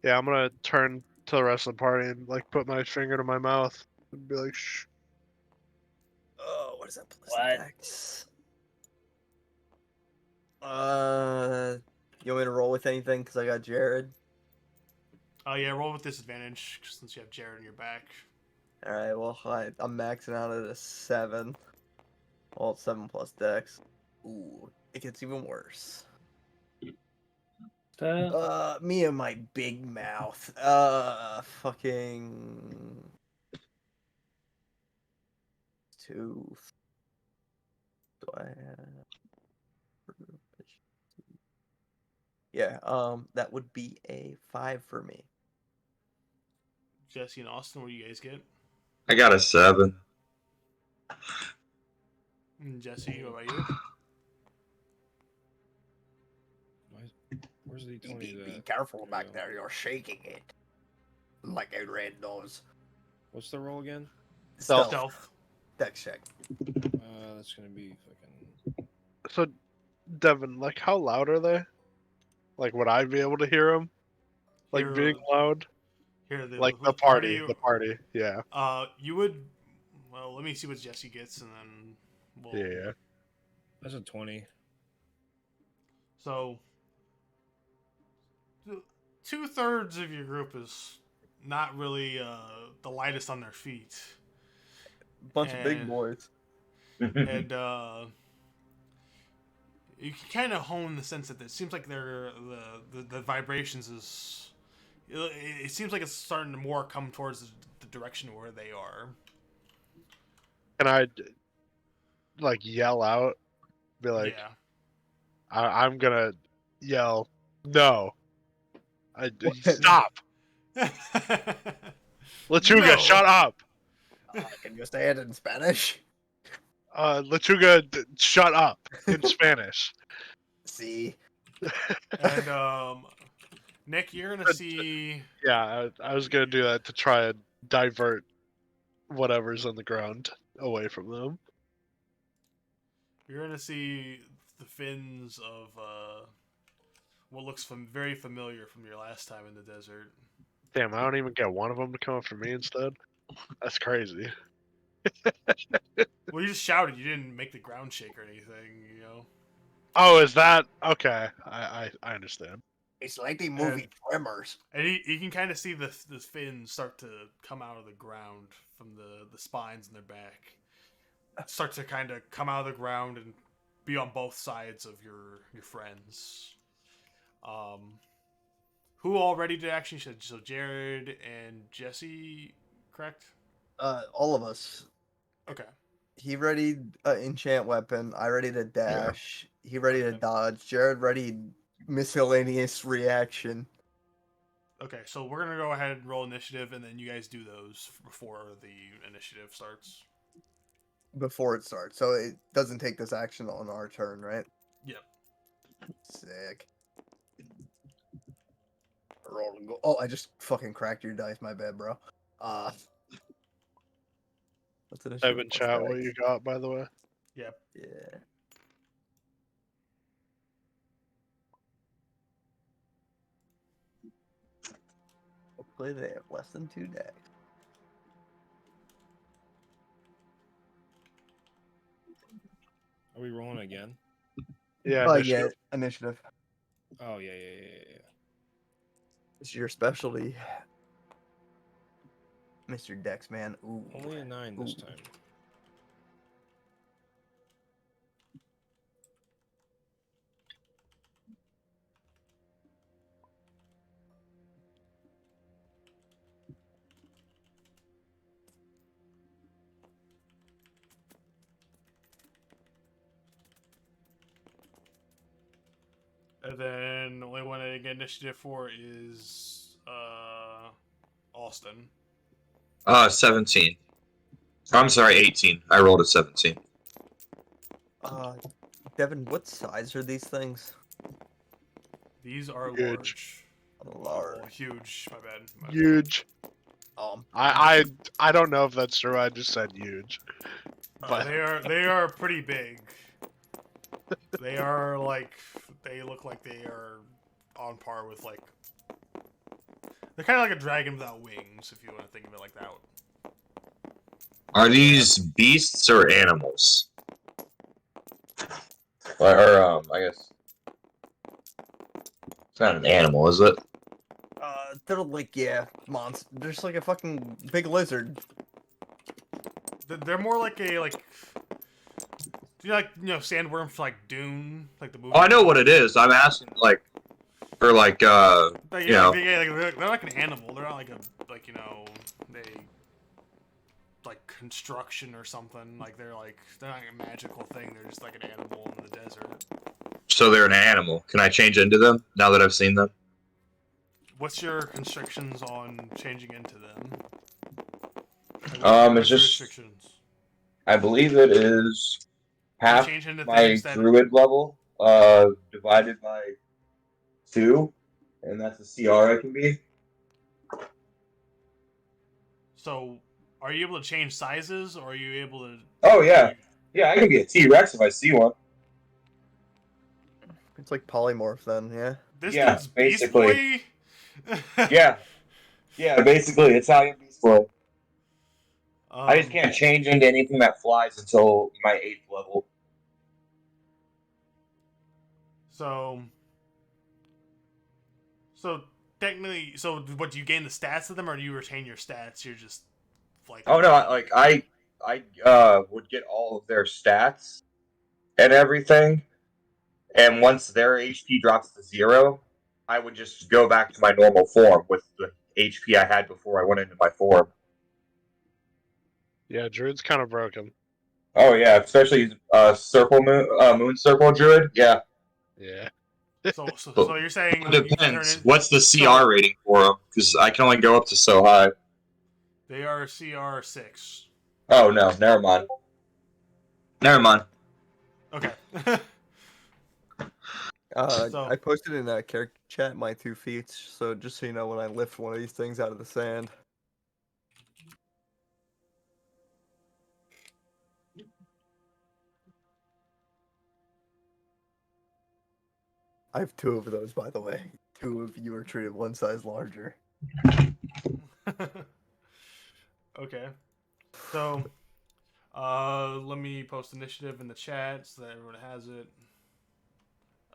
Yeah, I'm gonna turn to the rest of the party and like put my finger to my mouth and be like, "Shh." Oh, what is that? What? Dex? You want me to roll with anything? Because I got Jared. Oh yeah, roll with disadvantage since you have Jared in your back. Alright, well, I'm maxing out at a 7. Well, it's 7 plus Dex. Ooh, it gets even worse. Me and my big mouth. Fucking 2. Do I have? Yeah, that would be a 5 for me. Jesse and Austin, what do you guys get? I got a 7. And Jesse, what about you? Where's the 20? Be careful back there. You're shaking it. Like a red nose. What's the roll again? Stealth. Dex check. That's gonna be fucking. So, Devin, like, how loud are they? Like, would I be able to hear them? Like, Hear- being loud? Here, Like, the party. The party, yeah. You would. Well, let me see what Jesse gets, and then we'll. Yeah. That's a 20. So, 2/3 of your group is not really the lightest on their feet. Bunch of big boys. And you can kind of hone the sense that it seems like they're the vibrations is. It seems like it's starting to more come towards the direction where they are. Can I, like, yell out? Be like, Yeah. I'm gonna yell, no. Stop! Lechuga, No. shut up! Can you say it in Spanish? Lechuga, shut up in Spanish. See? And Nick, you're gonna see. Yeah, I was gonna do that to try and divert whatever's on the ground away from them. You're gonna see the fins of what looks very familiar from your last time in the desert. Damn, I don't even get one of them to come after me instead. That's crazy. Well, you just shouted. You didn't make the ground shake or anything, you know. Oh, is that okay? I understand. It's like the movie Tremors. And you can kind of see the fins start to come out of the ground from the spines in their back. Start to kind of come out of the ground and be on both sides of your friends. Who all ready to action? So Jared and Jesse, correct? All of us. Okay. He readied enchant weapon. I ready to dash. He ready to dodge. Jared ready miscellaneous reaction. Okay, so we're gonna go ahead and roll initiative, and then you guys do those before the initiative starts. Before it starts, so it doesn't take this action on our turn, right? Yep. Sick. Roll and go. Oh, I just fucking cracked your dice. My bad, bro. What's initiative? Type in plus chat what dice? you got, by the way. Yep. Yeah. Hopefully they have less than 2 decks. Are we rolling again? Yeah, Oh initiative. yeah, initiative. Oh yeah. This is your specialty, Mr. Dex man. Ooh. Only a 9 this time. And then the only one I get initiative for is Austin. 17. I'm sorry, 18. I rolled a 17. Devin, what size are these things? These are Huge. large. Oh, huge. My bad. Huge. I don't know if that's true. I just said huge. But They are pretty big. They are they look like they are on par with they're kind of like a dragon without wings, if you want to think of it like that. Are these beasts or animals? Or I guess it's not an animal, is it? They're like monster. They're just like a fucking big lizard. They're more like a do you sandworm for Dune, like the movie? Oh, I know what it is. I'm asking for they're like an animal. They're not like they like construction or something. They're not like a magical thing. They're just like an animal in the desert. So they're an animal. Can I change into them now that I've seen them? What's your constrictions on changing into them? It's just I believe it is half my druid level divided by 2, and that's the CR I can be. So, are you able to change sizes, or are you able to? Oh yeah, I can be a T-Rex if I see one. It's like polymorph then, yeah. This dude's basically. Beast Boy. yeah, basically it's how you Beast Boy. I just can't change into anything that flies until my 8th level. So technically, what do you gain the stats of them, or do you retain your stats? You're just Oh no, I would get all of their stats and everything, and once their HP drops to 0, I would just go back to my normal form with the HP I had before I went into my form. yeah, Druid's kind of broken. Oh yeah, especially moon circle druid. Yeah. Yeah. So you're saying it depends. What's the CR rating for them? Because I can only go up to so high. They are CR 6. Oh no, never mind. Okay. I posted in that character chat my 2 feats, so just so you know when I lift one of these things out of the sand. I have 2 of those, by the way. 2 of you are treated 1 size larger. Okay. So, let me post initiative in the chat so that everyone has it.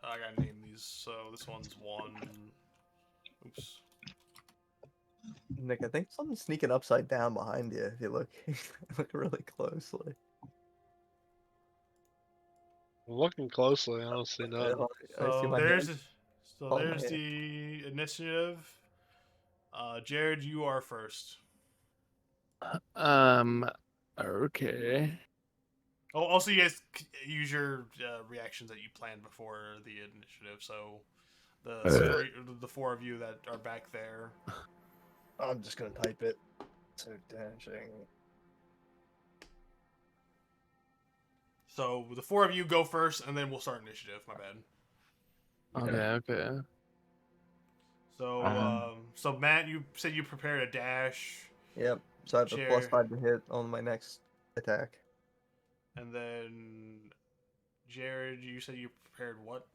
I gotta name these. So this one's 1. Oops. Nick, I think something's sneaking upside down behind you if you look look really closely. Looking closely, I don't see nothing. So there's the initiative. Jared, you are first. Okay. Oh, also, you guys use your reactions that you planned before the initiative. So the 4 of you that are back there. I'm just gonna type it. So dashing. So the 4 of you go first, and then we'll start initiative. My bad. Okay. So, so Matt, you said you prepared a dash. Yep. So I have a +5 to hit on my next attack. And then, Jared, you said you prepared what?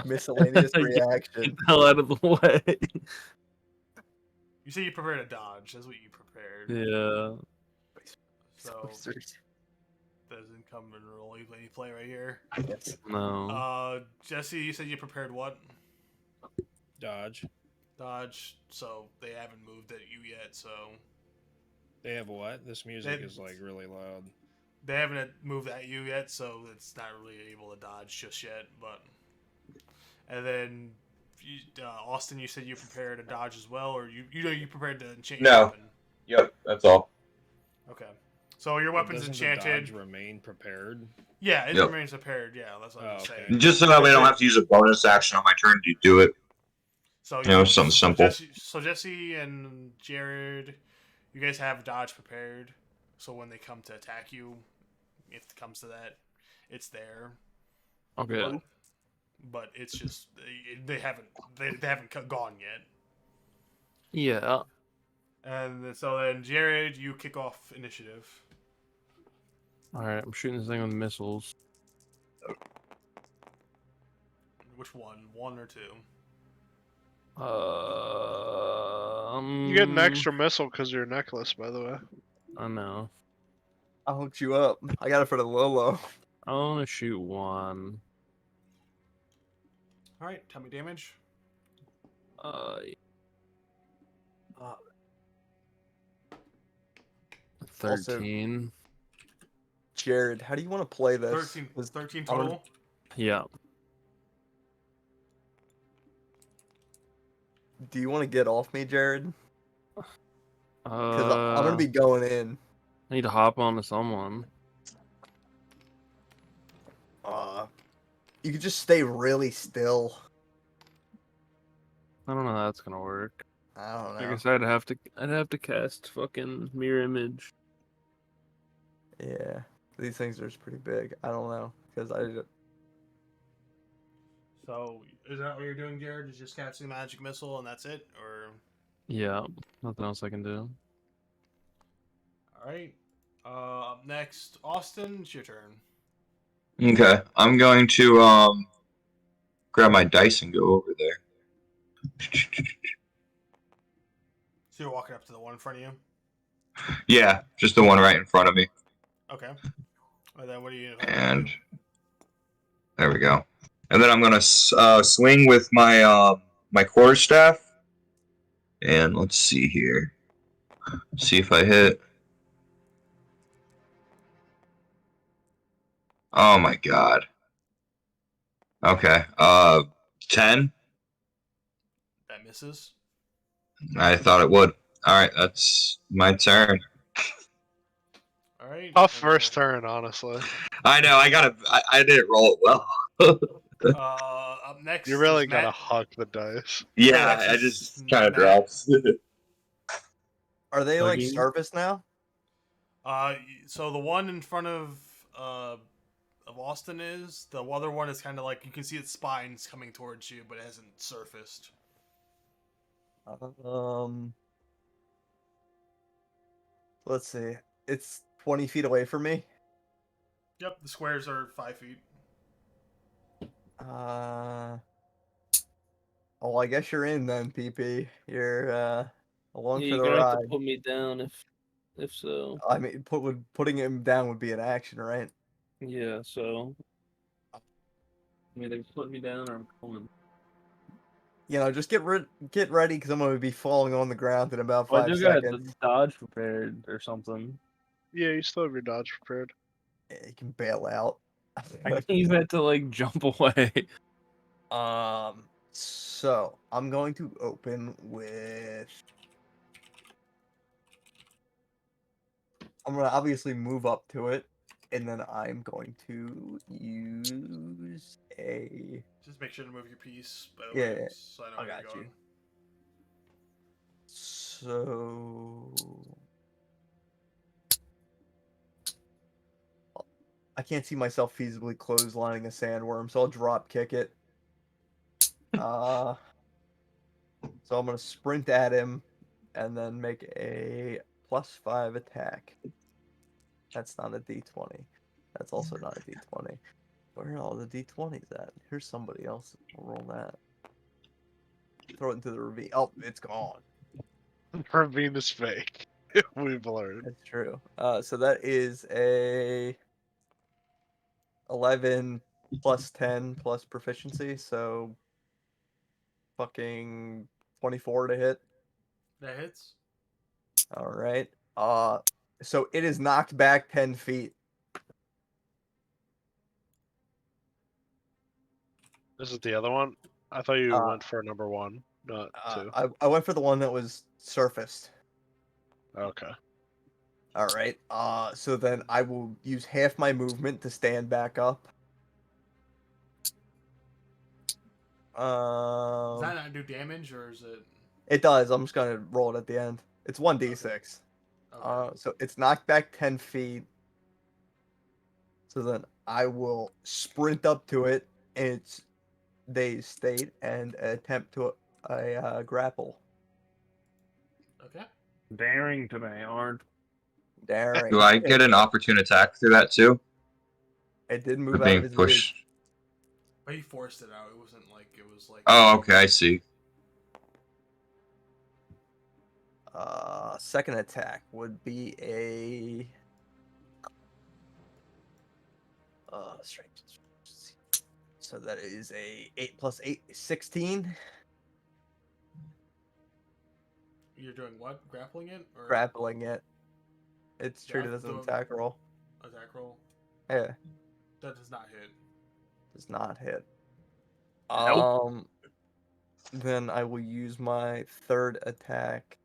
Miscellaneous Get reaction. the hell out of the way. You said you prepared a dodge. That's what you prepared. Yeah. So, doesn't come in role any play right here. Yes. No. Jesse, you said you prepared what? Dodge. Dodge. So, they haven't moved at you yet, so... They have what? This music They- is like really loud. They haven't moved at you yet, so it's not really able to dodge just yet, but... And then, Austin, you said you prepared a dodge as well, or you prepared to enchant your No. weapon? Yep, that's all. Okay. So your weapon's Doesn't enchanted. The dodge remain prepared? Yeah, it Yep. remains prepared. Yeah, that's what I was Oh, okay. saying. Just so that way I don't have to use a bonus action on my turn to do it. So Something simple. Jesse and Jared, you guys have dodge prepared. So when they come to attack you, if it comes to that, it's there. Okay. But it's just they haven't gone yet. Yeah. And so then Jared, you kick off initiative. Alright, I'm shooting this thing with missiles. Which one? One or two? You get an extra missile because of your necklace, by the way. I know. I hooked you up. I got it for the Lolo. I want to shoot one. All right, tell me damage. Uh, 13. Jared, how do you want to play this? 13 total. Yeah. Do you want to get off me, Jared? Because I'm Uh, gonna be going in. I need to hop onto someone. You could just stay really still. I don't know how that's gonna work. I don't I know. guess I'd have to cast fucking mirror image. Yeah, these things are just pretty big. I don't know because So is that what you're doing, Jared? Is just casting magic missile and that's it, or? Yeah, nothing else I can do. All right. Up next, Austin, it's your turn. Okay, I'm going to grab my dice and go over there. So you're walking up to the one in front of you. Yeah, just the one right in front of me. Okay. And then what do you? And there we go. And then I'm gonna swing with my my quarterstaff. And let's see here. See if I hit. Oh my god. Okay. 10. That misses. I thought it would. All right, that's my turn. All right. Tough first turn, honestly. I know. I didn't roll it well. Up next, You really is gotta Matt. huck the dice. Yeah, next I is just kind of Matt. drops. are they like Hugging? surface now? So the one in front of Austin is the other one is kind of like you can see its spines coming towards you, but it hasn't surfaced. Let's see. It's 20 feet away from me. Yep, the squares are 5 feet. Oh, I guess you're in then, PP. You're along Yeah, for you're the gonna have ride. to put me down if so. I mean, putting him down would be an action, right? Yeah, so I mean they put me down or I'm coming. You know, just get ready because I'm gonna be falling on the ground in about Well, I 5 do got seconds. the dodge prepared or something. Yeah, you still have your dodge prepared. Yeah, you can bail out. I can use that to like jump away. So I'm going to open with. I'm gonna obviously move up to it, and then I'm going to use a. Just make sure to move your piece. By the Yeah, way, so I know I where you're got you. going. So. I can't see myself feasibly clotheslining a sandworm, so I'll drop kick it. So I'm gonna sprint at him, and then make a +5 attack. That's not a D20. That's also not a D20. Where are all the D20s at? Here's somebody else. We'll roll that. Throw it into the ravine. Oh, it's gone. Ravine is fake. We've learned. That's true. So that is a 11 plus 10 plus proficiency, so fucking 24 to hit. That hits. All right. So it is knocked back 10 feet. This is the other one. I thought you Uh, went for number 1, not 2. I went for the one that was surfaced. Okay. All right. So then I will use half my movement to stand back up. Does that not do damage, or is it? It does. I'm just gonna roll it at the end. It's 1d6. Okay. So it's knocked back 10 feet. So then I will sprint up to it in its dazed state and attempt to grapple. Okay. Daring today, aren't. Daring. Do I get an opportune attack through that too? It did For move out of being his pushed. reach. But he forced it out. It wasn't like it was like. Oh, okay, I see. Second attack would be a strength. So that is a 8 plus 8, 16. You're doing what? Grappling it or Grappling it. It's treated as an Doing attack roll. attack roll? Yeah, That does not hit. does not hit. Nope. Then I will use my third attack.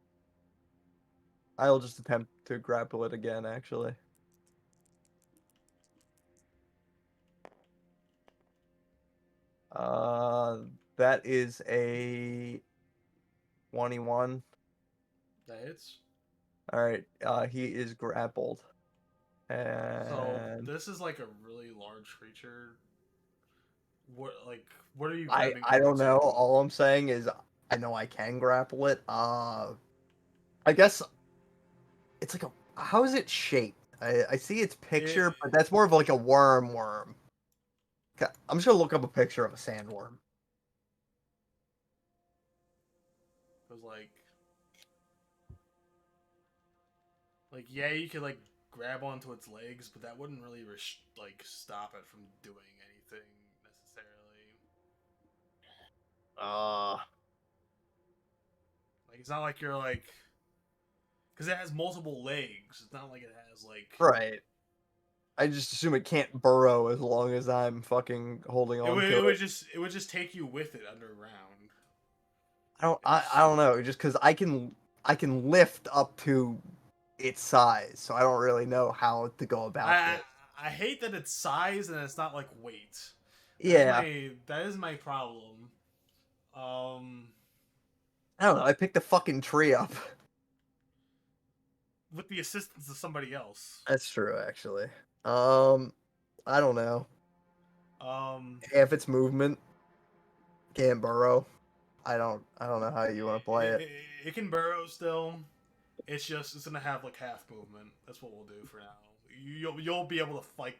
I'll just attempt to grapple it again, actually. That is a 21. That hits. All right. He is grappled. So And this is like a really large creature. What are you I grabbing don't onto? know. All I'm saying is I know I can grapple it. I guess it's like a. How is it shaped? I see its picture, but that's more of like a worm. I'm just gonna look up a picture of a sandworm. It was like yeah, you could like grab onto its legs, but that wouldn't really like stop it from doing anything necessarily. Like it's not like you're like, because it has multiple legs. It's not like it has like. Right. I just assume it can't burrow as long as I'm fucking holding on to it. It would just take you with it underground. I don't know, just because I can lift up to its size, so I don't really know how to go about it. I hate that it's size and it's not like weight. Yeah. That is my problem. I don't know. I picked a fucking tree up. With the assistance of somebody else. That's true, actually. I don't know. Half its movement can't burrow. I don't know how you want to play it. It can burrow still. It's gonna have like half movement. That's what we'll do for now. You'll be able to like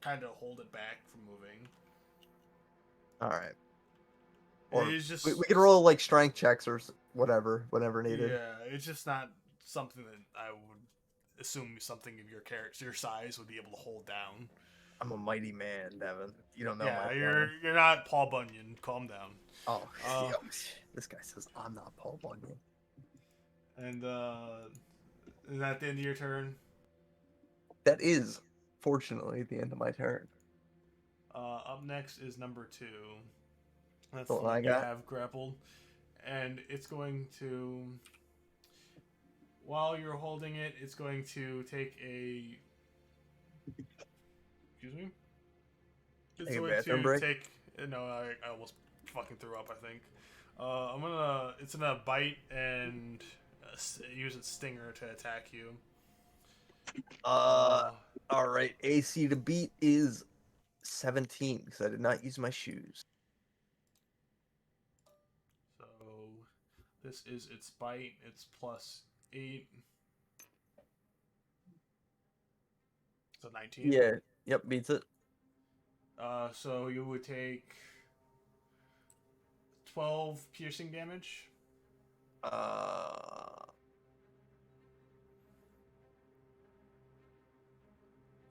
kind of hold it back from moving. All right. Or It's just we can roll like strength checks or whatever, whenever needed. Yeah, it's just not something that I would assume something of your size would be able to hold down. I'm a mighty man, Devin. You don't know Yeah, my you're not Paul Bunyan. Calm down. Oh, this guy says I'm not Paul Bunyan. And is that the end of your turn? That is, fortunately, the end of my turn. Up next is number 2. That's The the one I one you got? have grappled, and it's going to. While you're holding it, it's going to take a. Excuse me. It's Take a going bathroom to break? take. No, I almost fucking threw up. I think. It's gonna bite and use its stinger to attack you. All right. AC to beat is 17 because I did not use my shoes. So this is its bite. It's +8. So 19. Yeah. Yep. Beats it. So you would take 12 piercing damage.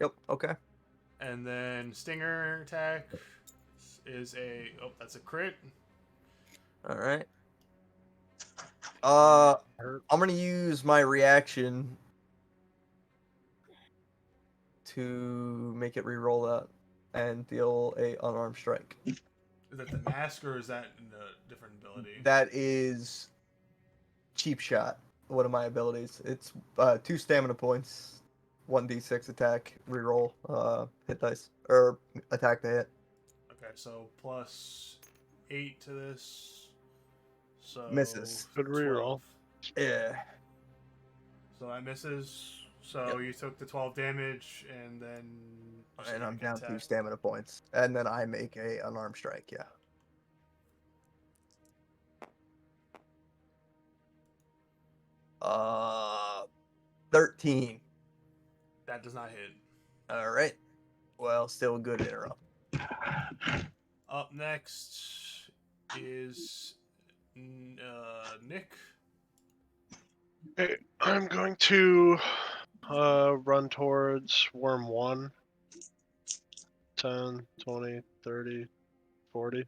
Yep. Okay. And then stinger attack is that's a crit. All right. I'm gonna use my reaction to make it re-roll that and deal a unarmed strike. Is that the mask or is that in a different ability? That is cheap shot. One of my abilities. It's 2 stamina points, 1d6 attack, re-roll, hit dice or attack to hit. Okay, so plus 8 to this. So Misses. Good reroll. 12. Yeah. So that misses. So you took the 12 damage and then. And I'm down 2 stamina points, and then I make a unarmed strike. Yeah. 13. That does not hit. All right. Well, still a good interrupt. Up next is Nick. Okay, I'm going to run towards worm 1. 10, 20, 30, 40.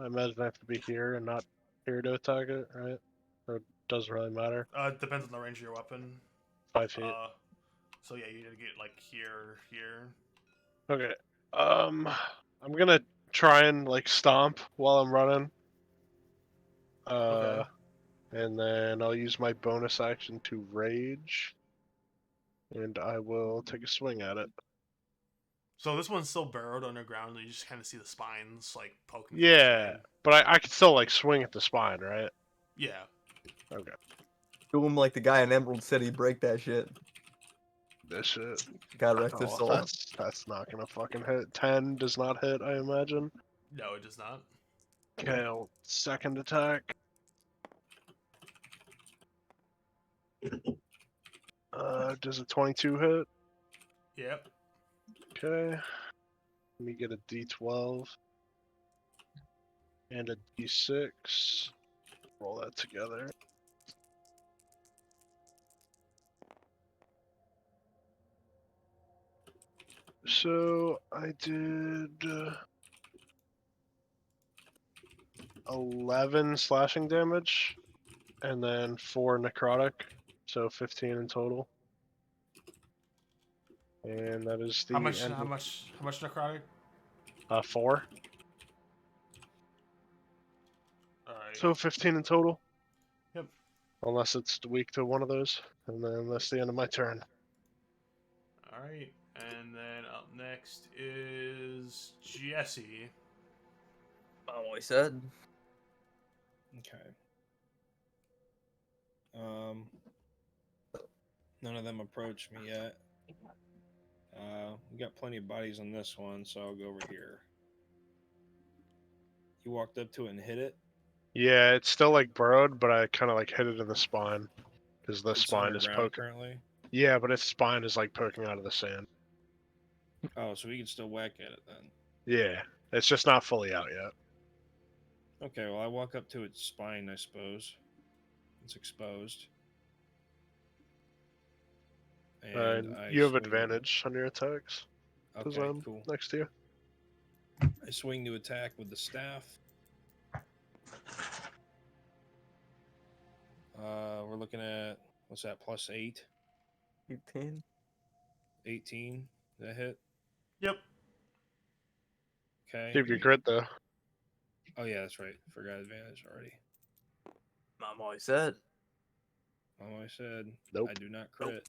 I imagine I have to be here and not here to attack it, right? Or it doesn't really matter. It depends on the range of your weapon. 5 feet. So yeah, you need to get like here. Okay. I'm gonna try and like stomp while I'm running. Okay. And then I'll use my bonus action to rage. And I will take a swing at it. So this one's still burrowed underground, and you just kind of see the spines like poking. Yeah, but I can still like swing at the spine, right? Yeah. Okay. Do him like the guy in Emerald City. Break that shit. This shit. God rest his soul. That's not gonna fucking hit. 10 does not hit, I imagine. No, it does not. Okay, second attack. Does a 22 hit? Yep. Okay. Let me get a D12 and a D6. Roll that together. So I did 11 slashing damage and then 4 necrotic, so 15 in total. And that is the How much necrotic? 4. Alright. So 15 in total. Yep. Unless it's weak to one of those. And then that's the end of my turn. Alright. And then up next is Jesse. I'm always said. Okay. None of them approached me yet. We got plenty of bodies on this one, so I'll go over here. You walked up to it and hit it? Yeah, it's still like burrowed, but I kind of like hit it in the spine. Because the It's spine is underground poking. currently? Yeah, but its spine is like poking out of the sand. Oh, so we can still whack at it then. Yeah, it's just not fully out yet. Okay, well, I walk up to its spine, I suppose. It's exposed. And I you have swing- advantage on your attacks. Because Okay, I'm cool. next to you. I swing to attack with the staff. We're looking at, what's that, plus 8? 18. 18. That hit? Yep. Okay. Give you crit though. Oh, yeah, that's right. Forgot advantage already. Mom always said. Mom always said, Nope. I do not crit.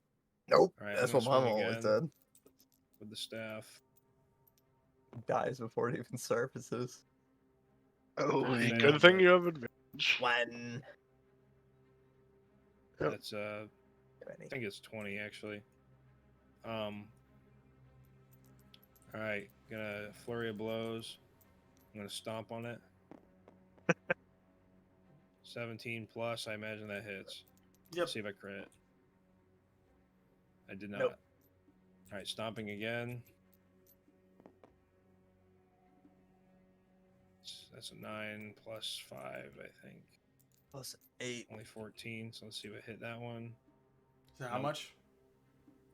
Nope. All right, That's I'm what gonna Mom swing always again said. with the staff. Dies before it even surfaces. Oh, Okay, good but thing you have advantage. When. Yep. That's I think it's 20 actually. All right, gonna flurry of blows. I'm gonna stomp on it. 17 plus, I imagine that hits. Yep. See if I crit. I did not. Nope. All right, stomping again. That's a 9 plus 5, I think. Plus 8. Only 14. So let's see what hit that one. So how Nope. much?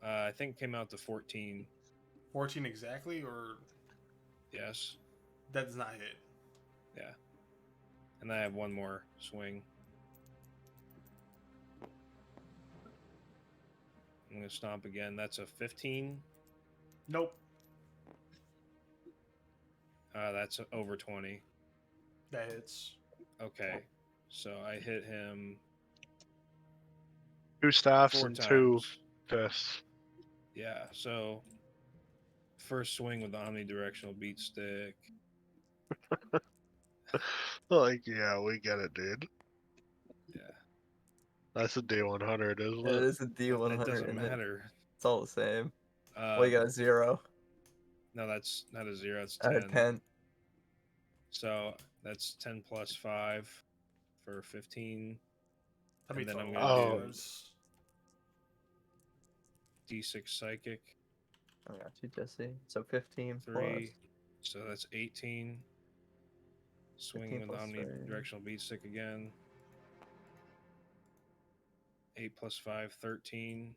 I think it came out to 14. 14 exactly, or Yes. that does not hit. Yeah. And I have one more swing. I'm going to stomp again. That's a 15. Nope. That's over 20. That hits. Okay. So I hit him 2 staffs 4 and times. 2 fists. Yeah. So first swing with the omnidirectional beat stick. Like, yeah, we get it, dude. Yeah. That's a D100, isn't It it? is a D100. It doesn't and matter. It's all the same. Uh, Well, you got a 0 No, that's not a 0. It's out 10. of 10. So that's 10 plus 5 for 15. That'd be And then I'm 12. gonna Oh. do D6 psychic. I got you, Jesse. So 15 3. So that's 18. Swing 15 with plus omnidirectional beat stick again. 8 plus 5, 13.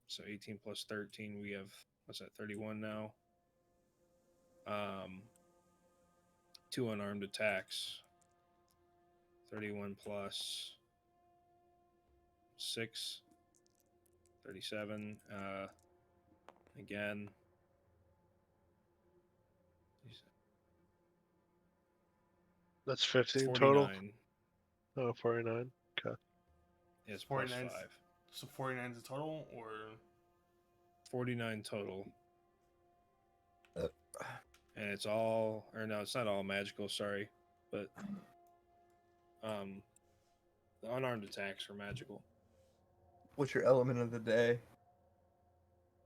So 18 plus 13, we have, what's that, 31 now? 2 unarmed attacks. 31 plus 6. 37. Again. That's 15 49. total? Oh, 49. Okay. Yeah, it's plus 49. 5. So 49 is the total, or 49 total. And it's all, or no, it's not all magical, sorry. But the unarmed attacks are magical. What's your element of the day?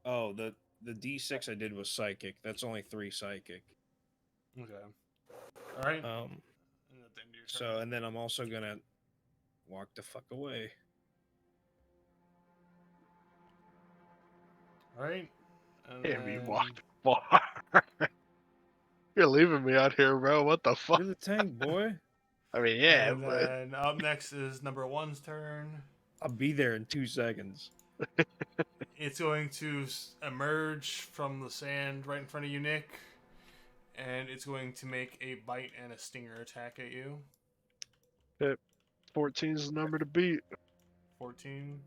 Oh, the D6 I did was psychic. That's only 3 psychic. okay. All right. So, and then I'm also gonna walk the fuck away. All right. And Damn, you then- walked far. You're leaving me out here, bro. What the fuck? You're the tank, boy. I mean, yeah, And but then up next is number 1's turn. I'll be there in 2 seconds. It's going to emerge from the sand right in front of you, Nick. And it's going to make a bite and a stinger attack at you. 14 is the number to beat. 14.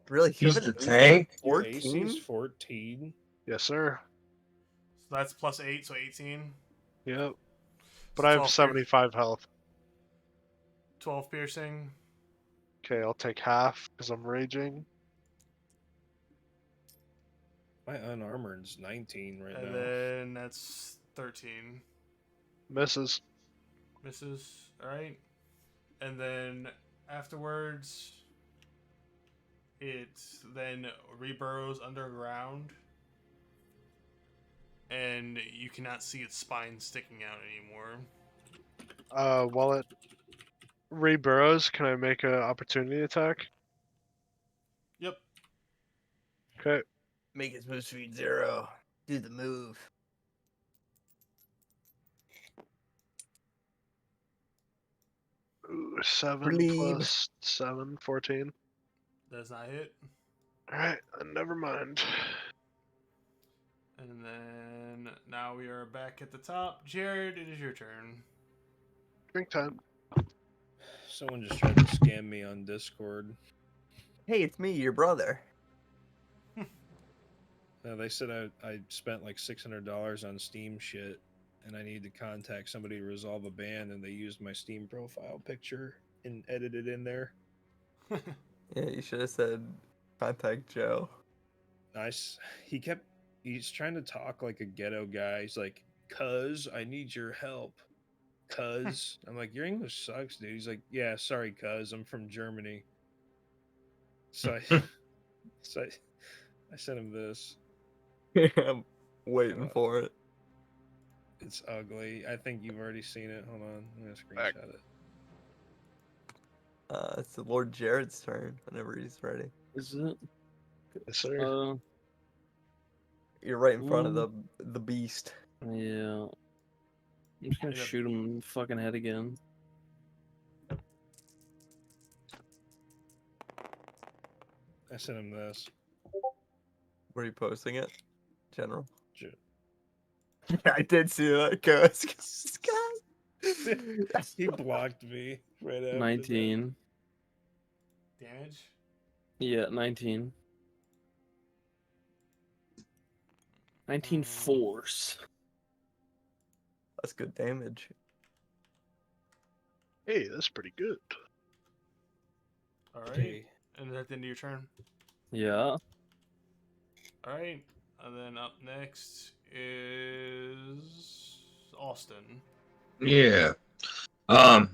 Really? He's Kevin? the tank. Your AC 14? is 14. Yes, sir. So that's plus 8, so 18. Yep. But So I have 12 75 health. 12 piercing. Okay, I'll take half because I'm raging. My unarmored's 19 right And now. then that's 13. Misses. Misses. Alright. And then afterwards, it then reburrows underground. And you cannot see its spine sticking out anymore. While it reburrows, can I make an opportunity attack? Yep. Okay. Make his move speed 0. Do the move. Ooh, 7 Bleed. plus 7, 14. Does not hit. Alright, never mind. And then now we are back at the top. Jared, it is your turn. Drink time. Someone just tried to scam me on Discord. Hey, it's me, your brother. They said I spent like $600 on Steam shit, and I need to contact somebody to resolve a ban, and they used my Steam profile picture and edited in there. Yeah, you should have said contact Joe. Nice. He's trying to talk like a ghetto guy. He's like, "Cuz, I need your help. Cuz." I'm like, "Your English sucks, dude." He's like, "Yeah, sorry, cuz, I'm from Germany." So I sent him this. I'm waiting for it. It's ugly. I think you've already seen it. Hold on. I'm going to Back. screenshot it. It's the Lord Jared's turn whenever he's ready. Is it? Yes, sir. You're right in front of the beast. Yeah. I'm just gonna Yeah. shoot him in the fucking head again. I sent him this. Where are you posting it? General. Ju- I did see that, cuz. He blocked me right after that. 19. Damage. Yeah, 19. 19 force. That's good damage. Hey, that's pretty good. All right. Okay. And at the end of your turn. Yeah. All right. And then up next is Austin. Yeah. I'm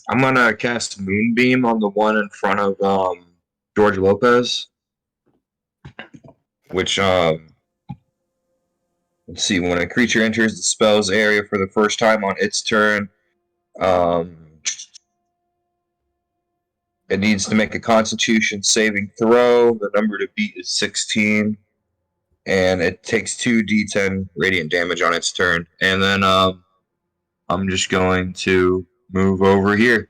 gonna cast Moonbeam on the one in front of George Lopez. Which let's see, when a creature enters the spell's area for the first time on its turn, it needs to make a Constitution saving throw. The number to beat is 16, and it takes 2d10 radiant damage on its turn. And then I'm just going to move over here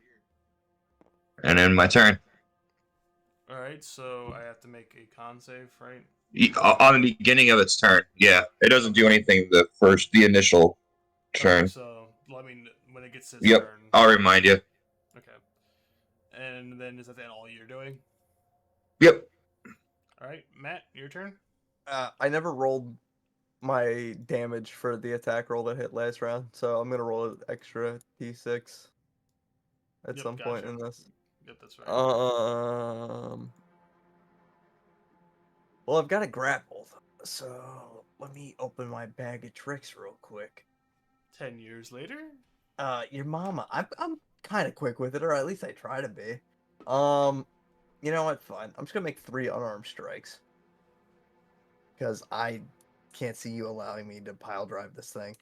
and end my turn. All right. So I have to make a con save, right? On the beginning of its turn, yeah, it doesn't do anything the initial turn. Okay, so let me when it gets its Yep, turn. I'll remind you. Okay. And then is that all you're doing? Yep. All right, Matt, your turn. I never rolled my damage for the attack roll that hit last round, so I'm gonna roll an extra d6 at Yep, some point gotcha. in this. Yep, that's right. Well, I've got it grappled, so let me open my bag of tricks real quick. 10 years later. Your mama. I'm kind of quick with it, or at least I try to be. You know what? Fine. I'm just gonna make 3 unarmed strikes because I can't see you allowing me to pile drive this thing.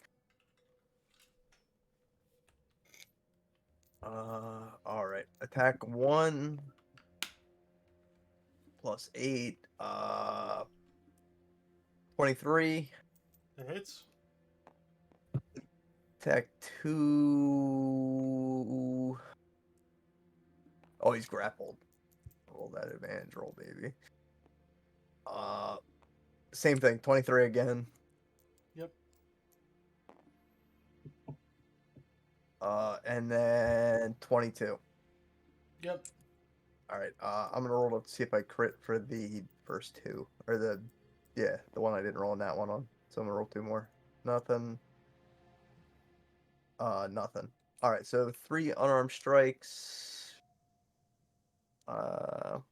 All right. Attack 1 plus 8. 23. It hits. Attack 2. Oh, he's grappled. Roll that advantage roll, baby. Same thing. 23 again. Yep. And then 22. Yep. All right. I'm gonna roll to see if I crit for the first 2, or the one I didn't roll in that one on. So I'm gonna roll 2 more. Nothing. Nothing. All right. So 3 unarmed strikes. So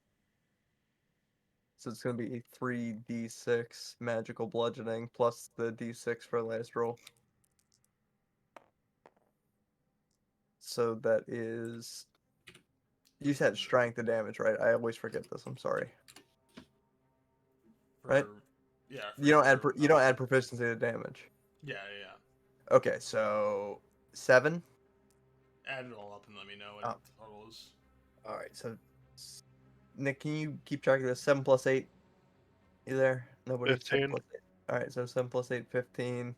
it's gonna be 3d6 magical bludgeoning plus the d6 for last roll. So that is. You said strength of damage, right? I always forget this. I'm sorry. Right? Yeah. You don't add proficiency to damage. Yeah, yeah. Okay, so 7. Add it all up and let me know what the total is. All right, so Nick, can you keep track of this? 7 plus 8. You there? Nobody. 15. 7 plus 8. All right, so 7 plus 8, 15.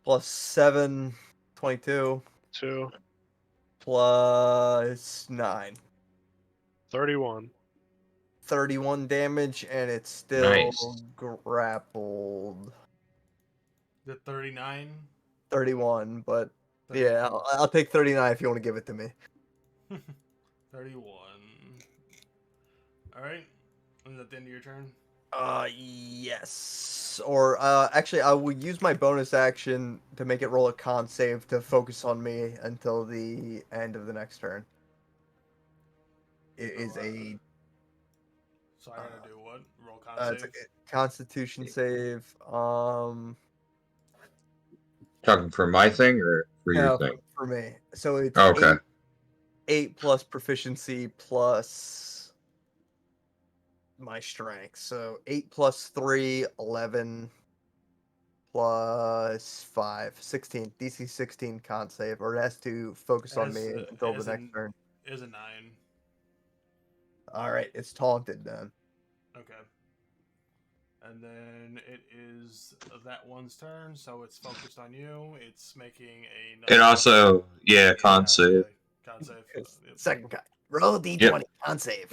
Plus 7, 22. 2. Plus 9. 31. 31 damage, and it's still Nice. grappled. The 39. 31, but 31. yeah, I'll take 39 if you want to give it to me. 31. All right. Is that the end of your turn? Yes. Or actually, I will use my bonus action to make it roll a con save to focus on me until the end of the next turn. It is a. So I gotta do what? Roll con It's save. a Constitution save. Talking for my thing or for your No, thing? for me. So it's Okay. 8 plus proficiency plus my strength. So 8 plus 3, 11 plus 5, 16. DC 16 con save, or it has to focus on me until the next turn. It is a 9. All right, it's taunted then. Okay. And then it is that one's turn, so it's focused on you. It's making a. And also, yeah, con save. Con save. Yep. Second guy. Roll D20. Yep. Con save.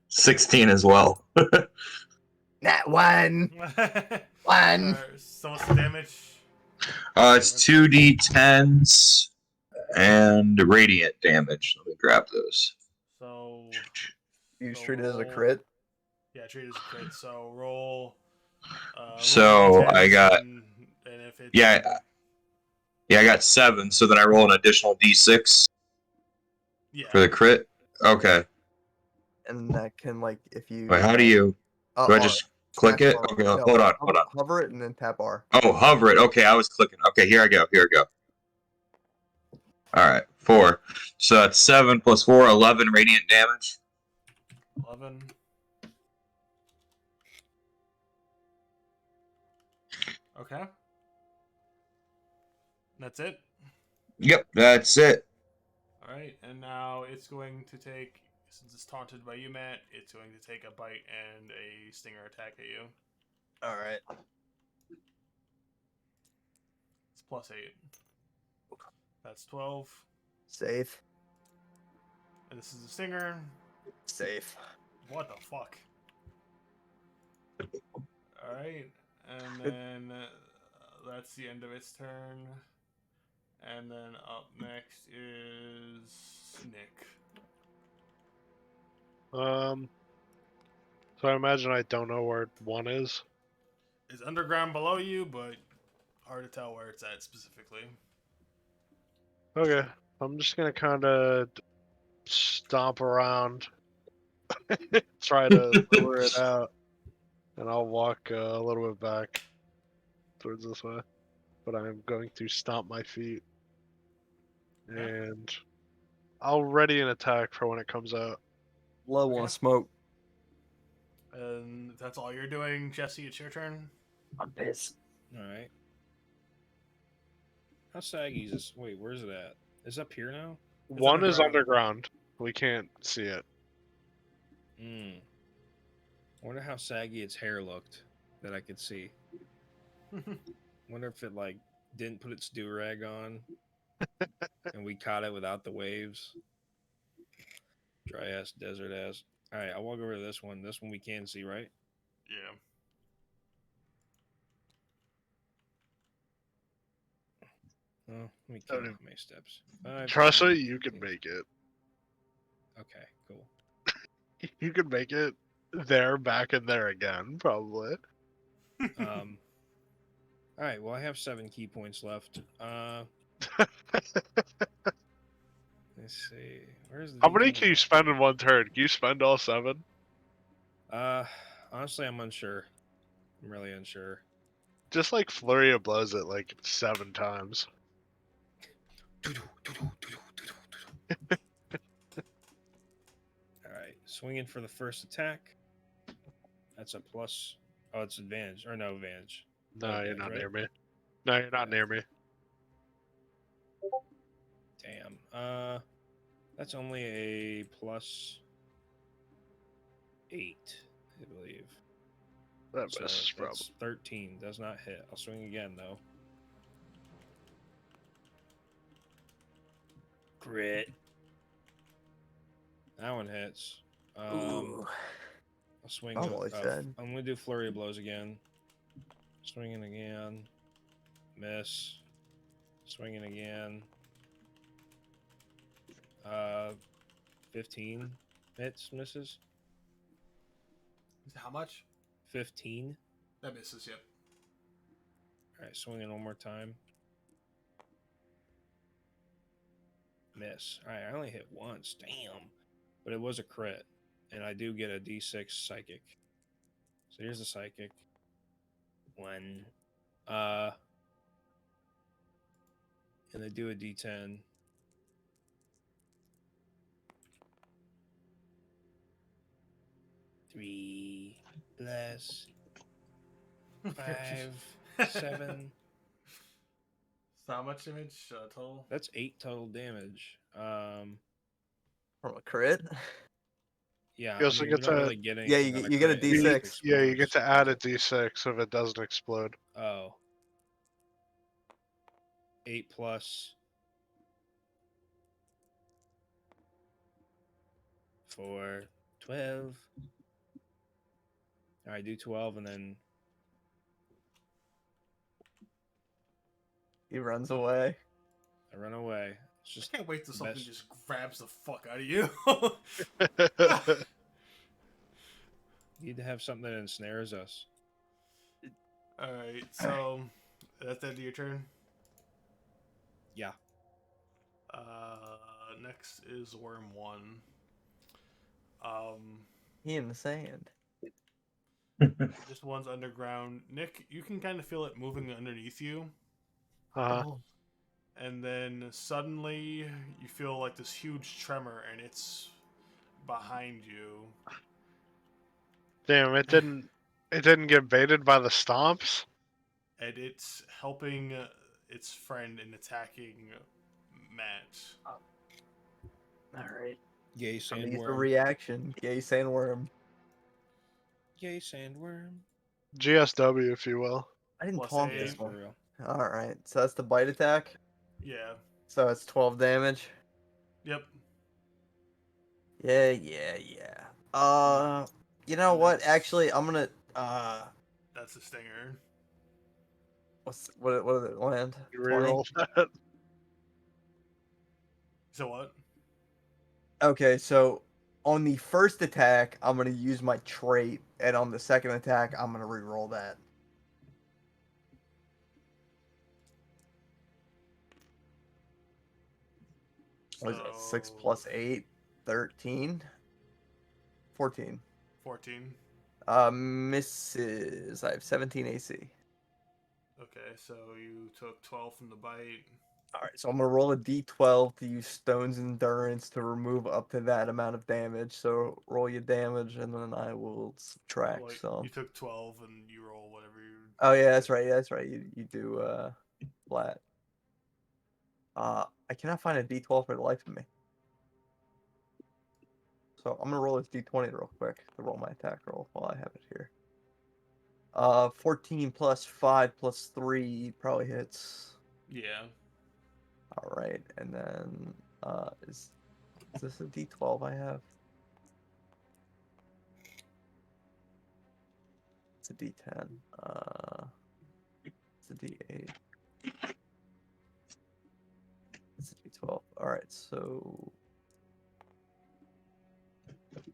16 as well. Nat 1. 1. Alright, so what's the damage? It's 2d10s and radiant damage. Let me grab those. So. You so treat it as a roll- crit. Yeah, treat it as a crit. So roll. So roll I D10s, got- and if it's, Yeah, I got 7, so then I roll an additional d6 yeah. for the crit. Okay. And that can, like, if you... Wait, how do you... Do I R. just click Smash it? R. Okay, No, hold on. Hover it and then tap R. Oh, hover it. Okay, I was clicking. Okay, here I go. Alright, 4. So that's 7 plus 4, 11 radiant damage. 11. Okay. That's it. Yep, that's it. All right, and now it's going to take, since it's taunted by you, Matt, it's going to take a bite and a stinger attack at you. All right. It's plus 8. That's 12. Safe. And this is a stinger. Safe. What the fuck? All right, and then that's the end of its turn. And then up next is Nick. So I imagine I don't know where 1 is. It's underground below you, but hard to tell where it's at specifically. Okay, I'm just gonna kind of stomp around, try to lure it out, and I'll walk a little bit back towards this way. But I'm going to stomp my feet, and I'll ready an attack for when it comes out. Low Okay. on smoke. And that's all you're doing, Jesse. It's your turn. I'm pissed. All right. How saggy is this? Wait, where's it at? Is it up here now? It's 1 is underground. underground. We can't see it. Hmm. I wonder how saggy its hair looked that I could see. Wonder if it like didn't put its do-rag on and we caught it without the waves. Dry ass, desert ass. All right, I'll walk over to this one. This one we can see, right? Yeah. Oh, let me count how many steps. 5, Trust 10, me, you can 15. make it. Okay, cool. You can make it there, back, and there again, probably. All right, well, I have 7 key points left. Let's see. Where's the How many D10? can you spend in one turn? Can you spend all 7? Honestly, I'm unsure. I'm really unsure. Just like Flurry of blows it like 7 times. Alright, swinging for the first attack. That's a plus. Oh, it's advantage. Or no advantage. No, you're Advantage, not right? near me. No, you're not near me. Damn. That's only a plus 8, I believe. That So misses probably. that's 13. Does not hit. I'll swing again, though. Crit. That one hits. Ooh. I'll swing. I'm always dead. I'm gonna do flurry of blows again. Swinging again. Miss. Swinging again. 15 hits, misses. How much? 15. That misses, yep. All right, swinging one more time. Miss. All right, I only hit once. Damn. But it was a crit. And I do get a d6 psychic. So here's the psychic. 1. And I do a d10. Three plus 5, 7. So how much damage total? That's 8 total damage. From a crit? Yeah, You I also mean, get we're not to- really getting Yeah, anything on you get a crit unless it D6. Yeah, you get explodes. to add a d6 if it doesn't explode. Oh. 8 plus 4, 12. All right, do 12 and then He runs away. I run away. It's I just can't wait till the something best- just grabs the fuck out of you. need to have something that ensnares us. Alright, so that's the end of your turn. Yeah. Next is Worm 1. He in the sand. This one's underground. Nick, you can kind of feel it moving underneath you. Uh-huh. And then suddenly you feel like this huge tremor and it's behind you. Damn, it didn't get baited by the stomps? And it's helping its friend in attacking Matt. Alright. Gay I mean, it's a sandworm. reaction. Gay sandworm. Gay sandworm. GSW, if you will. I didn't Plus taunt A. Yeah, this for one. real. Alright, so that's the bite attack. Yeah. So it's 12 damage. Yep. Yeah. You know And what? that's- Actually, I'm gonna That's a stinger. what did it land? You 20? reroll that. So what? Okay, so on the first attack, I'm gonna use my trait, and on the second attack, I'm gonna reroll that. What is that? 6 plus 8? 13? 14. 14. Misses. I have 17 AC. Okay, so you took 12 from the bite. Alright, so I'm gonna roll a d12 to use Stone's Endurance to remove up to that amount of damage. So roll your damage, and then I will subtract Well, some. you took 12 and you roll whatever you. Oh yeah, that's right. Yeah, that's right. You do flat. I cannot find a d12 for the life of me. So I'm gonna roll this d20 real quick to roll my attack roll while I have it here. 14 plus 5 plus 3 probably hits. Yeah. All right, and then is this a d12 I have? It's a d10. It's a d8. It's a d12. All right, so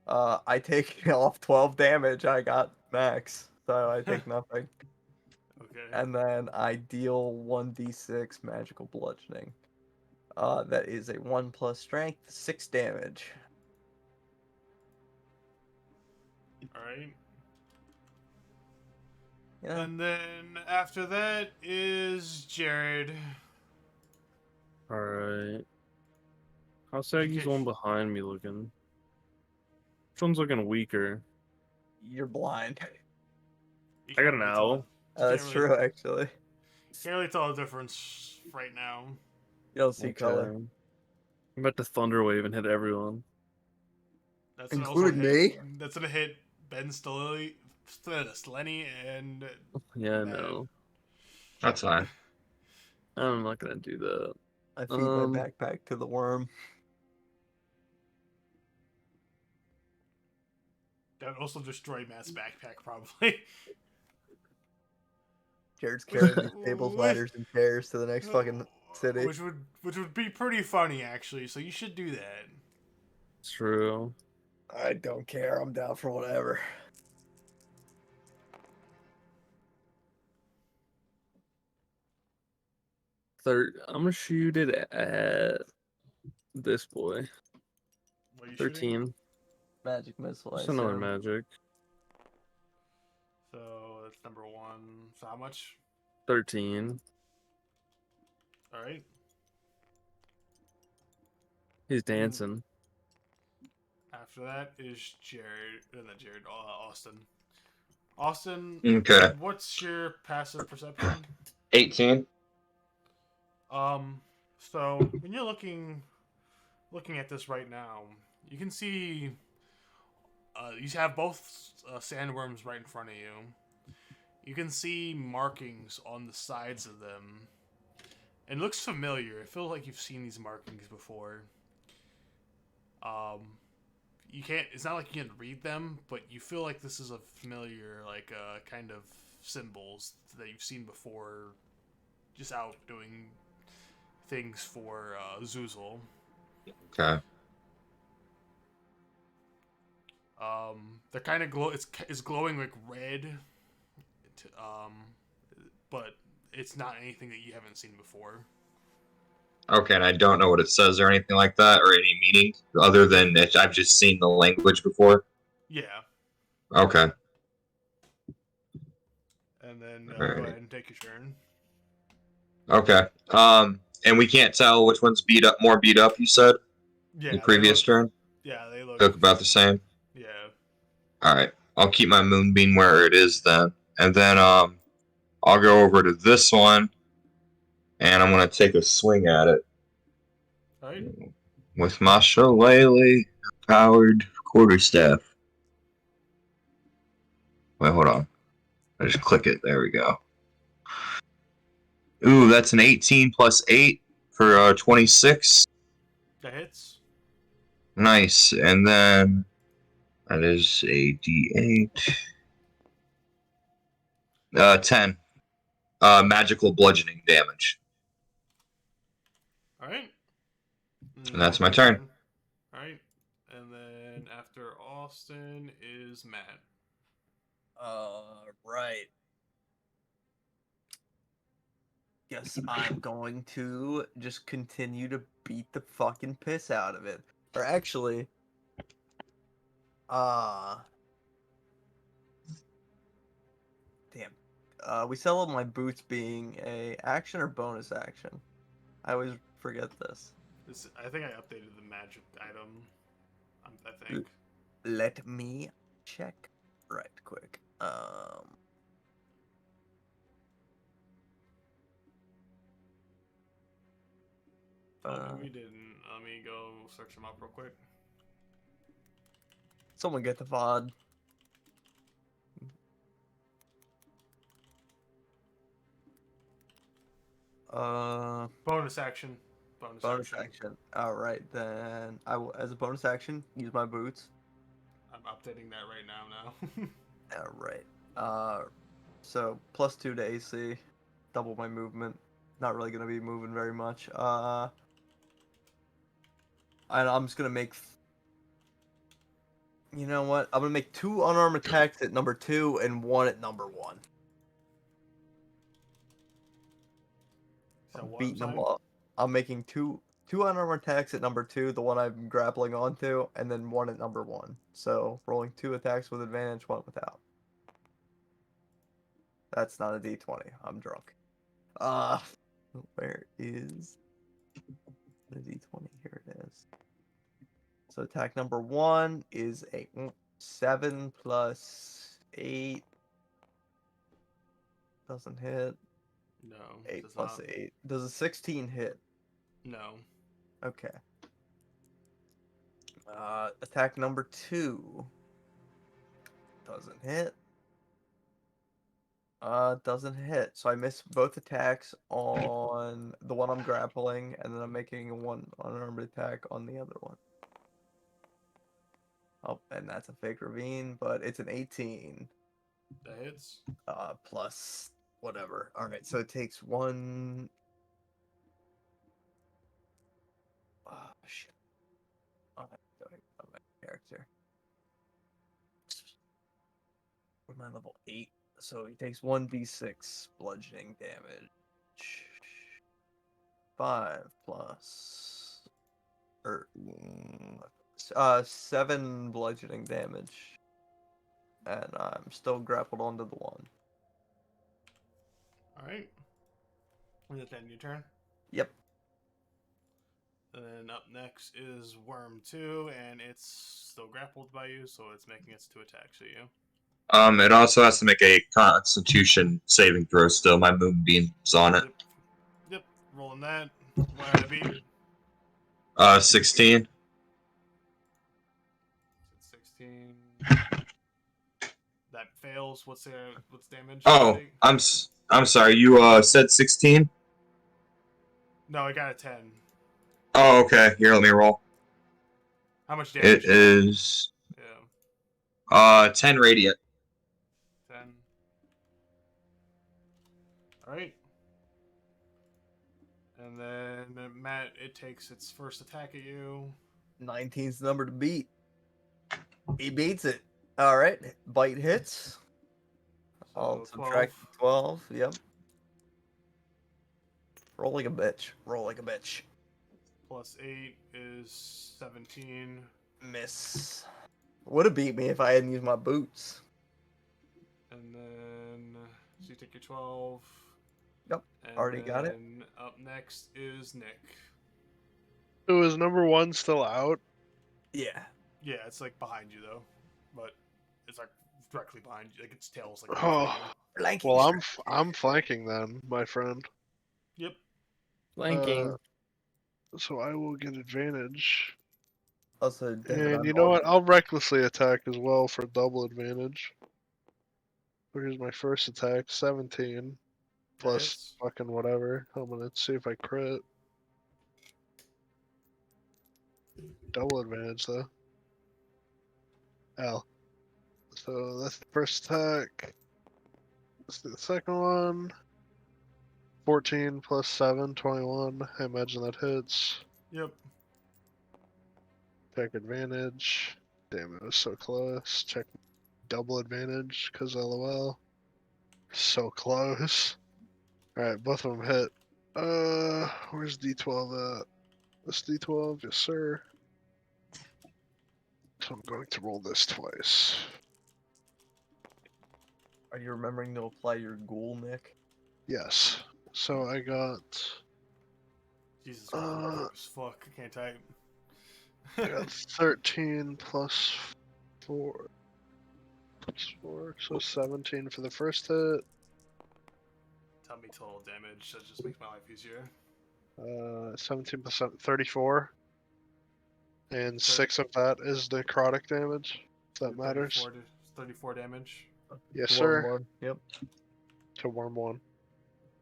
I take off 12 damage. I got max, so I take nothing. Okay. And then I deal 1d6 magical bludgeoning. That is a 1 plus strength, 6 damage. Alright. Yeah. And then after that is Jared. Alright. How's Saggy's Okay. one behind me looking? Which one's looking weaker? You're blind. You I got can't an really tell- owl. you That's can't really- true, actually. Can't really tell the difference right now. You don't see color. I'm about to thunder wave and hit everyone. That's Including also hit, me? That's gonna hit Ben Slenny and Yeah, I Matt. know. That's fine. I'm not gonna do that. I feed my backpack to the worm. That would also destroy Matt's backpack probably. Jared's carrying these tables, ladders, and chairs to the next fucking city. Which would be pretty funny actually. So you should do that. True. I don't care. I'm down for whatever. I'm gonna shoot it at this boy. What are you shooting? 13. Magic missile. Just I another assume. magic. So that's number 1. So how much? 13. All right. He's dancing. After that is Jared. Not Jared. Austin. Austin. Okay. What's your passive perception? 18. So when you're looking at this right now, you can see You have both sandworms right in front of you. You can see markings on the sides of them. It looks familiar. It feels like you've seen these markings before. You can't. It's not like you can read them, but you feel like this is a familiar, like, kind of symbols that you've seen before, just out doing things for Xuzahl. Okay. They're kind of glow. It's glowing like red. But it's not anything that you haven't seen before. Okay, and I don't know what it says or anything like that, or any meaning other than that I've just seen the language before. Yeah. Okay. And then All go right. ahead and take your turn. Okay. And we can't tell which one's more beat up. You said Yeah. the previous turn. Yeah, they Look about the same. Yeah. All right. I'll keep my moonbeam where it is then, and then I'll go over to this one, and I'm gonna take a swing at it. All right. With my shillelagh powered quarterstaff. Wait, hold on. I just click it. There we go. Ooh, that's an 18 plus 8 for 26. That hits. Nice. And then that is a D8. 10. Magical bludgeoning damage. All right. And that's my turn. All right. And then after Austin is Matt. Right. Guess I'm going to just continue to beat the fucking piss out of it. Or actually, damn. We settled my boots being a action or bonus action. I always forget this. I think I updated the magic item. I think. Let me check right quick. We didn't. Let me go search them up real quick. Someone get the VOD. Bonus action. Bonus action. All right, then I will, as a bonus action, use my boots. I'm updating that right now. All right. So +2 to AC, double my movement. Not really gonna be moving very much. And I'm just gonna make. You know what? I'm gonna make 2 unarmed attacks at number 2 and 1 at number 1. So Beating them up. I'm making two unarmed attacks at number 2, the one I'm grappling onto, and then 1 at number 1. So rolling 2 attacks with advantage, 1 without. That's not a D20. I'm drunk. Where is the D20? Here it is. So attack number 1 is a 7 plus 8. Doesn't hit. No. 8 plus not. 8. Does a 16 hit? No. Okay. Attack number 2. Doesn't hit. Doesn't hit. So I miss both attacks on the one I'm grappling, and then I'm making one unarmed attack on the other one. Oh, and that's a fake ravine, but it's an 18. That hits. Plus whatever. All right, so it takes 1. Oh shit. Oh, I don't have my character. We're my level 8, so he takes 1d6 bludgeoning damage. 5 plus, or 7 bludgeoning damage, and I'm still grappled onto the one. All right. Is that your turn? Yep. And then up next is Worm 2, and it's still grappled by you, so it's making its 2 attacks at you. It also has to make a Constitution saving throw. Still, my moonbeam's on it. Yep. Rolling that. What did I beat? 16. 16. That fails. What's damage? Oh, Take? I'm sorry. You said 16. No, I got a 10. Oh, okay. Here, let me roll. How much It damage? is Yeah, 10 radiant. 10. All right. And then Matt, it takes its first attack at you. 19's the number to beat. He beats it. All right, bite hits. I'll So subtract 12. Yep. Roll like a bitch. Roll like a bitch. Plus 8 is 17. Miss. Would have beat me if I hadn't used my boots. And then so you take your 12. Yep. And Already got it. then up next is Nick. So is number 1 still out? Yeah. Yeah, it's like behind you though, but it's like directly behind you. Like its tail's like. Oh, Flanking. well, I'm flanking then, my friend. Yep. Flanking. So I will get advantage. Also, And you know what? I'll recklessly attack as well for double advantage. So here's my first attack, 17. Plus hits. fucking whatever. I'm gonna see if I crit. Double advantage though. L. So that's the first attack. Let's do the second one. 14 plus 7, 21. I imagine that hits. Yep. Check advantage. Damn, it was so close. Check double advantage, because LOL. So close. Alright, both of them hit. Where's D12 at? This D12, yes sir. So I'm going to roll this twice. Are you remembering to apply your ghoul, Nick? Yes. So I got Jesus Christ, fuck, I can't type. I got 13 plus 4. Plus 4, so 17 for the first hit. Tell me total damage. That just makes my life easier. 17 plus 7, 34. And 6 of that is necrotic damage. If that matters. 34 damage. Yes, Warm sir. one. Yep. To worm 1.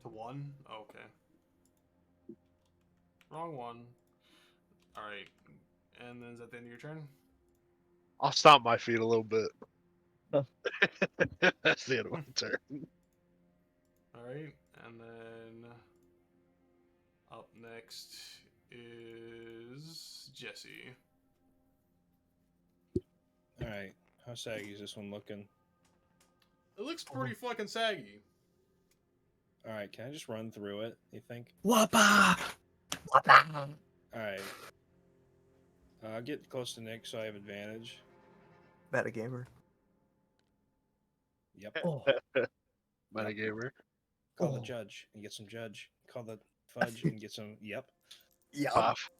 To 1? Oh, okay. Wrong one. Alright. And then is that the end of your turn? I'll stomp my feet a little bit. Huh. That's the end of my turn. Alright. And then up next is Jesse. Alright. How saggy is this one looking? It looks pretty fucking saggy. Alright, can I just run through it, you think? Wappa! Wappa! Alright. I'll get close to Nick so I have advantage. Metagamer. Yep. Oh. Metagamer. Call the Oh. judge and get some judge. Call the fudge and get some. Yep. Yeah. Puff.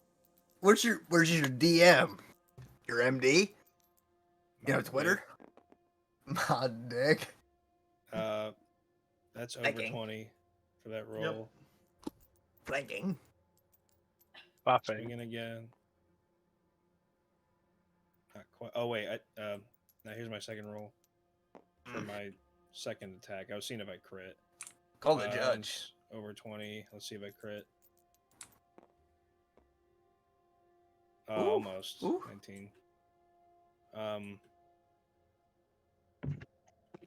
Where's your DM? Your MD? You know Twitter? My dick. That's over Flanking. 20 for that roll. Flanking. Puffing. Swinging again. Not quite. Oh wait. Now here's my second roll for my second attack. I was seeing if I crit. Call the judge. Over 20. Let's see if I crit. Ooh, Almost. ooh. 19.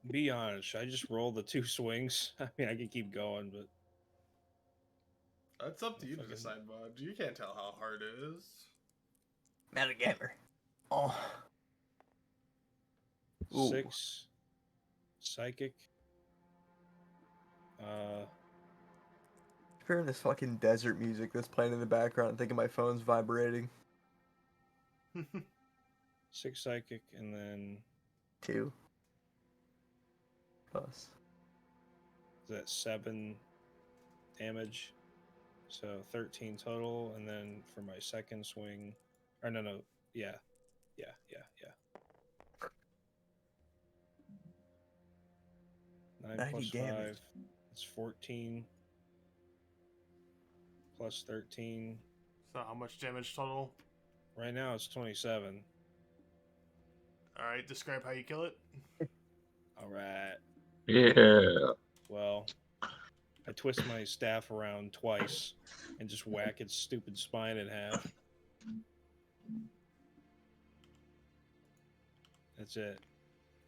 Be honest. Should I just roll the 2 swings? I mean, I can keep going, but That's up to you to decide, bud. You can't tell how hard it is. Metagamer. Oh. Ooh. 6 psychic. Hearing this fucking desert music that's playing in the background, thinking my phone's vibrating. 6 psychic, and then 2. Plus. is that 7 damage? So 13 total, and then for my second swing, or no, yeah. 9 plus 5, damage. it's 14. Plus 13. So how much damage total? Right now it's 27. All right, describe how you kill it. All right. Yeah. Well, I twist my staff around twice and just whack its stupid spine in half. That's it.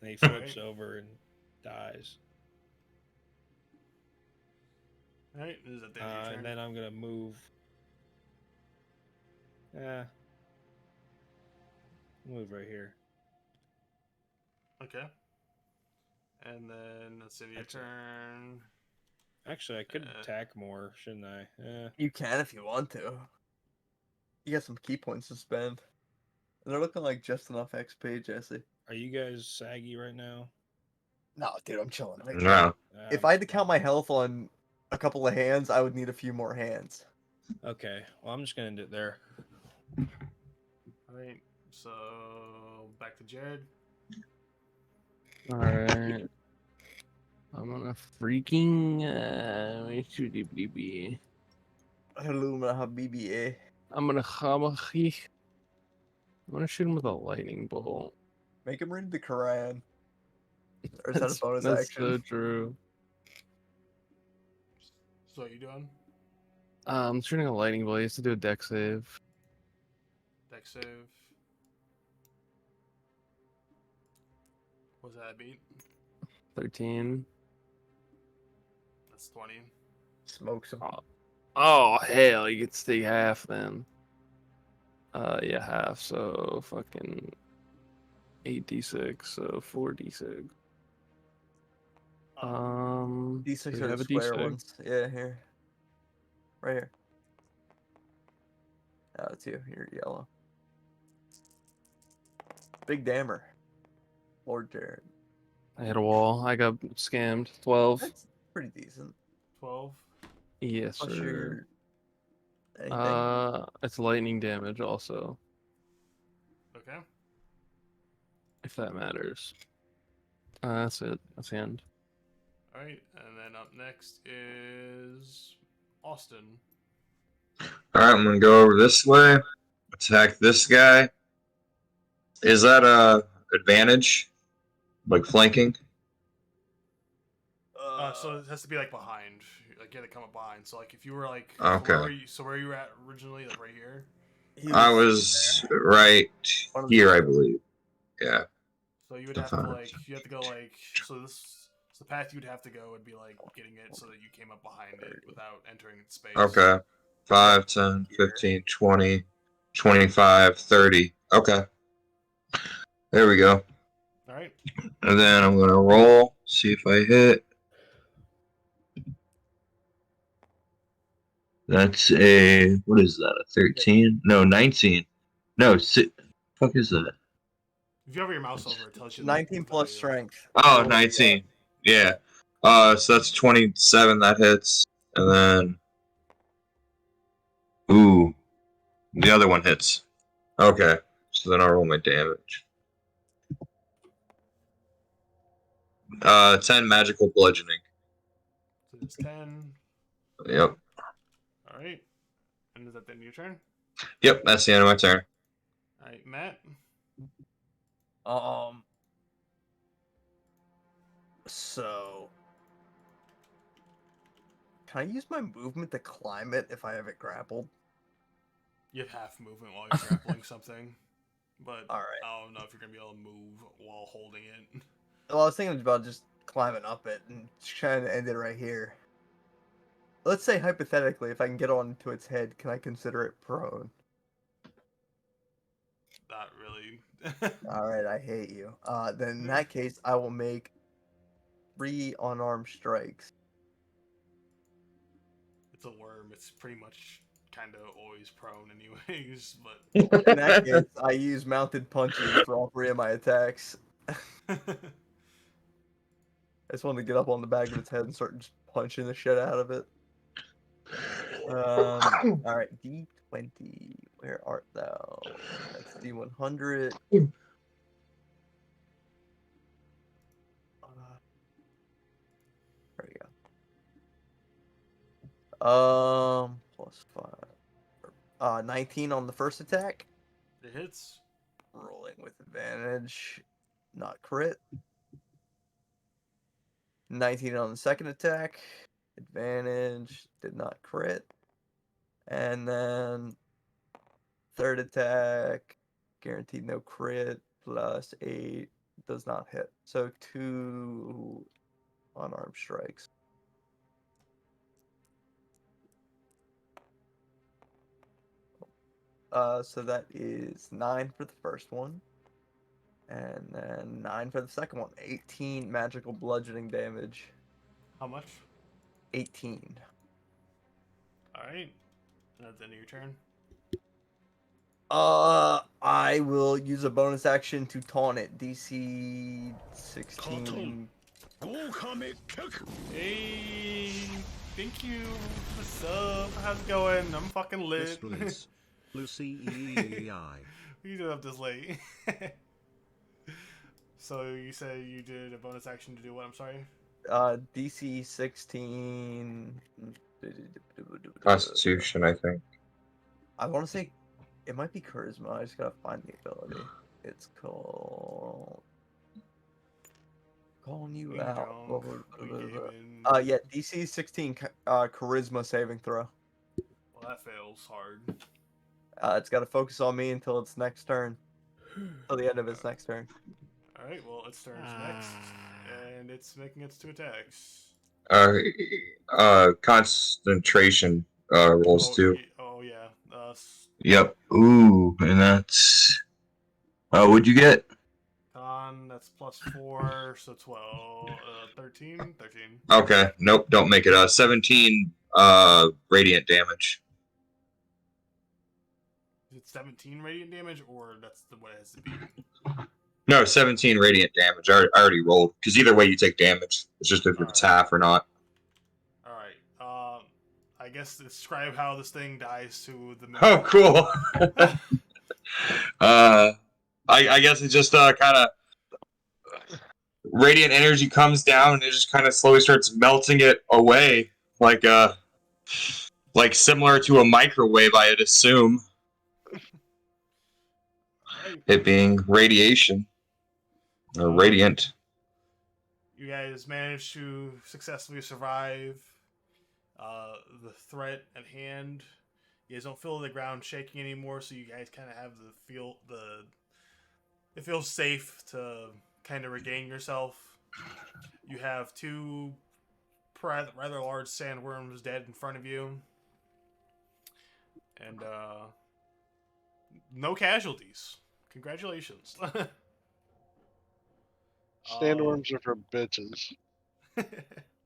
And he flips over and dies. All right, is that the end of your turn? And then I'm gonna move. Move right here. Okay. And then that's the end of your turn. Actually, I could attack more, shouldn't I? You can if you want to. You got some key points to spend. And they're looking like just enough XP, Jesse. Are you guys saggy right now? No, dude, I'm chilling. No. If I had to count my health on a couple of hands, I would need a few more hands. Okay, well, I'm just gonna end it there. All right, so back to Jared. All right. I'm gonna freaking Hallouma Habibi, eh? I'm gonna shoot him with a lightning bolt. Make him read the Quran. Or is that a bonus That's action? so true. So what are you doing? I'm shooting a lightning bolt. He has to do a deck save. Deck save. What's that beat? 13. That's 20. Smokes him. Oh hell, you get to take half then. Yeah, half. So fucking 8d6. So 4d6. D6 do you are have the a square D6? ones. Yeah, here. Right here. Oh, it's you. You're yellow. Big dammer. Lord Jared. I hit a wall. I got scammed. 12. That's pretty decent. 12. Yes, Plus sir. your anything? It's lightning damage also, Okay. if that matters. That's it. That's the end. All right, and then up next is Austin. All right, I'm gonna go over this way. Attack this guy. Is that a advantage? Like flanking? So it has to be like behind. Like you had to come up behind. So like if you were like, Okay. where you at originally? Like right here. I was right here, I believe. Yeah. So you would have to like go like so the path you'd have to go would be like getting it so that you came up behind it without entering its space. Okay. 5, 10, 15, 20, 25, 30. Okay. There we go. All right. And then I'm gonna roll, see if I hit. That's a, what is that? A 13? No, 19. No, fuck is that? If you have your mouse over, it tells you 19 plus strength. Oh, 19. Yeah. So that's 27 that hits, and then ooh, the other one hits. Okay, so then I'll roll my damage. 10 magical bludgeoning. So it's 10. Yep. All right. And is that the end of your turn? Yep, that's the end of my turn. All right, Matt. So can I use my movement to climb it if I have it grappled? You have half movement while you're grappling something, but all right. I don't know if you're gonna be able to move while holding it. Well, I was thinking about just climbing up it and trying to end it right here. Let's say hypothetically, if I can get onto its head, can I consider it prone? Not really. All right, I hate you. Then in that case, I will make 3 unarmed strikes. It's a worm. It's pretty much kind of always prone, anyways. But In that case, I use mounted punches for all 3 of my attacks. I just wanted to get up on the back of its head and start just punching the shit out of it. All right, D20. Where art thou? That's D100. There we go. Plus 5. 19 on the first attack. it hits. Rolling with advantage. not crit. 19 on the second attack, advantage, did not crit. And then third attack, guaranteed no crit, plus 8, does not hit. So 2 unarmed strikes. So that is 9 for the first one. And then 9 for the second one. 18 magical bludgeoning damage. How much? 18. Alright. That's the end of your turn. I will use a bonus action to taunt it. DC 16. Hey, thank you. What's up? How's it going? I'm fucking lit. Liz, Lucy EEI. You did up this late. So you said you did a bonus action to do what? I'm sorry. DC 16. Constitution, I think. I want to say it might be charisma. I just gotta find the ability. It's called calling you Being out. drunk, we gave in- Yeah, DC 16 charisma saving throw. Well, that fails hard. It's got to focus on me until its next turn. Till the end of its next turn. All right. Well, its turn's next, and it's making its 2 attacks. Concentration rolls too. Oh yeah. Yep. Ooh, and that's. What'd you get? Con, that's +4, so 12, 13, 13. Okay. Nope. Don't make it. 17. Radiant damage. Is it 17 radiant damage, or that's what it has to be? No, 17 radiant damage. I already rolled. Because either way, you take damage. It's just if it's half or not. All right. I guess describe how this thing dies to the. Oh, cool. I guess it just kind of radiant energy comes down and it just kind of slowly starts melting it away, like similar to a microwave, I'd assume. It being radiation or radiant. You guys managed to successfully survive the threat at hand. You guys don't feel the ground shaking anymore, so you guys kind of have it feels safe to kind of regain yourself. You have 2 rather large sandworms dead in front of you, and no casualties. Congratulations. Sandworms are for bitches.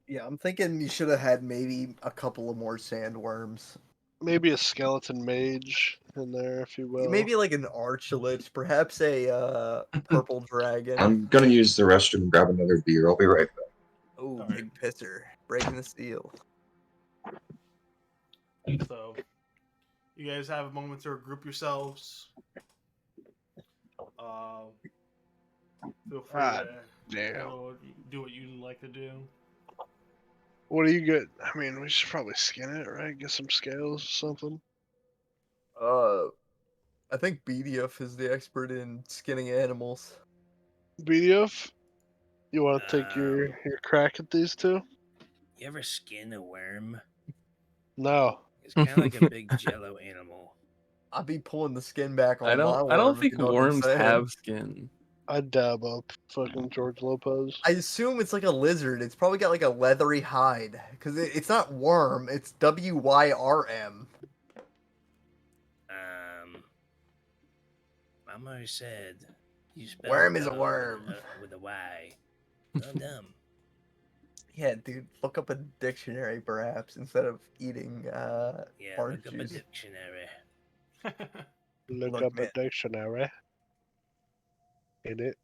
Yeah, I'm thinking you should have had maybe a couple of more sandworms. Maybe a skeleton mage in there, if you will. Maybe like an archlich, perhaps a purple dragon. I'm gonna use the restroom and grab another beer. I'll be right back. Oh, big pisser. Breaking the seal. So, you guys have a moment to regroup yourselves. Feel free to do what you'd like to do. What do you get? I mean, we should probably skin it, right? Get some scales or something. I think Beedyuff is the expert in skinning animals. Beedyuff? You want to take your crack at these two? You ever skin a worm? No. It's kind of like a big jello animal. I'd be pulling the skin back on I my don't worm, think you know what I'm worms saying? have skin. I'd dab up fucking George Lopez. I assume it's like a lizard. It's probably got like a leathery hide. Because it's not worm, it's WYRM. Mama always said you spell Worm is a dog worm. with a Y. Well dumb. Yeah, dude, look up a dictionary perhaps instead of eating Yeah, orange look up a juice. dictionary. Look Look, up man. a dictionary. In it.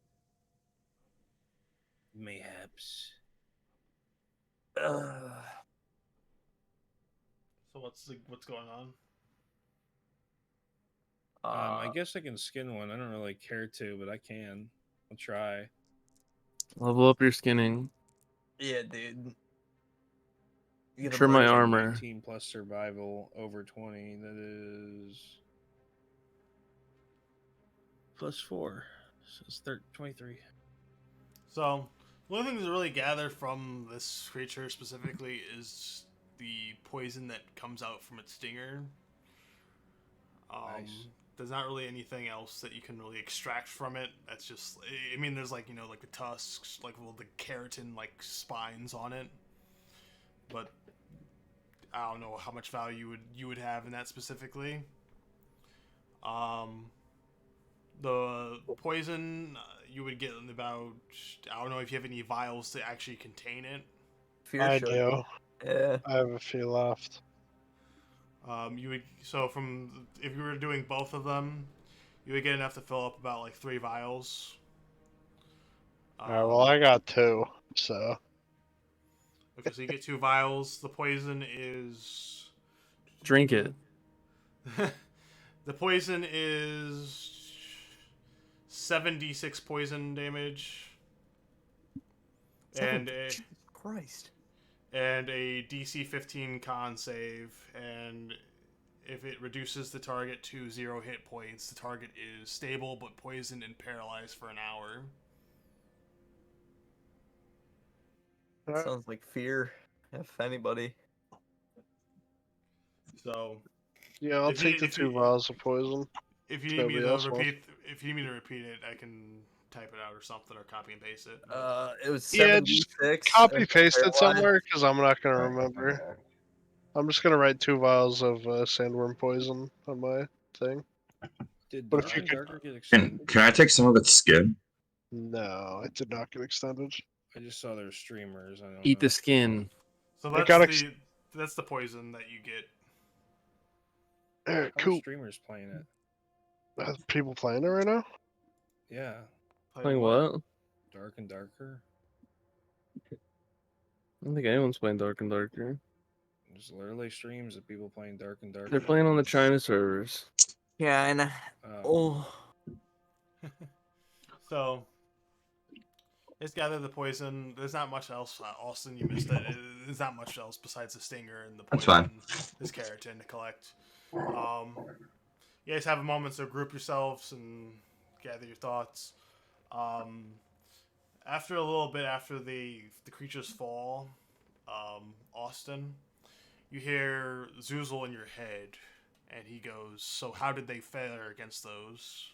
Mayhaps. So what's going on? I guess I can skin one. I don't really care to, but I can. I'll try. Level up your skinning. Yeah, dude. You get a Trim my bunch of- armor. 19 plus survival over 20. That is plus 4. So it's 23. So, one of the things to really gather from this creature specifically is the poison that comes out from its stinger. Nice. There's not really anything else that you can really extract from it. That's just, I mean, there's like, like the tusks, like the keratin, like spines on it. But I don't know how much value you would have in that specifically. The poison you would get in about, I don't know if you have any vials to actually contain it. Fear I should. do. Yeah. I have a few left. You would if you were doing both of them, you would get enough to fill up about like 3 vials. Alright, well, I got 2, so. Okay, so you get 2 vials. The poison is Drink it. the poison is 7d6 poison damage, and Jesus Christ. and a DC 15 con save, and if it reduces the target to 0 hit points, the target is stable but poisoned and paralyzed for an hour. That sounds like fear, if anybody. So, Yeah, I'll If you- take the if 2 you- vials of poison. if you need me Nobody to else wants. repeat, it, I can type it out or something, or copy and paste it. It was Yeah, 76. just copy and paste it paralyzed. somewhere because I'm not gonna remember. I'm just gonna write 2 vials of sandworm poison on my thing. Did What if Dark you and could- Darker get Can extended? can I take some of its skin? No, it did not get extended. I just saw their streamers. I don't Eat know. the skin. So I got that's the poison that you get. Alright, How are cool. streamers playing it? People playing it right now? Yeah. Playing what? Dark and Darker. I don't think anyone's playing Dark and Darker. There's literally streams of people playing Dark and Darker. They're playing on the China servers. Yeah, and So, just gather the poison. There's not much else. Austin, you missed it. There's not much else besides the stinger and the That's poison. fine. This keratin to collect. You guys have a moment to group yourselves and gather your thoughts. After a little bit after the creatures fall, Austin, you hear Xuzahl in your head, and he goes, "So how did they fare against those?"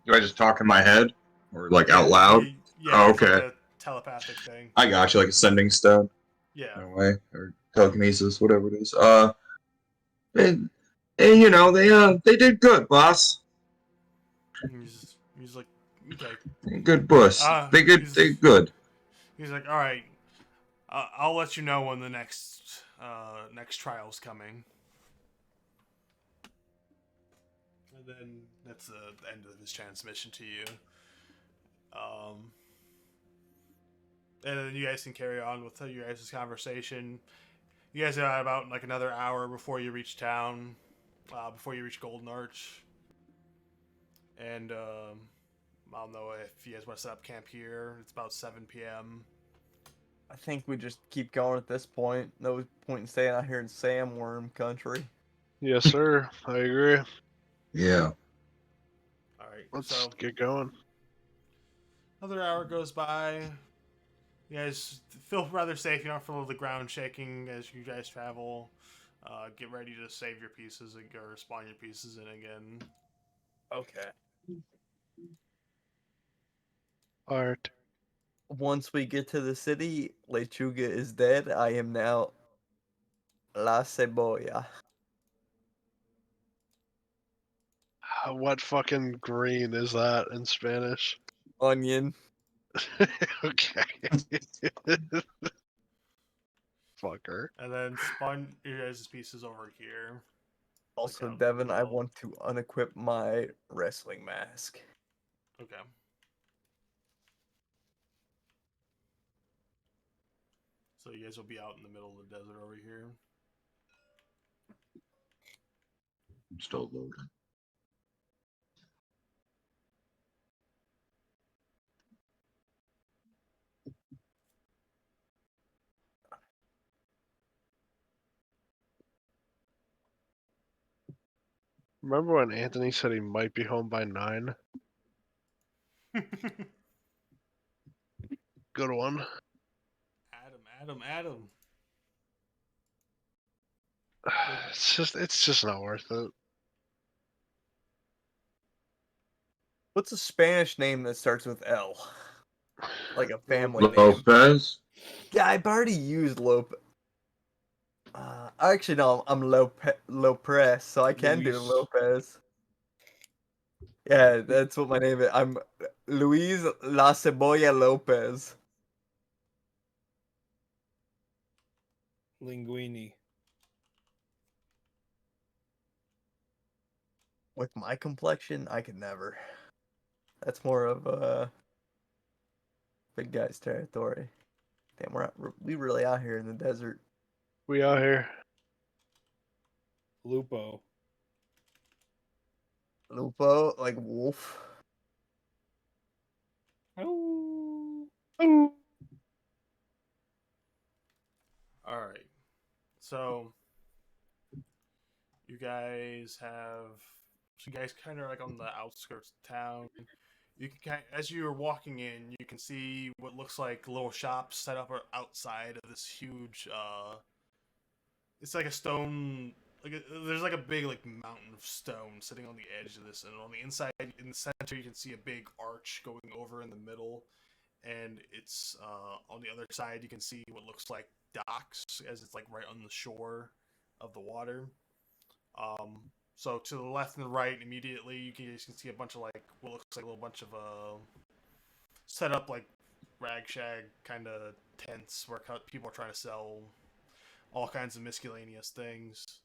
Do I just talk in my head or like out loud? Yeah, Oh, it's like okay. a telepathic thing. I got you, like a sending stone. Yeah. In a way, or telekinesis, whatever it is. And they did good, boss. He's like, okay. Good boss. They good. He's like, all right. I'll let you know when the next trial's coming. And then that's the end of his transmission to you. And then you guys can carry on with your guys' conversation. You guys are about like another hour before you reach town, before you reach Golden Arch. And I don't know if you guys want to set up camp here. It's about 7 p.m. I think we just keep going at this point. No point in staying out here in Sandworm country. Yes, sir. I agree. Yeah. All right, Let's get going. Another hour goes by. You guys feel rather safe. You don't feel the ground shaking as you guys travel. Get ready to save your pieces or spawn your pieces in again. Okay. Alright. Once we get to the city, Lechuga is dead. I am now La Cebolla. What fucking green is that in Spanish? Onion. Okay. Fucker. And then spawn your guys' pieces over here. Also, Like, Devin, I want to unequip my wrestling mask. Okay. So you guys will be out in the middle of the desert over here. I'm still loading. Remember when Anthony said he might be home by 9? Good one. Adam. It's just not worth it. What's a Spanish name that starts with L? Like a family name. Lopez. Yeah, I've already used Lope. Actually, no, I'm Lopez, so I can do Luis. Lopez. Yeah, that's what my name is. I'm Luis La Cebolla Lopez. Linguini. With my complexion, I could never. That's more of a big guy's territory. Damn, we really out here in the desert. We out here. Lupo. Lupo, like wolf. Oh. All right. So you guys kind of like on the outskirts of town. You can as you're walking in, you can see what looks like little shops set up outside of this huge. It's like a stone. There's like a big like mountain of stone sitting on the edge of this, and on the inside, in the center, you can see a big arch going over in the middle, and it's on the other side you can see what looks like docks, as it's like right on the shore of the water. So to the left and the right, immediately you can see a bunch of like what looks like a little bunch of set up like rag shag kind of tents where people are trying to sell all kinds of miscellaneous things.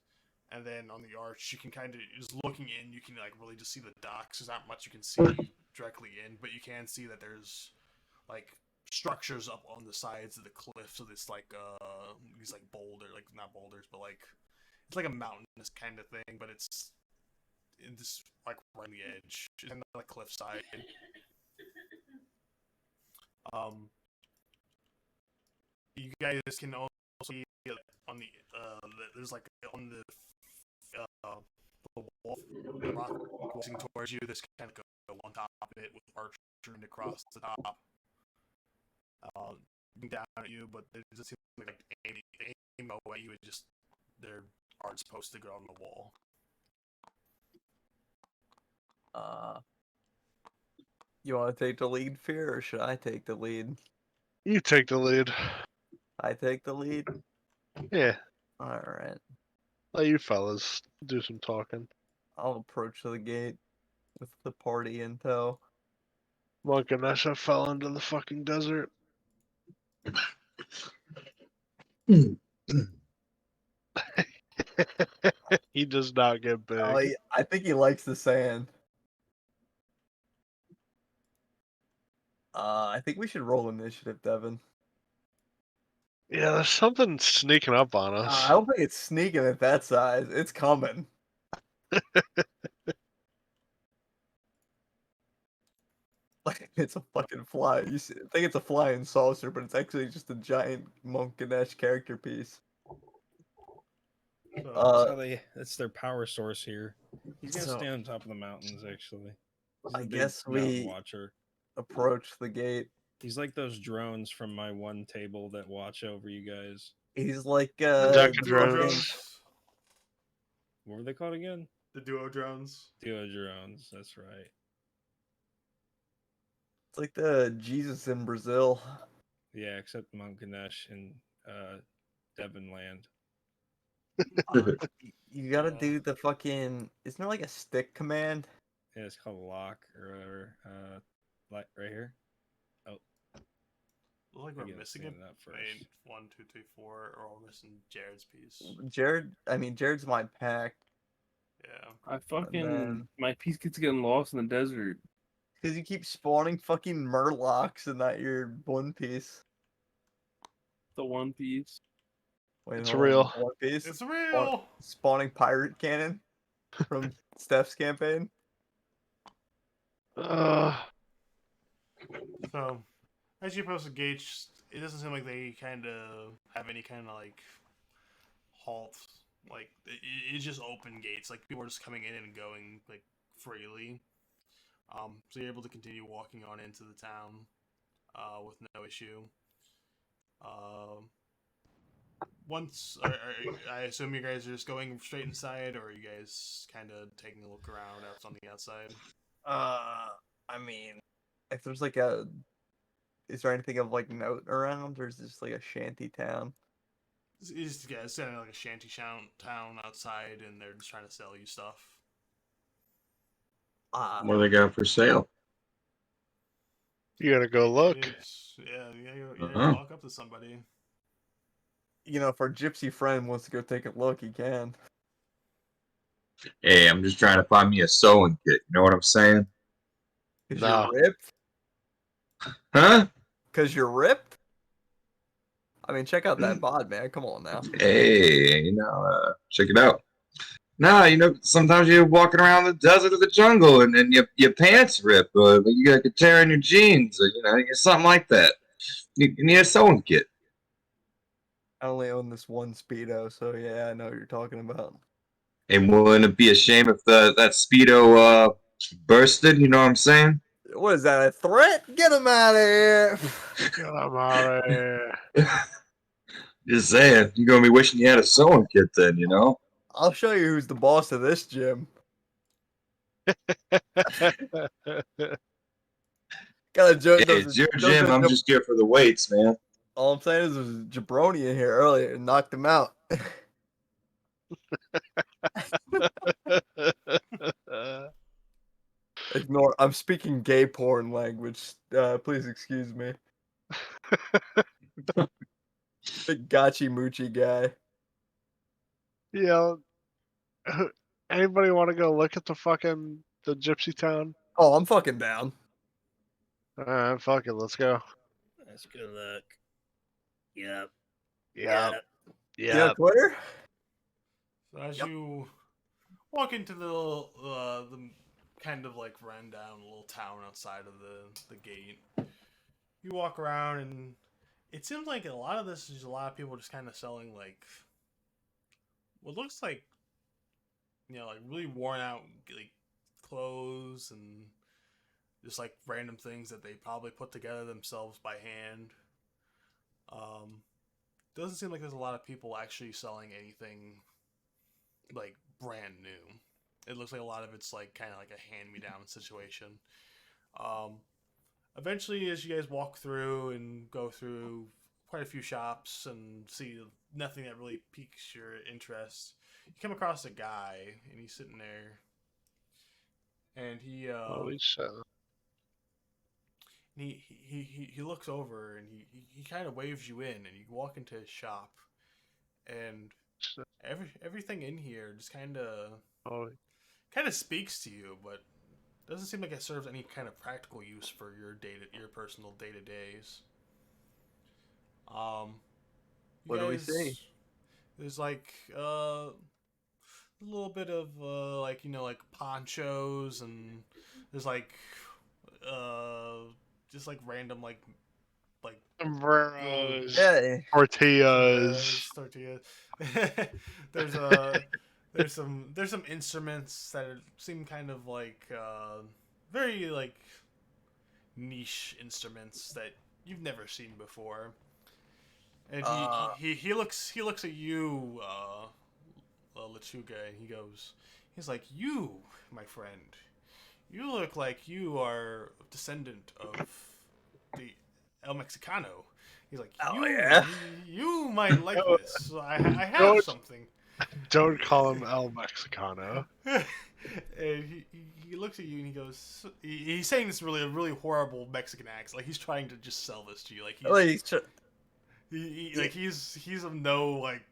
And then on the arch, you can kind of just looking in, you can like really just see the docks. There's not much you can see directly in, but you can see that there's like structures up on the sides of the cliffs of this like these like like not boulders, but like it's like a mountainous kind of thing, but it's in this like right on the edge, and the like cliff side. You guys can also see on the there's like on the wall, the rock walking towards you. This kind of go on top of it with arching across the top, down at you. But it doesn't seem like aim at you. It just there aren't supposed to go on the wall. You want to take the lead, Fear, or should I take the lead? You take the lead. I take the lead? Yeah. Alright. Let you fellas do some talking. I'll approach the gate with the party intel. Monk and Nesha fell into the fucking desert. He does not get big. Oh, I think he likes the sand. I think we should roll initiative, Devin. Yeah, there's something sneaking up on us. I don't think it's sneaking at that size. It's coming. Like it's a fucking fly. You think it's a flying saucer, but it's actually just a giant Monk Ganesh character piece. That's their power source here. He's gonna stay on top of the mountains. Actually, I guess we watcher. Approach the gate. He's like those drones from my one table that watch over you guys. He's like Deca drones. What were they called again? The duo drones. Duo drones. That's right. It's like the Jesus in Brazil. Yeah, except Mount Ganesh in Devon land. You gotta do the fucking. Isn't there like a stick command? Yeah, it's called lock or whatever. Like right here. Oh, looks like we're missing it. I mean, 1, 2, 3, 4 are all missing Jared's piece. Jared's my pack. Yeah. My piece keeps getting lost in the desert. Because you keep spawning fucking murlocs and not your one piece. The one piece. Wait, it's real. One piece. It's real. Spawning pirate cannon from Steph's campaign. So, as you approach the gates, it doesn't seem like they kind of have any kind of like halt. Like it's just open gates. Like people are just coming in and going like freely. So you're able to continue walking on into the town. with no issue. I assume you guys are just going straight inside, or are you guys kind of taking a look around out on the outside? I mean, if there's like a, is there anything of like note around, or is this like a shanty town? It's kind of like a shanty town outside, and they're just trying to sell you stuff. What do they got for sale? You gotta go look. You Uh-huh. walk up to somebody. You know, if our gypsy friend wants to go take a look, he can. Hey, I'm just trying to find me a sewing kit. You know what I'm saying? Cause No. you're ripped. Huh? Cause you're ripped. I mean, check out that bod, man. Come on now. Hey, check it out. Nah, sometimes you're walking around the desert or the jungle and then your pants rip, or you got a tear in your jeans, or something like that. You need a sewing kit. I only own this one Speedo, so yeah, I know what you're talking about. And wouldn't it be a shame if that Speedo bursted? You know what I'm saying? What is that, a threat? Get him out of here! Get him out of here. Just saying, you're gonna be wishing you had a sewing kit then, I'll show you who's the boss of this gym. Gotta joke. Hey, it's your gym. I'm just here for the weights, man. All I'm saying is there was a jabroni in here earlier and knocked him out. Ignore. I'm speaking gay porn language. Please excuse me. Big gachi moochie guy. Anybody want to go look at the gypsy town? Oh, I'm fucking down. Alright, fuck it, let's go. Let's go look. Yep. Yeah. You have Twitter? So as you walk into the kind of like rundown little town outside of the gate, you walk around and it seems like a lot of this is a lot of people just kind of selling like what looks like like really worn out like clothes and just like random things that they probably put together themselves by hand. Doesn't seem like there's a lot of people actually selling anything like brand new. It looks like a lot of it's like kind of like a hand-me-down situation. Eventually, as you guys walk through and go through quite a few shops and see nothing that really piques your interest, you come across a guy and he's sitting there, and he he looks over and he kind of waves you in, and you walk into his shop, and everything in here just kind of speaks to you, but doesn't seem like it serves any kind of practical use for your personal day-to-days. What do we see? There's like a little bit of like ponchos, and there's like just like random like sombreros, Yeah. tortillas. There's some instruments that seem kind of like very like niche instruments that you've never seen before. And he looks at you, Lechuga, and he's like, "You, my friend, you look like you are a descendant of the El Mexicano." He's like, you might like this. I have something. Don't call him El Mexicano. And he looks at you and he goes, he's saying this really horrible Mexican accent. Like he's trying to just sell this to you. Like he's of no like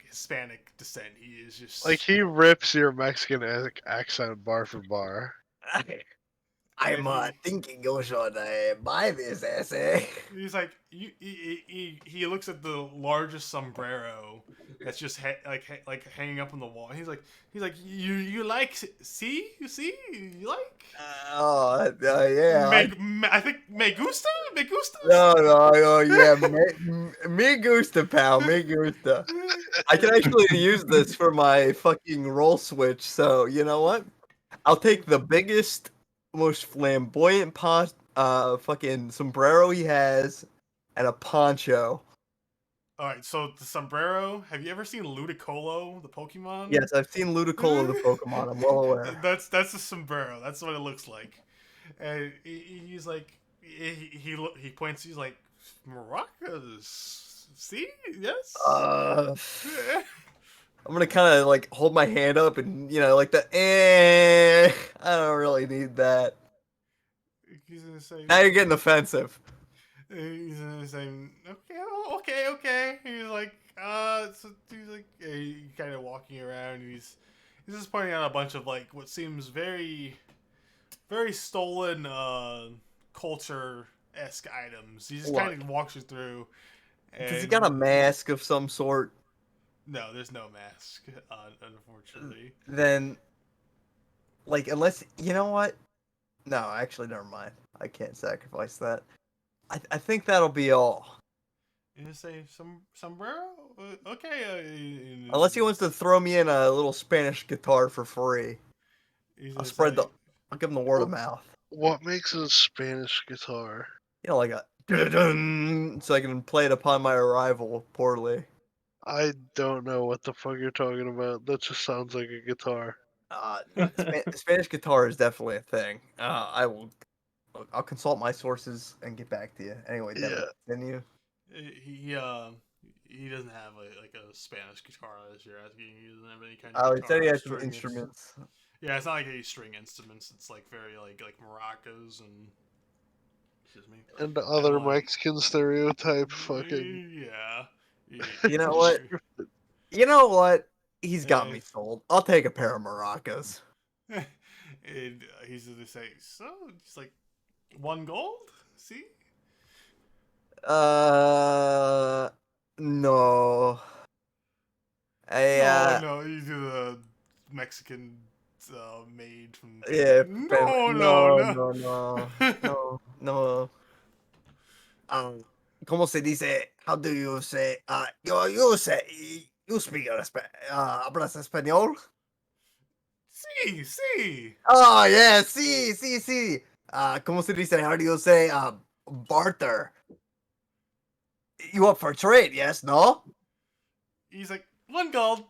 Hispanic descent. He is just like he rips your Mexican accent bar for bar. I'm thinking you should buy this essay. He's like he looks at the largest sombrero that's just hanging up on the wall. He's like you like you like yeah. I think me gusta. No, yeah, me gusta, pal, me gusta. I can actually use this for my fucking roll switch, so you know what? I'll take the biggest, most flamboyant fucking sombrero he has, and a poncho. All right, so the sombrero. Have you ever seen Ludicolo, the Pokemon? Yes, I've seen Ludicolo the Pokemon. I'm well aware. That's a sombrero. That's what it looks like. And he's like, he points. He's like, maracas. See, yes. I'm gonna kind of like hold my hand up and like the I don't really need that. He's gonna say. Now you're getting offensive. He's gonna say, okay. He's like, so he's like, he kind of walking around. He's just pointing out a bunch of like what seems very, very stolen culture-esque items. He just kind of walks you through. Does he got a mask of some sort? No, there's no mask, unfortunately. Then, like, unless you know what? No, actually, never mind. I can't sacrifice that. I think that'll be all. You just say sombrero? Okay. Unless he wants to throw me in a little Spanish guitar for free. I'll give him the word of mouth. What makes a Spanish guitar? Like a dun-dun, so I can play it upon my arrival poorly. I don't know what the fuck you're talking about. That just sounds like a guitar. Spanish guitar is definitely a thing. I'll consult my sources and get back to you. Anyway, Devin, continue. He doesn't have like a Spanish guitar as you're asking. He doesn't have any kind of. Oh, he said he has some string instruments. Yeah, it's not like any string instruments. It's like very like maracas and. Excuse me. And the other Mexican stereotype, fucking. Yeah. You know what? You know what? He's got me sold. I'll take a pair of maracas. And he's gonna say, so it's like 1 gold. See? No. No, you do the Mexican maid from. Yeah. No. ¿Cómo se dice? How do you say? You speak hablas español? Sí. Oh yeah, sí. ¿Cómo se dice? How do you say barter? You up for trade? Yes, no? He's like 1 gold.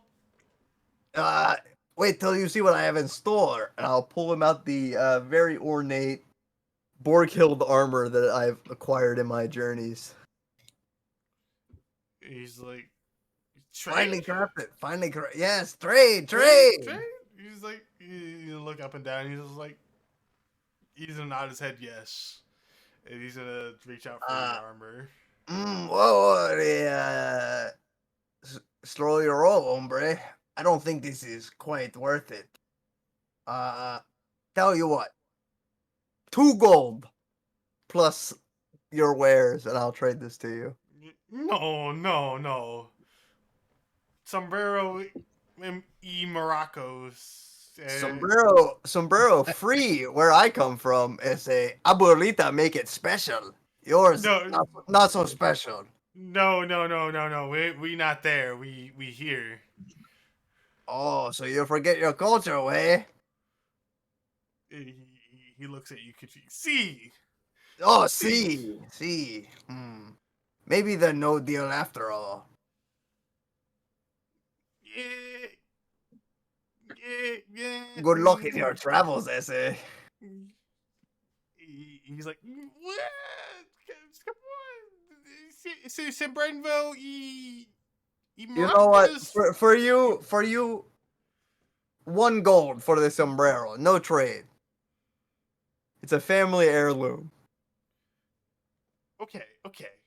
Wait till you see what I have in store, and I'll pull him out the very ornate Borghild armor that I've acquired in my journeys. He's like, trade? Finally grabbed it. Yes, trade. He's like, you look up and down. He's just like, he's gonna nod his head yes, and he's gonna reach out for the armor. Whoa, slow your roll, hombre. I don't think this is quite worth it. Tell you what, 2 gold plus your wares, and I'll trade this to you. No. Sombrero y maracos. Sombrero free where I come from is a abuelita make it special. Yours not so special. No. We not there. We here. Oh, so you forget your culture, eh? He looks at you confused. See. Oh, see. Maybe they're no deal after all. Yeah. Good luck in your travels, Ese. He's like, what? Come on. Sembrenvo y You know what? For you, 1 gold for the sombrero. No trade. It's a family heirloom. Okay.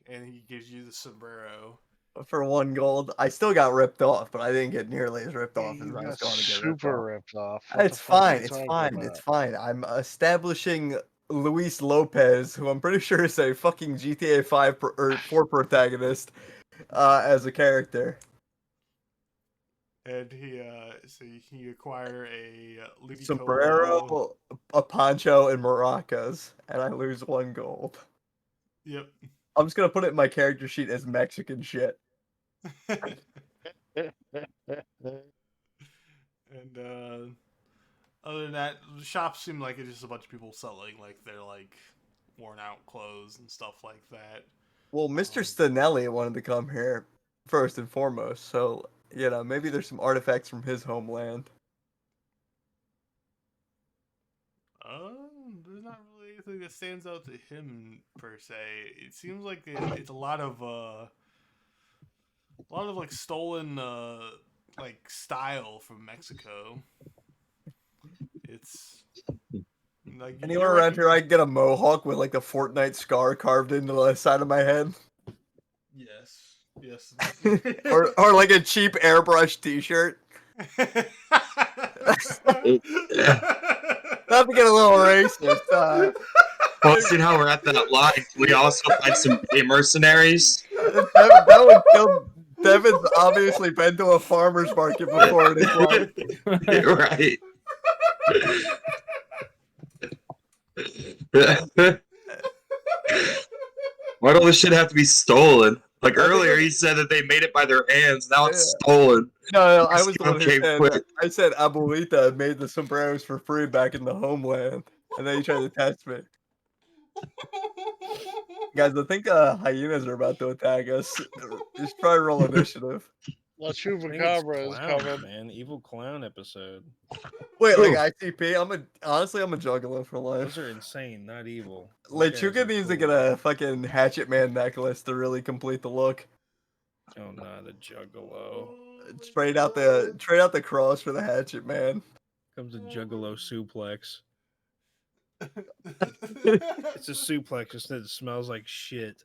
And he gives you the sombrero. For 1 gold. I still got ripped off, but I didn't get nearly as ripped off as I was going to get ripped off. It's fine. I'm establishing Luis Lopez, who I'm pretty sure is a fucking GTA 5 or 4 protagonist, as a character. And he acquire a sombrero, a poncho, and maracas, and I lose 1 gold. Yep. I'm just gonna put it in my character sheet as Mexican shit. And other than that, the shops seem like it's just a bunch of people selling. Like they're like worn out clothes and stuff like that. Well, Mr. Stanelli wanted to come here first and foremost, so maybe there's some artifacts from his homeland. There's not really anything that stands out to him per se. It seems like it's a lot of like stolen like style from Mexico. It's like Anywhere around here, I can get a mohawk with like a Fortnite scar carved into the side of my head, Yes. or like a cheap airbrush T-shirt. Not to get a little racist. Well, seeing how we're at that line, can we also find some gay mercenaries? That would kill. Devin's obviously been to a farmer's market before in his life. You're right. Why do all this shit have to be stolen? Like earlier, he said that they made it by their hands. Now it's stolen. No, I was the one who Okay, said. quick. I said Abuelita made the sombreros for free back in the homeland, and then he tried to test me. Guys, I think hyenas are about to attack us. Just try to roll initiative. La I think it's Chupacabra is clown, coming. man. Evil clown episode. Wait, like ICP? I'm a juggalo for life. Those are insane, not evil. Those guys Lechuga are needs to cool. get a fucking Hatchet Man necklace to really complete the look. Oh no, the Juggalo. Trade out the cross for the Hatchet Man. Comes a Juggalo suplex. It's a suplex instead. It smells like shit.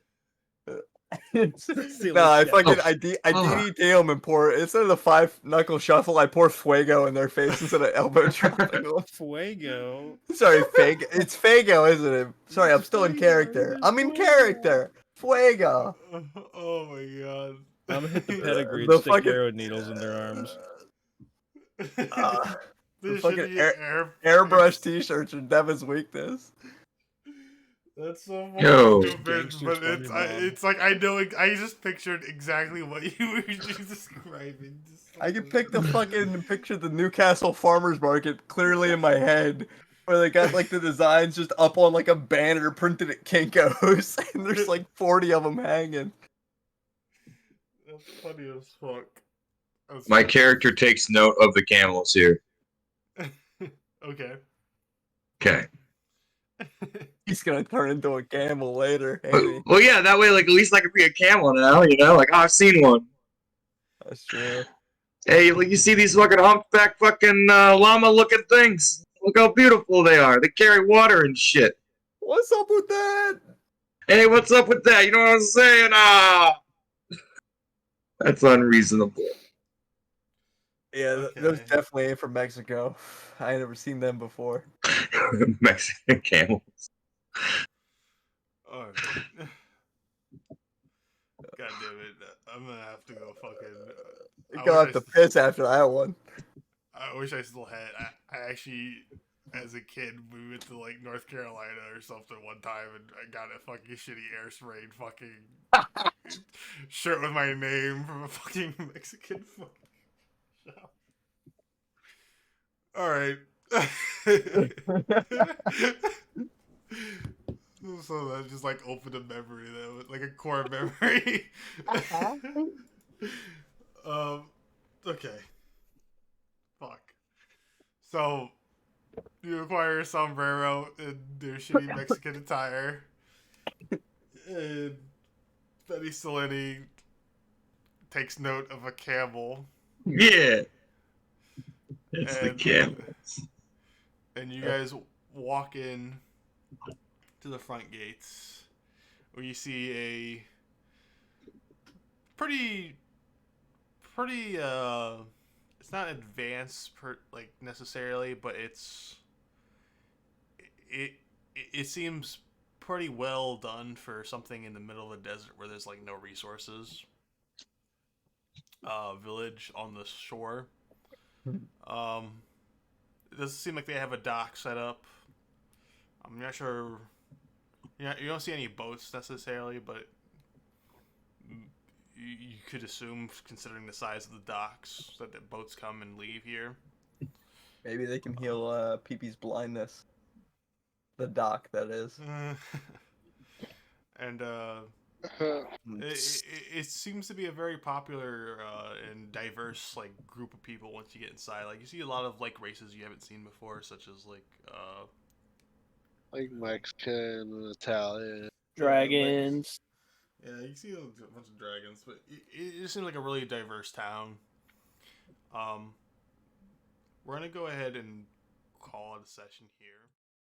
No, I DDT him and pour instead of the 5-knuckle shuffle, I pour Fuego in their face instead of elbow dropping them. Fuego. Sorry, Fago. It's Fago, isn't it? Sorry, I'm still in character. I'm in character. Fuego. Oh my god. I'm gonna hit the pedigree The and stick fucking- arrow needles in their arms. The This fucking should be air. airbrush T-shirts are Devin's weakness. That's so fucking Yo. stupid, Gangster but SpongeBob. it's like I know. I just pictured exactly what you were just describing. I can picture the Newcastle Farmers Market clearly in my head, where they got like the designs just up on like a banner printed at Kinko's, and there's like 40 of them hanging. That's funny as fuck. My character takes note of the camels here. Okay. Okay. He's gonna turn into a camel later. ain't he? Well, yeah, that way, like, at least I can be a camel now, you know? Like, oh, I've seen one. That's true. Hey, like, you see these fucking humpback fucking llama-looking things? Look how beautiful they are. They carry water and shit. What's up with that? Hey, what's up with that? You know what I'm saying? Ah! That's unreasonable. Yeah, those definitely ain't from Mexico. I ain't never seen them before. Mexican camels. Alright. God damn it. I'm gonna have to go fucking. You're gonna have to piss after that one. I wish I still had. I actually, as a kid, we went to like North Carolina or something one time, and I got a fucking shitty air sprayed fucking shirt with my name from a fucking Mexican fucking shop. All right. So that just like opened a memory that was like a core memory. Okay. Fuck. So you acquire a sombrero in their shitty Mexican attire. And Betty Salini takes note of a camel. Yeah. It's the camel. And you guys walk in to the front gates, where you see a pretty it's not advanced like necessarily, but it seems pretty well done for something in the middle of the desert where there's like no resources. Village on the shore. It doesn't seem like they have a dock set up. I'm not sure. You don't see any boats necessarily, but you could assume, considering the size of the docks, that the boats come and leave here. Maybe they can heal Pee-Pee's blindness. The dock, that is. And it seems to be a very popular and diverse like group of people once you get inside. Like you see a lot of like races you haven't seen before, such as like Mexican, Italian. Dragons. yeah, you see a bunch of dragons, but it seems like a really diverse town. We're gonna go ahead and call it a session here.